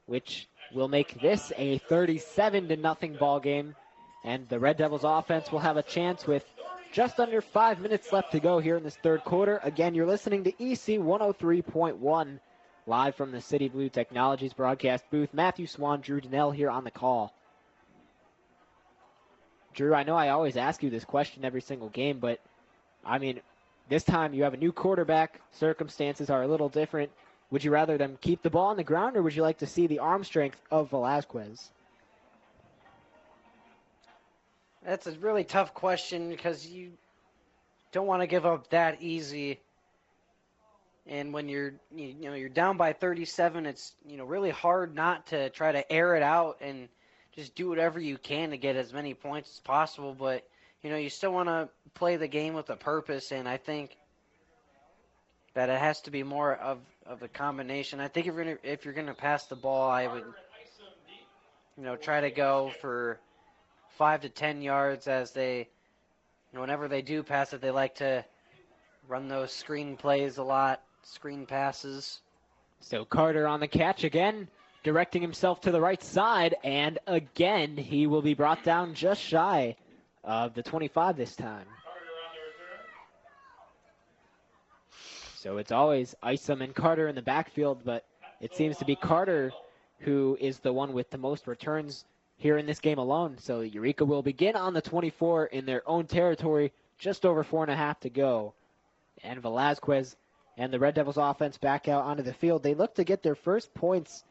which will make this a 37-0 ball game. And the Red Devils offense will have a chance with just under 5 minutes left to go here in this third quarter. Again, you're listening to EC 103.1, live from the City Blue Technologies broadcast booth. Matthew Swan, Drew Donnell here on the call. Drew, I know I always ask you this question every single game, but I mean, this time you have a new quarterback. Circumstances are a little different. Would you rather them keep the ball on the ground, or would you like to see the arm strength of Velazquez? That's a really tough question because you don't want to give up that easy. And when you're down by 37, it's really hard not to try to air it out and just do whatever you can to get as many points as possible. But you still want to play the game with a purpose, and I think that it has to be more of a combination. I think if you're gonna pass the ball, I would try to go for 5 to 10 yards, as they whenever they do pass it, they like to run those screen plays a lot, screen passes. So Carter on the catch again, directing himself to the right side, and again he will be brought down just shy of the 25 this time. So it's always Isom and Carter in the backfield, but it seems to be Carter who is the one with the most returns here in this game alone. So Eureka will begin on the 24 in their own territory, just over 4.5 to go. And Velazquez and the Red Devils offense back out onto the field. They look to get their first points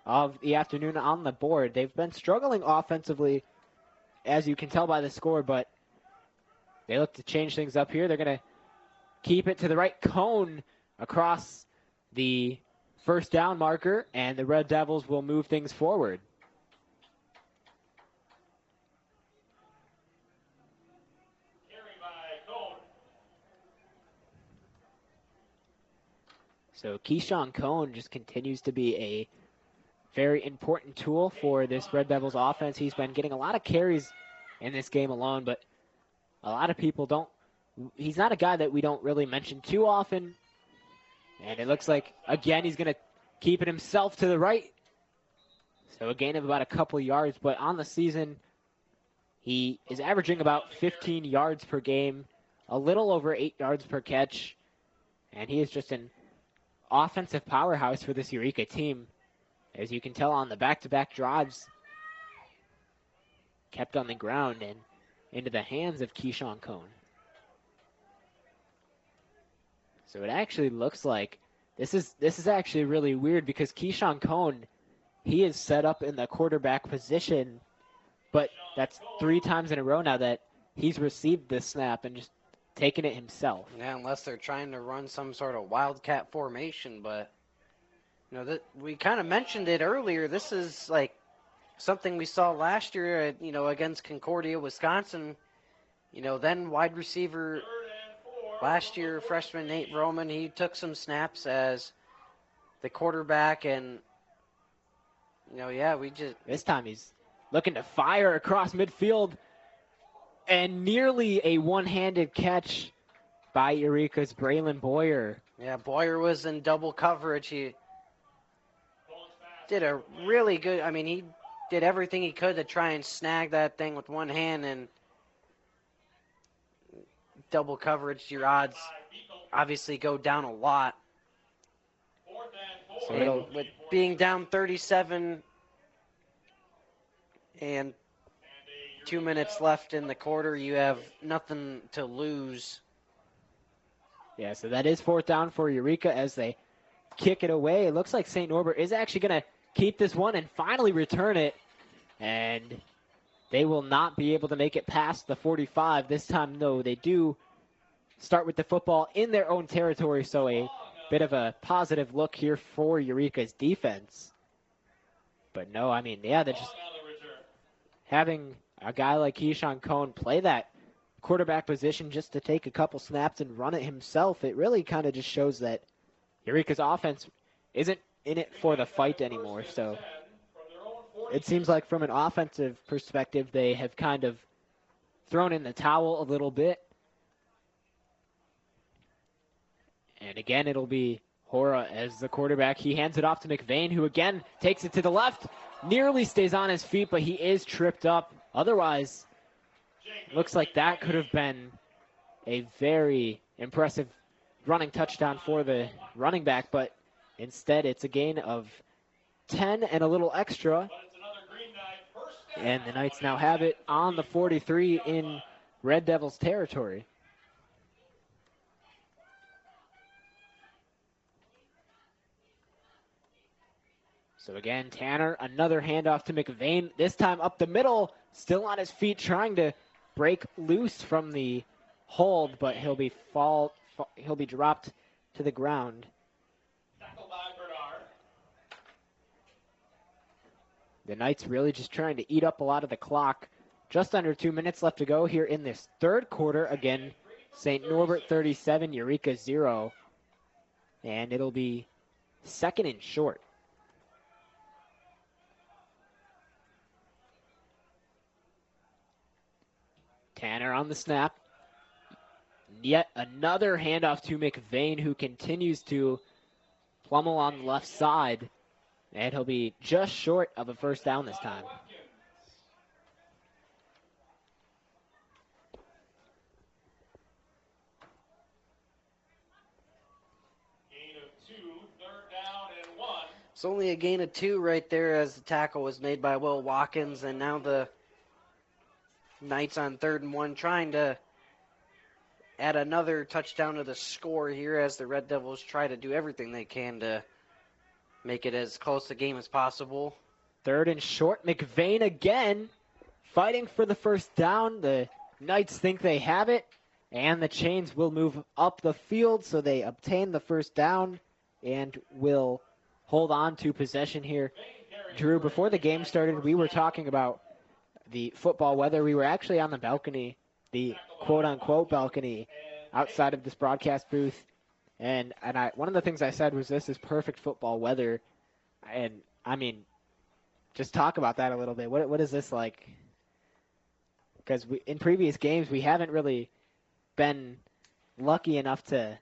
of the afternoon on the board. They've been struggling offensively, as you can tell by the score, but they look to change things up here. They're going to keep it to the right cone across the first down marker, and the Red Devils will move things forward. So Keyshawn Cone just continues to be a very important tool for this Red Devils offense. He's been getting a lot of carries in this game alone, but a lot of people don't. He's not a guy that we don't really mention too often. And it looks like, again, he's going to keep it himself to the right. So a gain of about a couple yards, but on the season, he is averaging about 15 yards per game, a little over 8 yards per catch. And he is just an offensive powerhouse for this Eureka team. As you can tell on the back-to-back drives, kept on the ground and into the hands of Keyshawn Cone. So it actually looks like this is actually really weird, because Keyshawn Cone, he is set up in the quarterback position but that's 3 times in a row now that he's received this snap and just taken it himself. Yeah, unless they're trying to run some sort of wildcat formation, but that we kind of mentioned it earlier. This is like something we saw last year, against Concordia, Wisconsin. Then wide receiver last year, freshman Nate Roman, he took some snaps as the quarterback, and this time he's looking to fire across midfield, and nearly a one-handed catch by Eureka's Braylon Boyer. Yeah, Boyer was in double coverage. He did a really good, he did everything he could to try and snag that thing with one hand, and double coverage, your odds obviously go down a lot. So with being down 37 and 2 minutes left in the quarter, you have nothing to lose. Yeah, so that is 4th down for Eureka as they kick it away. It looks like St. Norbert is actually going to keep this one and finally return it. And they will not be able to make it past the 45. This time, though, they do start with the football in their own territory, so a bit of a positive look here for Eureka's defense. But no, they're just having a guy like Keyshawn Cohn play that quarterback position just to take a couple snaps and run it himself. It really kind of just shows that Eureka's offense isn't in it for the fight anymore. So it seems like from an offensive perspective, they have kind of thrown in the towel a little bit. And again, it'll be Hora as the quarterback. He hands it off to McVeigh, who again takes it to the left. Nearly stays on his feet, but he is tripped up. Otherwise, looks like that could have been a very impressive running touchdown for the running back, but instead it's a gain of 10 and a little extra. And the Knights now have it on the 43 in Red Devils territory. So again, Tanner, another handoff to McVeigh, this time up the middle, still on his feet, trying to break loose from the hold, but he'll be dropped to the ground. The Knights really just trying to eat up a lot of the clock. Just under 2 minutes left to go here in this third quarter. Again, St. Norbert 37, Eureka 0. And it'll be 2nd and short. Tanner on the snap. Yet another handoff to McVeigh, who continues to pummel on the left side. And he'll be just short of a 1st down this time. Gain of 2, 3rd down and 1. It's only a gain of 2 right there as the tackle was made by Will Watkins, and now the Knights on 3rd and 1 trying to add another touchdown to the score here as the Red Devils try to do everything they can to make it as close a game as possible. 3rd and short. McVeigh again fighting for the 1st down. The Knights think they have it, and the Chains will move up the field, so they obtain the 1st down and will hold on to possession here. Drew, before the game started, we were talking about the football weather. We were actually on the balcony, the quote-unquote balcony outside of this broadcast booth. And one of the things I said was this is perfect football weather. And, just talk about that a little bit. What is this like? Because in previous games, we haven't really been lucky enough to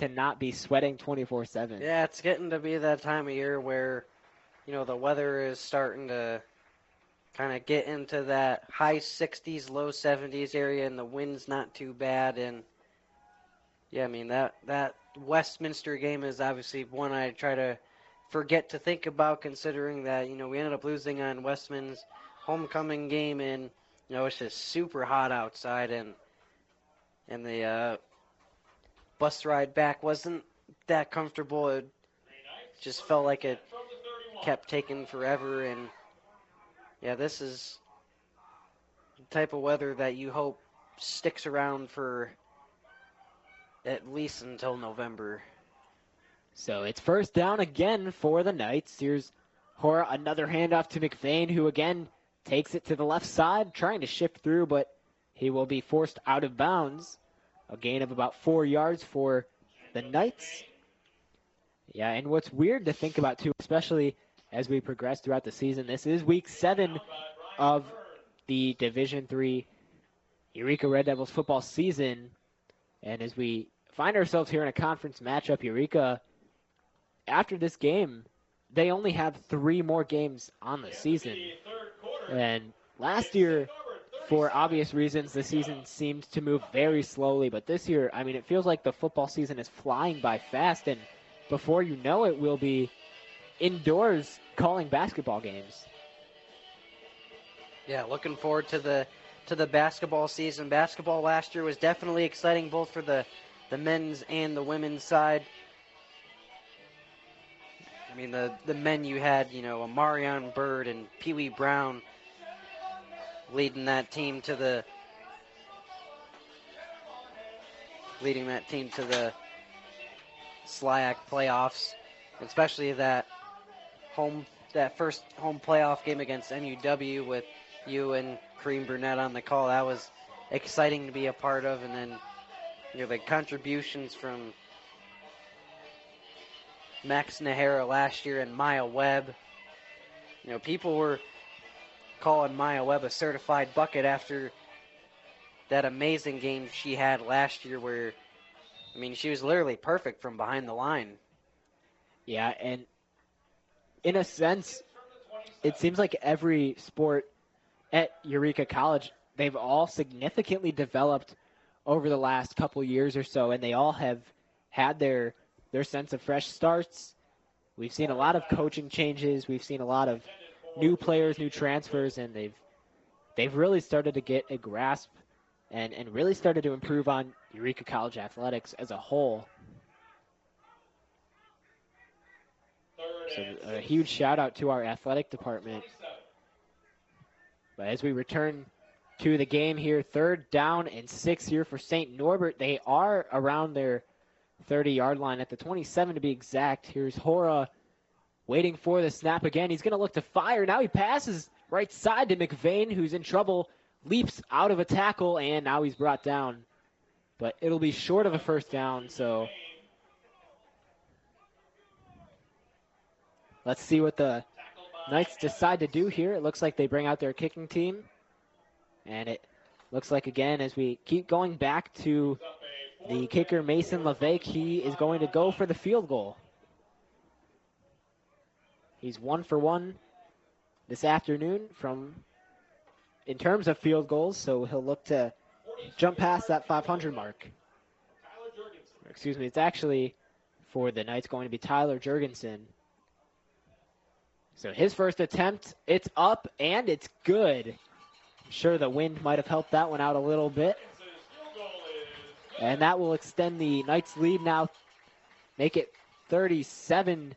not be sweating 24/7. Yeah, it's getting to be that time of year where, the weather is starting to kind of get into that high 60s, low 70s area, and the wind's not too bad. And yeah, that Westminster game is obviously one I try to forget to think about, considering that, we ended up losing on Westman's homecoming game, and, it's just super hot outside, and the bus ride back wasn't that comfortable. It just felt like it kept taking forever, and yeah, this is type of weather that you hope sticks around for at least until November. So it's first down again for the Knights. Here's Hora, another handoff to McVeigh, who again takes it to the left side, trying to shift through, but he will be forced out of bounds. A gain of about 4 yards for the Knights. Yeah, and what's weird to think about, too, especially as we progress throughout the season, this is week 7 of the Division III Eureka Red Devils football season. And as we find ourselves here in a conference matchup, Eureka, after this game, they only have 3 more games on the season. And last year, for obvious reasons, the season seemed to move very slowly. But this year, I mean, it feels like the football season is flying by fast. And before you know it, we'll be indoors calling basketball games. Yeah, looking forward to the basketball season. Basketball last year was definitely exciting, both for the men's and the women's side. I mean, the men, you had, you know, Amarion Bird and Pee Wee Brown leading that team to the SLIAC playoffs, especially that first home playoff game against NUW with you and Kareem Burnett on the call. That was exciting to be a part of. And then, you know, the contributions from Max Nahara last year and Maya Webb. You know, people were calling Maya Webb a certified bucket after that amazing game she had last year where, I mean, she was literally perfect from behind the line. Yeah, and in a sense, it seems like every sport at Eureka College, they've all significantly developed over the last couple years or so, and they all have had their sense of fresh starts. We've seen a lot of coaching changes. We've seen a lot of new players, new transfers, and they've really started to get a grasp and really started to improve on Eureka College athletics as a whole. So a huge shout out to our athletic department. But as we return to the game here, 3rd down and 6 here for St. Norbert. They are around their 30-yard line at the 27 to be exact. Here's Hora waiting for the snap again. He's going to look to fire. Now he passes right side to McVeigh, who's in trouble, leaps out of a tackle, and now he's brought down. But it'll be short of a first down, so let's see what the Knights decide to do here. It looks like they bring out their kicking team. And it looks like, again, as we keep going back to the kicker, Mason LeVake, he is going to go for the field goal. He's 1 for 1 this afternoon in terms of field goals, so he'll look to jump past that 500 mark. Excuse me, it's actually for the Knights going to be Tyler Jurgensen. So his first attempt, it's up and it's good. I'm sure the wind might have helped that one out a little bit. And that will extend the Knights' lead now, make it 37-0.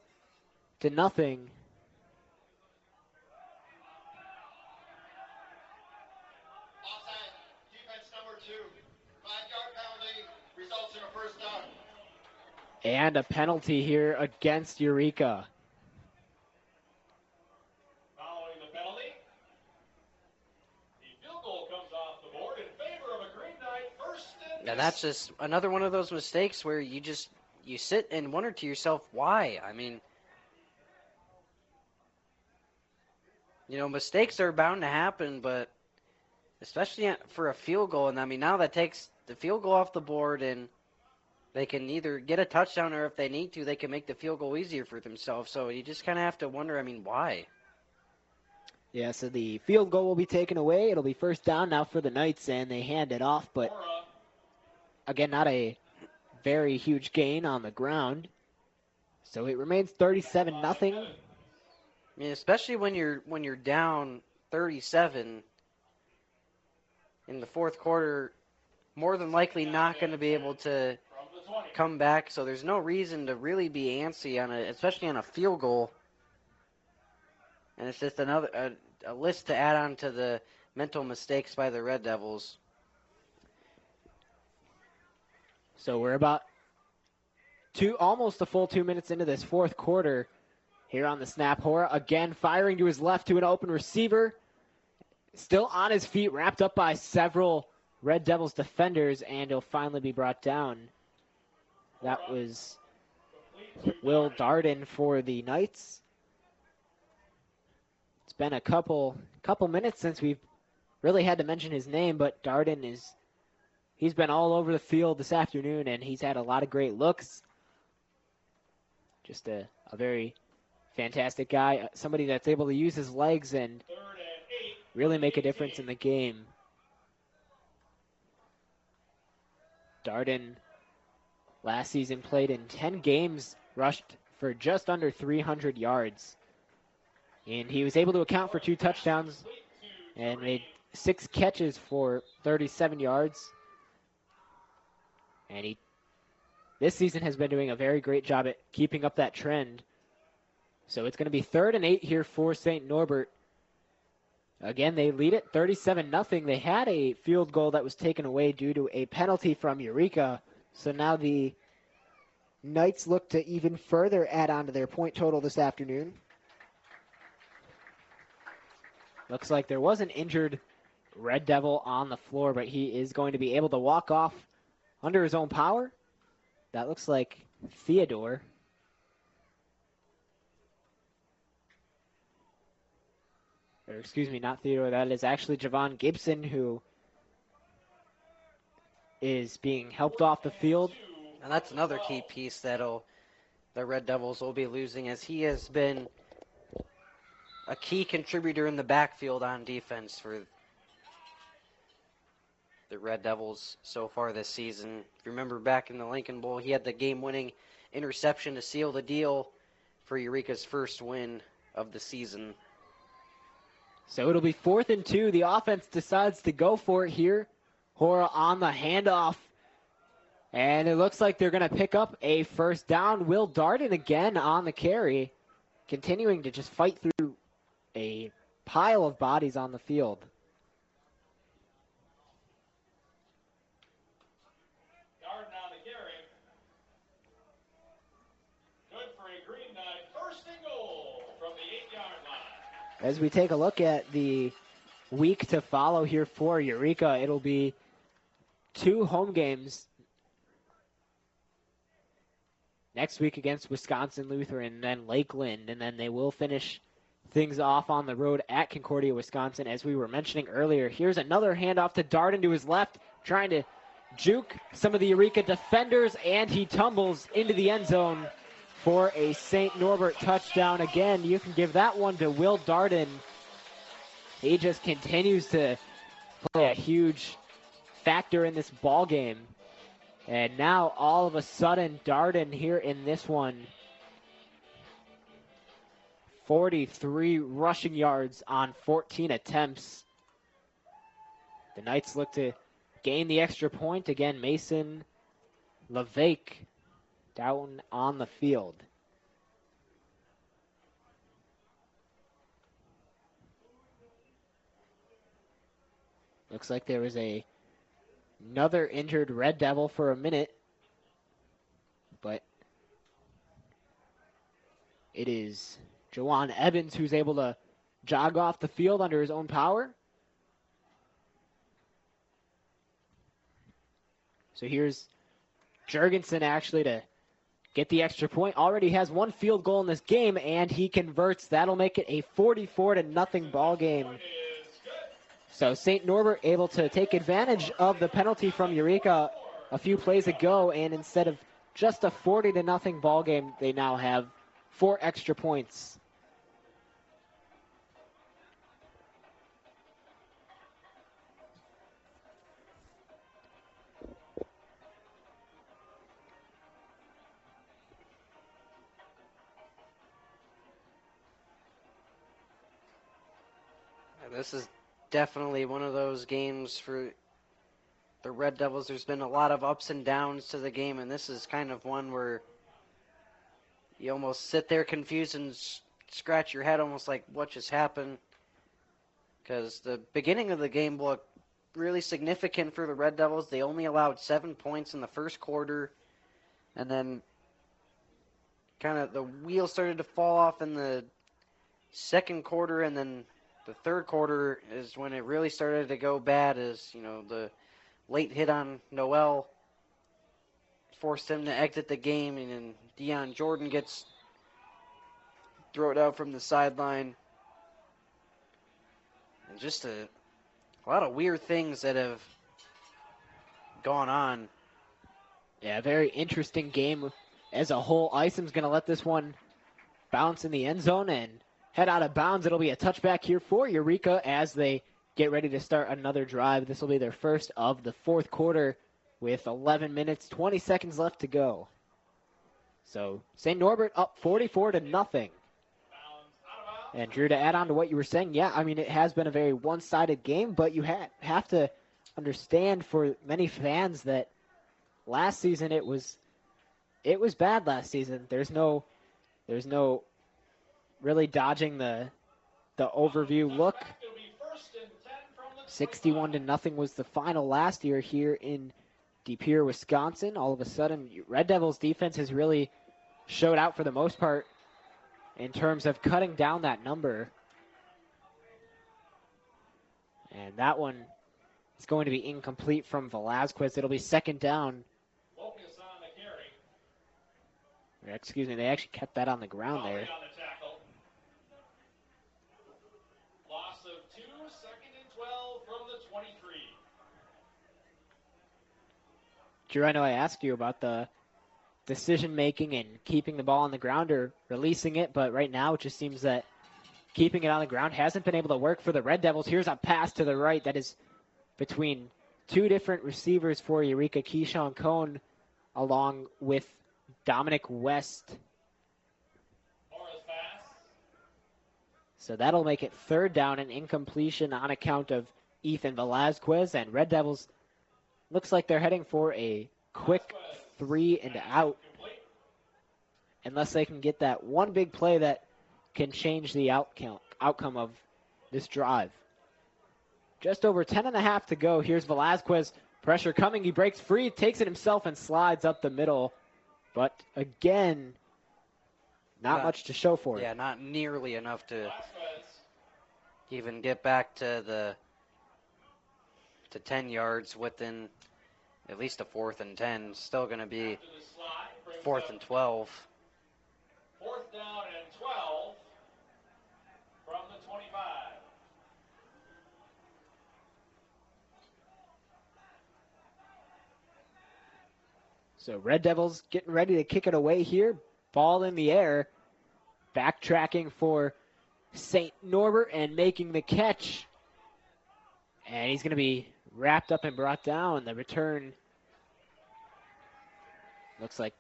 Offside. Defense number 2. 5-yard penalty results in a first down. And a penalty here against Eureka. Following the penalty, the field goal comes off the board in favor of a Green Knight. First and Yeah, that's just another one of those mistakes where you sit and wonder to yourself, why? I mean, you know, mistakes are bound to happen, but especially for a field goal. And I mean, now that takes the field goal off the board, and they can either get a touchdown, or if they need to, they can make the field goal easier for themselves. So you just kind of have to wonder, I mean, why? Yeah, so the field goal will be taken away. It'll be first down now for the Knights, and they hand it off. But again, not a very huge gain on the ground. So it remains 37-0. I mean, especially when you're down 37 in the fourth quarter, more than likely not going to be able to come back. So there's no reason to really be antsy especially on a field goal. And it's just another a list to add on to mental mistakes by the Red Devils. So we're about almost a full 2 minutes into this fourth quarter. Here on the snap, Hora again firing to his left to an open receiver. Still on his feet, wrapped up by several Red Devils defenders, and he'll finally be brought down. That was Will Darden for the Knights. It's been a couple minutes since we've really had to mention his name, but Darden he's been all over the field this afternoon, and he's had a lot of great looks. Just a very fantastic guy, somebody that's able to use his legs and really make a difference in the game. Darden last season played in 10 games, rushed for just under 300 yards. And he was able to account for 2 touchdowns and made 6 catches for 37 yards. And this season has been doing a very great job at keeping up that trend. So it's going to be 3rd and 8 here for St. Norbert. Again, they lead it 37-0. They had a field goal that was taken away due to a penalty from Eureka. So now the Knights look to even further add on to their point total this afternoon. Looks like there was an injured Red Devil on the floor, but he is going to be able to walk off under his own power. That looks like Theodore. Or excuse me, not Theodore. That is actually Javon Gibson, who is being helped off the field. And that's another key piece that the Red Devils will be losing, as he has been a key contributor in the backfield on defense for the Red Devils so far this season. If you remember back in the Lincoln Bowl, he had the game-winning interception to seal the deal for Eureka's first win of the season. So it'll be 4th and 2. The offense decides to go for it here. Hora on the handoff. And it looks like they're going to pick up a first down. Will Darden again on the carry, continuing to just fight through a pile of bodies on the field. Darden on the carry. Good for a Green Knight. 1st and goal from the 8-yard line. As we take a look at the week to follow here for Eureka, it'll be 2 home games next week against Wisconsin Lutheran, then Lakeland, and then they will finish things off on the road at Concordia, Wisconsin. As we were mentioning earlier, here's another handoff to Darden to his left, trying to juke some of the Eureka defenders, and he tumbles into the end zone for a St. Norbert touchdown. Again, you can give that one to Will Darden. He just continues to play a huge factor in this ball game. And now all of a sudden, Darden here in this one, 43 rushing yards on 14 attempts. The Knights look to gain the extra point. Again, Mason LeVake down on the field. Looks like there was another injured Red Devil for a minute, but it is Jawan Evans who's able to jog off the field under his own power. So here's Jurgensen actually to get the extra point. Already has 1 field goal in this game, and he converts. That'll make it a 44-0 ball game. So St. Norbert able to take advantage of the penalty from Eureka a few plays ago, and instead of just a 40-0 ball game, they now have 4 extra points. This is definitely one of those games for the Red Devils. There's been a lot of ups and downs to the game, and this is kind of one where you almost sit there confused and scratch your head, almost like what just happened. because the beginning of the game looked really significant for the Red Devils. They only allowed 7 points in the first quarter, and then kind of the wheels started to fall off in the second quarter, and then the third quarter is when it really started to go bad, as the late hit on Noel forced him to exit the game, and then Deion Jordan gets thrown out from the sideline. And just a lot of weird things that have gone on. Yeah, very interesting game as a whole. Isom's going to let this one bounce in the end zone and head out of bounds. It'll be a touchback here for Eureka as they get ready to start another drive. This will be their first of the fourth quarter with 11 minutes, 20 seconds left to go. So St. Norbert up 44-0. And Drew, to add on to what you were saying, yeah, I mean, it has been a very one-sided game, but you have to understand for many fans that last season it was bad last season. There's no really dodging the overview look. 61-0 was the final last year here in De Pere, Wisconsin. All of a sudden, Red Devils defense has really showed out for the most part in terms of cutting down that number. And that one is going to be incomplete from Velazquez. It'll be second down. Excuse me, they actually kept that on the ground there. Loss of 2, 2nd and 12 from the 23. Drew, I know I asked you about the decision-making and keeping the ball on the ground or releasing it, but right now it just seems that keeping it on the ground hasn't been able to work for the Red Devils. Here's a pass to the right that is between two different receivers for Eureka, Keyshawn Cohn along with Dominic West. So that'll make it third down and incompletion on account of Ethan Velazquez, and Red Devils looks like they're heading for a quick 3 and out unless they can get that one big play that can change the outcome of this drive. Just over 10.5 to go. Here's Velazquez. Pressure coming. He breaks free, takes it himself, and slides up the middle. But again, not much to show for it. Yeah, not nearly enough to even get back to 10 yards within at least a 4th and 10. Still going to be 4th and 12. 4th down and 12 from the 25. So Red Devils getting ready to kick it away here. Ball in the air. Backtracking for St. Norbert and making the catch. And he's going to be wrapped up and brought down. The return looks like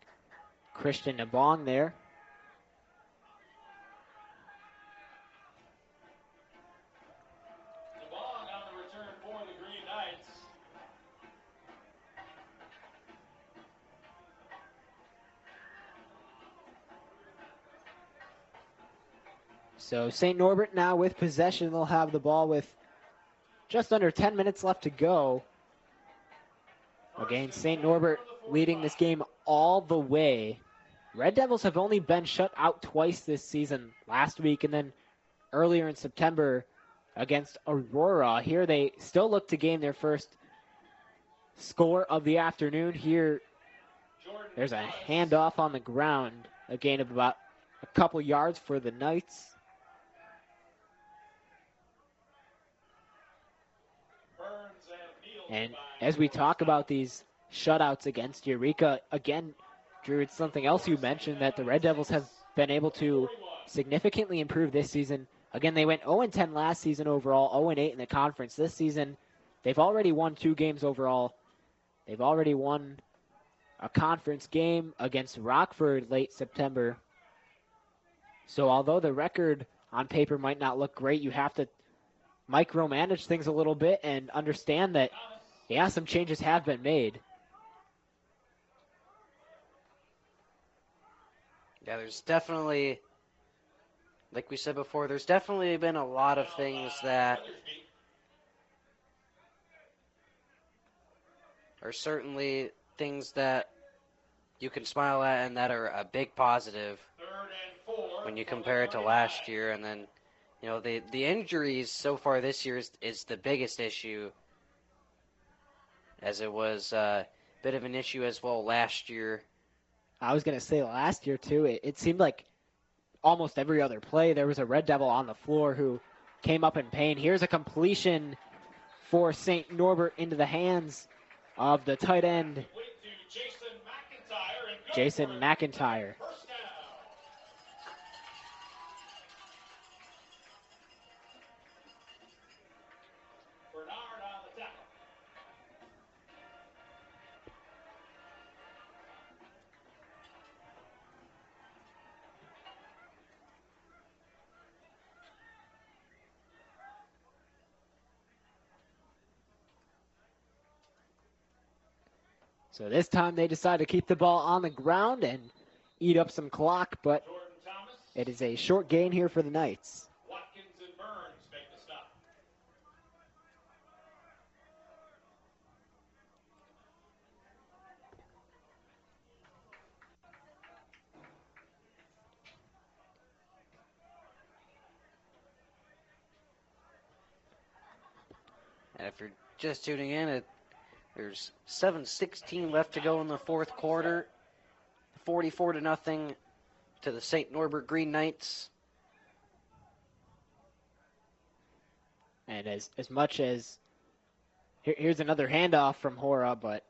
Christian Nabong there. Nabong on the return for the Green Knights. So St. Norbert now with possession. They'll have the ball with just under 10 minutes left to go. Again, St. Norbert leading this game all the way. Red Devils have only been shut out twice this season, last week and then earlier in September against Aurora. Here they still look to gain their first score of the afternoon. Here, there's a handoff on the ground, a gain of about a couple yards for the Knights. And as we talk about these shutouts against Eureka, again, Drew, it's something else you mentioned that the Red Devils have been able to significantly improve this season. Again, they went 0-10 last season overall, 0-8 in the conference. This season, they've already won 2 games overall. They've already won a conference game against Rockford late September. So although the record on paper might not look great, you have to micromanage things a little bit and understand that, yeah, some changes have been made. Yeah, there's definitely like we said before, there's definitely been a lot of things that are certainly things that you can smile at and that are a big positive when you compare it to last year. And then, you know, the injuries so far this year is the biggest issue, as it was a bit of an issue as well last year. I was going to say last year, too, it seemed like almost every other play there was a Red Devil on the floor who came up in pain. Here's a completion for St. Norbert into the hands of the tight end, Jason McIntyre. So this time they decide to keep the ball on the ground and eat up some clock, but it is a short gain here for the Knights. Watkins and Burns make the stop. And if you're just tuning in, there's 7:16 left to go in the fourth quarter. 44-0 to the St. Norbert Green Knights. And as much as, here's another handoff from Hora, but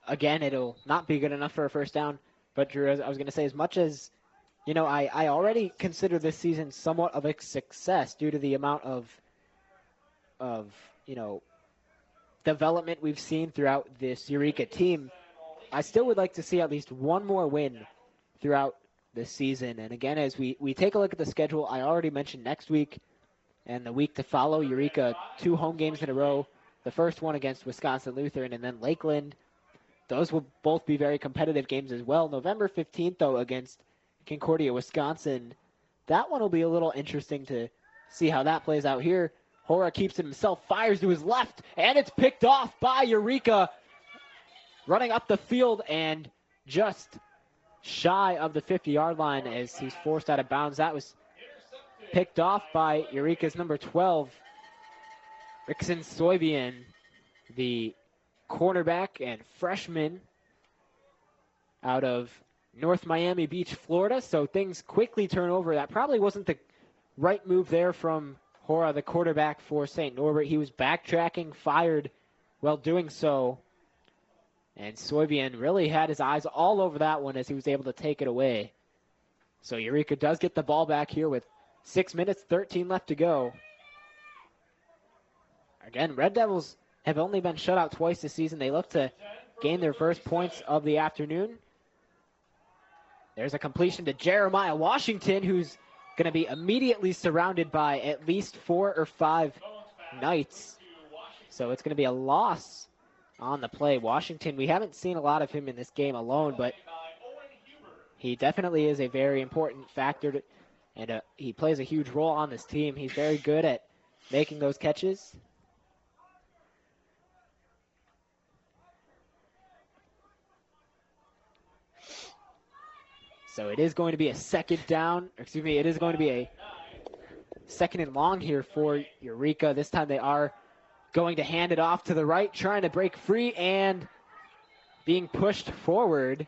again, it'll not be good enough for a first down. But Drew, as I was going to say, as much as, you know, I already consider this season somewhat of a success due to the amount of you know, development we've seen throughout this Eureka team, I still would like to see at least one more win throughout this season. And again, as we take a look at the schedule, I already mentioned next week and the week to follow, Eureka 2 home games in a row. The first one against Wisconsin Lutheran and then Lakeland. Those will both be very competitive games as well. November 15th, though, against Concordia, Wisconsin. That one will be a little interesting to see how that plays out here. Hora keeps it himself, fires to his left, and it's picked off by Eureka. Running up the field and just shy of the 50-yard line as he's forced out of bounds. That was picked off by Eureka's number 12, Rickson Soybian, the cornerback and freshman out of North Miami Beach, Florida. So things quickly turn over. That probably wasn't the right move there from Hora, the quarterback for St. Norbert. He was backtracking, fired while doing so. And Soybian really had his eyes all over that one as he was able to take it away. So Eureka does get the ball back here with 6 minutes, 13 left to go. Again, Red Devils have only been shut out twice this season. They look to gain their first points of the afternoon. There's a completion to Jeremiah Washington, who's going to be immediately surrounded by at least 4 or 5 Knights. So it's going to be a loss on the play. Washington, we haven't seen a lot of him in this game alone, but he definitely is a very important factor, and he plays a huge role on this team. He's very good at making those catches. So it is going to be a second down, excuse me, it is going to be a second and long here for Eureka. This time they are going to hand it off to the right, trying to break free and being pushed forward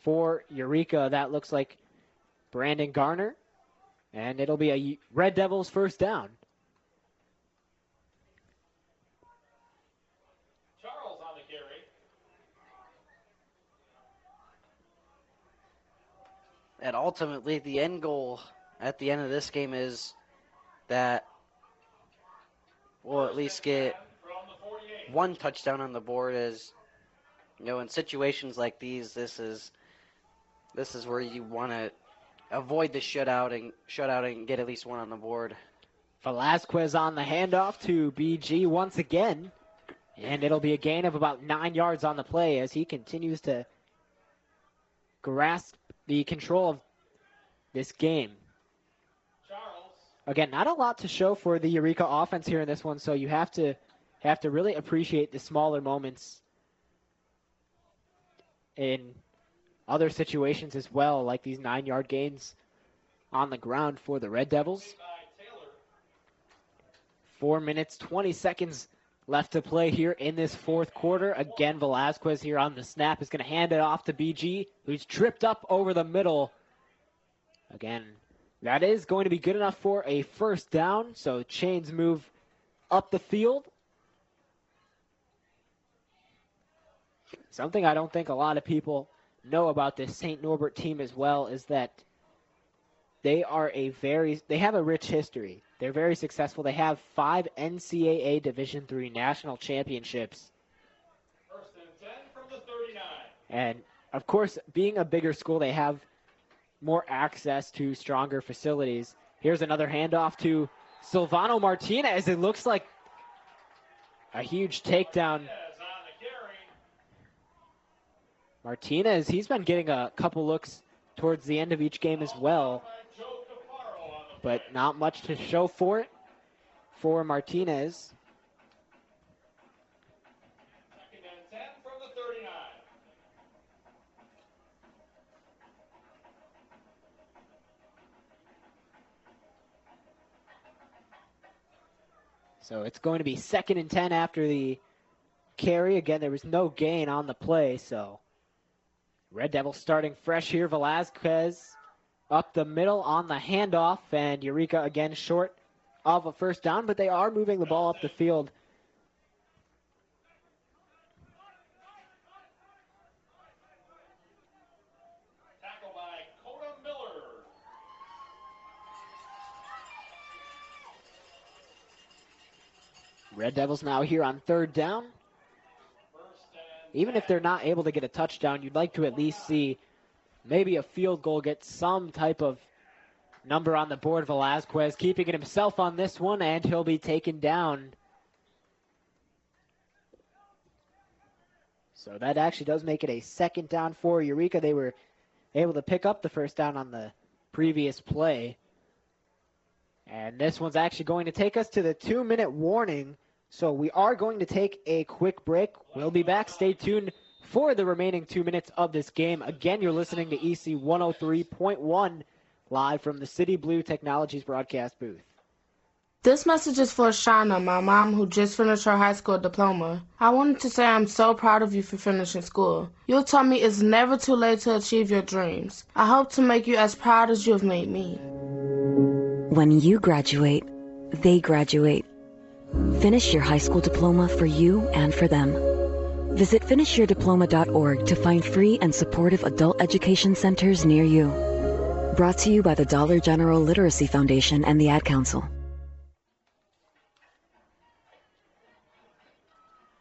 for Eureka. That looks like Brandon Garner, and it'll be a Red Devils first down. Charles on the carry. And ultimately, the end goal at the end of this game is that we'll at least get one touchdown on the board. As you know, in situations like these, this is where you want to avoid the shutout and get at least one on the board. Velasquez on the handoff to BG once again, and it'll be a gain of about 9 yards on the play as he continues to grasp the control of this game. Again, not a lot to show for the Eureka offense here in this one, so you have to really appreciate the smaller moments in other situations as well, like these 9-yard gains on the ground for the Red Devils. 4 minutes, 20 seconds left to play here in this fourth quarter. Again, Velasquez here on the snap is going to hand it off to BG, who's tripped up over the middle. Again, that is going to be good enough for a first down, so chains move up the field. Something I don't think a lot of people know about this St. Norbert team as well is that they have a rich history. They're very successful. They have 5 NCAA Division III national championships. First and 10 from the 39. And, of course, being a bigger school, they have more access to stronger facilities. Here's another handoff to Silvano Martinez. It looks like a huge takedown. Martinez, he's been getting a couple looks towards the end of each game as well, but not much to show for it for Martinez. Second and 10 from the 39. So it's going to be 2nd and 10 after the carry. Again, there was no gain on the play, so Red Devils starting fresh here. Velasquez up the middle on the handoff, and Eureka again short of a first down, but they are moving the ball up the field. Tackle by Coda Miller. Red Devils now here on 3rd down. Even if they're not able to get a touchdown, you'd like to at least see maybe a field goal, get some type of number on the board. Velasquez keeping it himself on this one, and he'll be taken down. So that actually does make it a 2nd down for Eureka. They were able to pick up the first down on the previous play. And this one's actually going to take us to the 2-minute warning. So we are going to take a quick break. We'll be back. Stay tuned for the remaining 2 minutes of this game. Again, you're listening to EC 103.1 live from the City Blue Technologies broadcast booth. This message is for Shauna, my mom, who just finished her high school diploma. I wanted to say I'm so proud of you for finishing school. You taught me it's never too late to achieve your dreams. I hope to make you as proud as you have made me. When you graduate, they graduate. Finish your high school diploma for you and for them. Visit finishyourdiploma.org to find free and supportive adult education centers near you. Brought to you by the Dollar General Literacy Foundation and the Ad Council.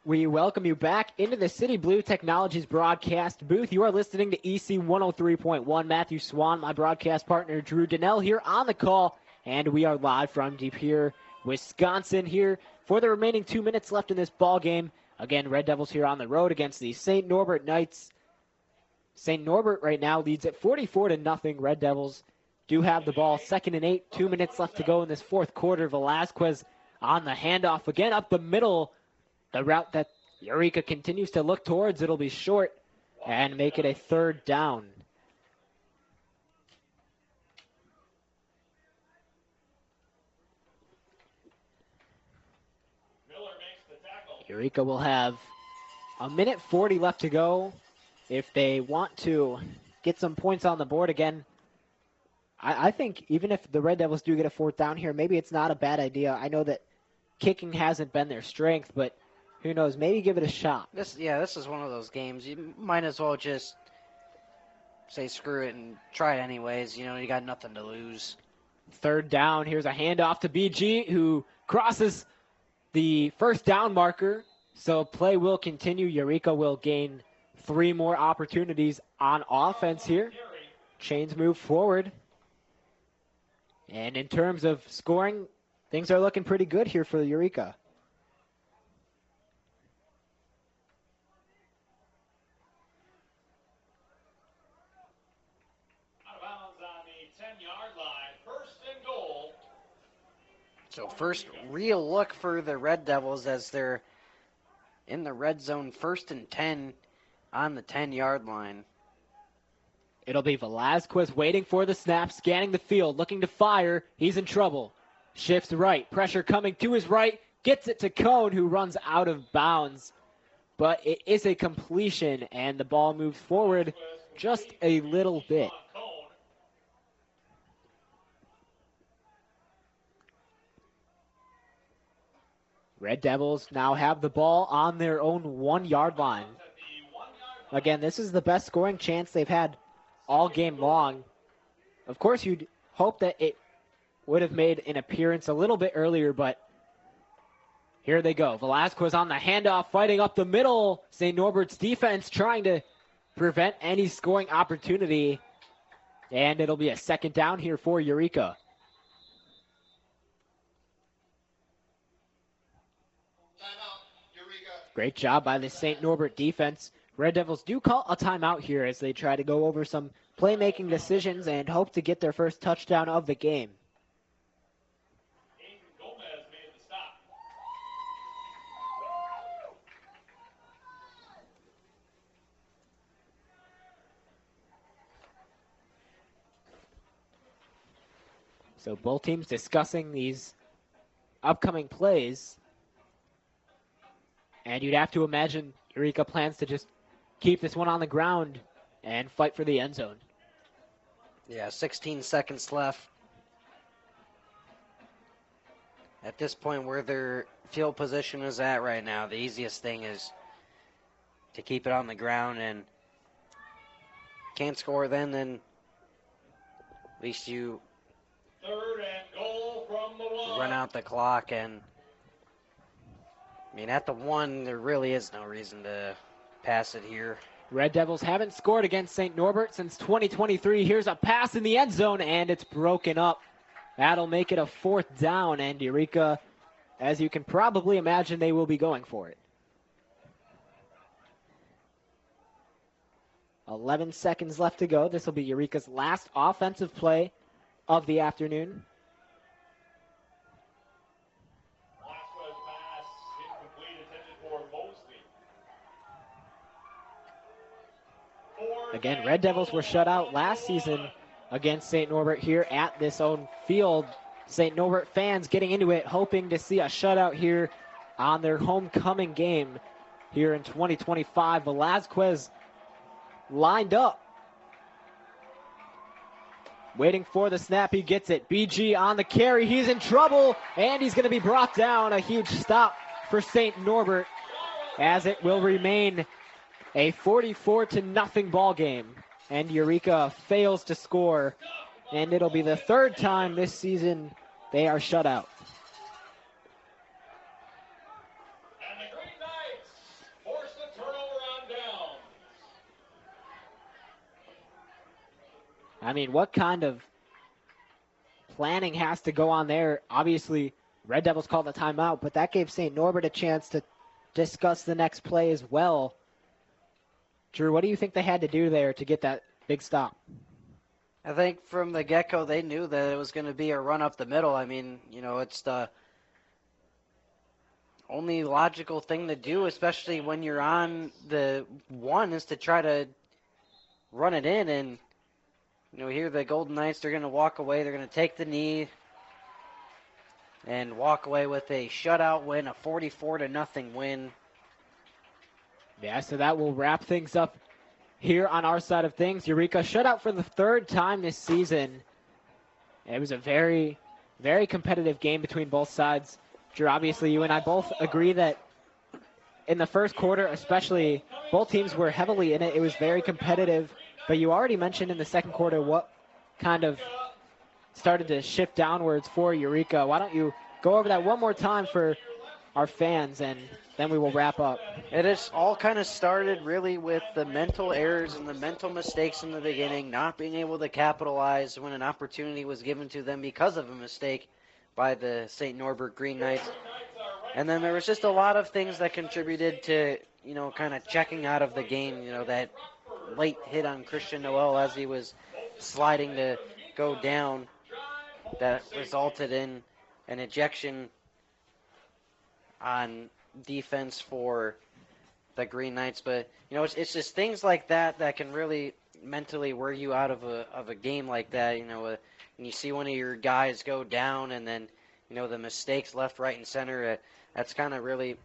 We welcome you back into the City Blue Technologies broadcast booth. You are listening to EC 103.1. Matthew Swan, my broadcast partner, Drew Donnell here on the call, and we are live from De Pere, Wisconsin here for the remaining 2 minutes left in this ball game. Again, Red Devils here on the road against the St. Norbert Knights. St. Norbert right now leads at 44-0. Red Devils do have the ball. 2nd and 8, 2 minutes left to go in this fourth quarter. Velasquez on the handoff again up the middle. The route that Eureka continues to look towards, it'll be short and make it a 3rd down. Eureka will have 1:40 left to go if they want to get some points on the board again. I think even if the Red Devils do get a 4th down here, maybe it's not a bad idea. I know that kicking hasn't been their strength, but who knows? Maybe give it a shot. This is one of those games. You might as well just say screw it and try it anyways. You know, you got nothing to lose. 3rd down. Here's a handoff to BG, who crosses the first down marker. So play will continue. Eureka will gain 3 more opportunities on offense here. Chains move forward. And in terms of scoring, things are looking pretty good here for Eureka. Out of bounds on the 10-yard line. 1st and goal So first real look for the Red Devils as they're in the red zone, 1st and 10 on the 10-yard line. It'll be Velasquez waiting for the snap, scanning the field, looking to fire. He's in trouble. Shifts right. Pressure coming to his right. Gets it to Cone, who runs out of bounds. But it is a completion, and the ball moves forward just a little bit. Red Devils now have the ball on their own 1-yard line. Again, this is the best scoring chance they've had all game long. Of course, you'd hope that it would have made an appearance a little bit earlier, but here they go. Velasquez on the handoff, fighting up the middle. St. Norbert's defense trying to prevent any scoring opportunity. And it'll be a 2nd down here for Eureka. Great job by the St. Norbert defense. Red Devils do call a timeout here as they try to go over some playmaking decisions and hope to get their first touchdown of the game. So both teams discussing these upcoming plays. And you'd have to imagine Eureka plans to just keep this one on the ground and fight for the end zone. Yeah, 16 seconds left. At this point where their field position is at right now, the easiest thing is to keep it on the ground, and can't score then at least you 3rd and goal from the 1. run out the clock. And I mean, at the 1, there really is no reason to pass it here. Red Devils haven't scored against St. Norbert since 2023. Here's a pass in the end zone, and it's broken up. That'll make it a 4th down, and Eureka, as you can probably imagine, they will be going for it. 11 seconds left to go. This will be Eureka's last offensive play of the afternoon. Again, Red Devils were shut out last season against St. Norbert here at this own field. St. Norbert fans getting into it, hoping to see a shutout here on their homecoming game here in 2025. Velasquez lined up, waiting for the snap. He gets it. BG on the carry. He's in trouble, and he's going to be brought down. A huge stop for St. Norbert, as it will remain a 44-0 ball game, and Eureka fails to score, and it'll be the 3rd time this season they are shut out. And the Green Knights force the turnover on down. I mean, what kind of planning has to go on there? Obviously, Red Devils called the timeout, but that gave St. Norbert a chance to discuss the next play as well. Drew, what do you think they had to do there to get that big stop? I think from the get-go they knew that it was going to be a run up the middle. I mean, you know, it's the only logical thing to do, especially when you're on the 1, is to try to run it in. And, you know, here the Golden Knights, they're going to walk away. They're going to take the knee and walk away with a shutout win, a 44-0 win. Yeah, so that will wrap things up here on our side of things. Eureka shut out for the 3rd time this season. It was a very, very competitive game between both sides. Drew, obviously you and I both agree that in the first quarter especially, both teams were heavily in it. It was very competitive, but you already mentioned in the second quarter what kind of started to shift downwards for Eureka. Why don't you go over that one more time for our fans, and then we will wrap up. It is all kind of started really with the mental errors and the mental mistakes in the beginning, not being able to capitalize when an opportunity was given to them because of a mistake by the St. Norbert Green Knights. And then there was just a lot of things that contributed to, you know, kind of checking out of the game. You know, that late hit on Christian Noel as he was sliding to go down that resulted in an ejection on defense for the Green Knights. But, it's just things like that that can really mentally wear you out of a game like that. And you see one of your guys go down and then, the mistakes left, right, and center. That's kind of really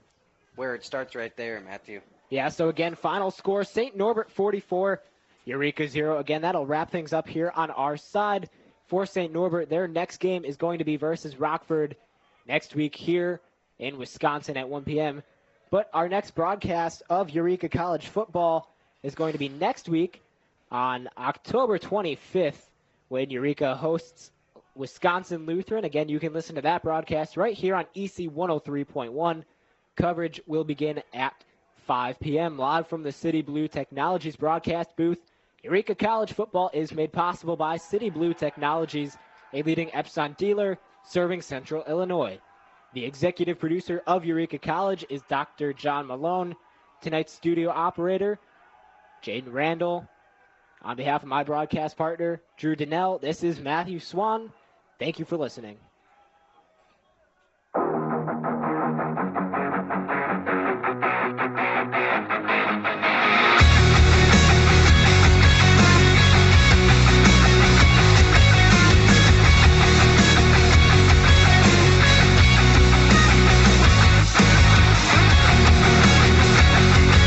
where it starts right there, Matthew. Yeah, so again, final score, St. Norbert 44, Eureka 0. Again, that'll wrap things up here on our side for St. Norbert. Their next game is going to be versus Rockford next week here in Wisconsin at 1 p.m. But our next broadcast of Eureka College football is going to be next week on October 25th when Eureka hosts Wisconsin Lutheran. Again, you can listen to that broadcast right here on EC 103.1. Coverage will begin at 5 p.m. live from the City Blue Technologies broadcast booth. Eureka College football is made possible by City Blue Technologies, a leading Epson dealer serving Central Illinois. The executive producer of Eureka College is Dr. John Malone. Tonight's studio operator, Jaden Randall. On behalf of my broadcast partner, Drew Donnell, this is Matthew Swan. Thank you for listening.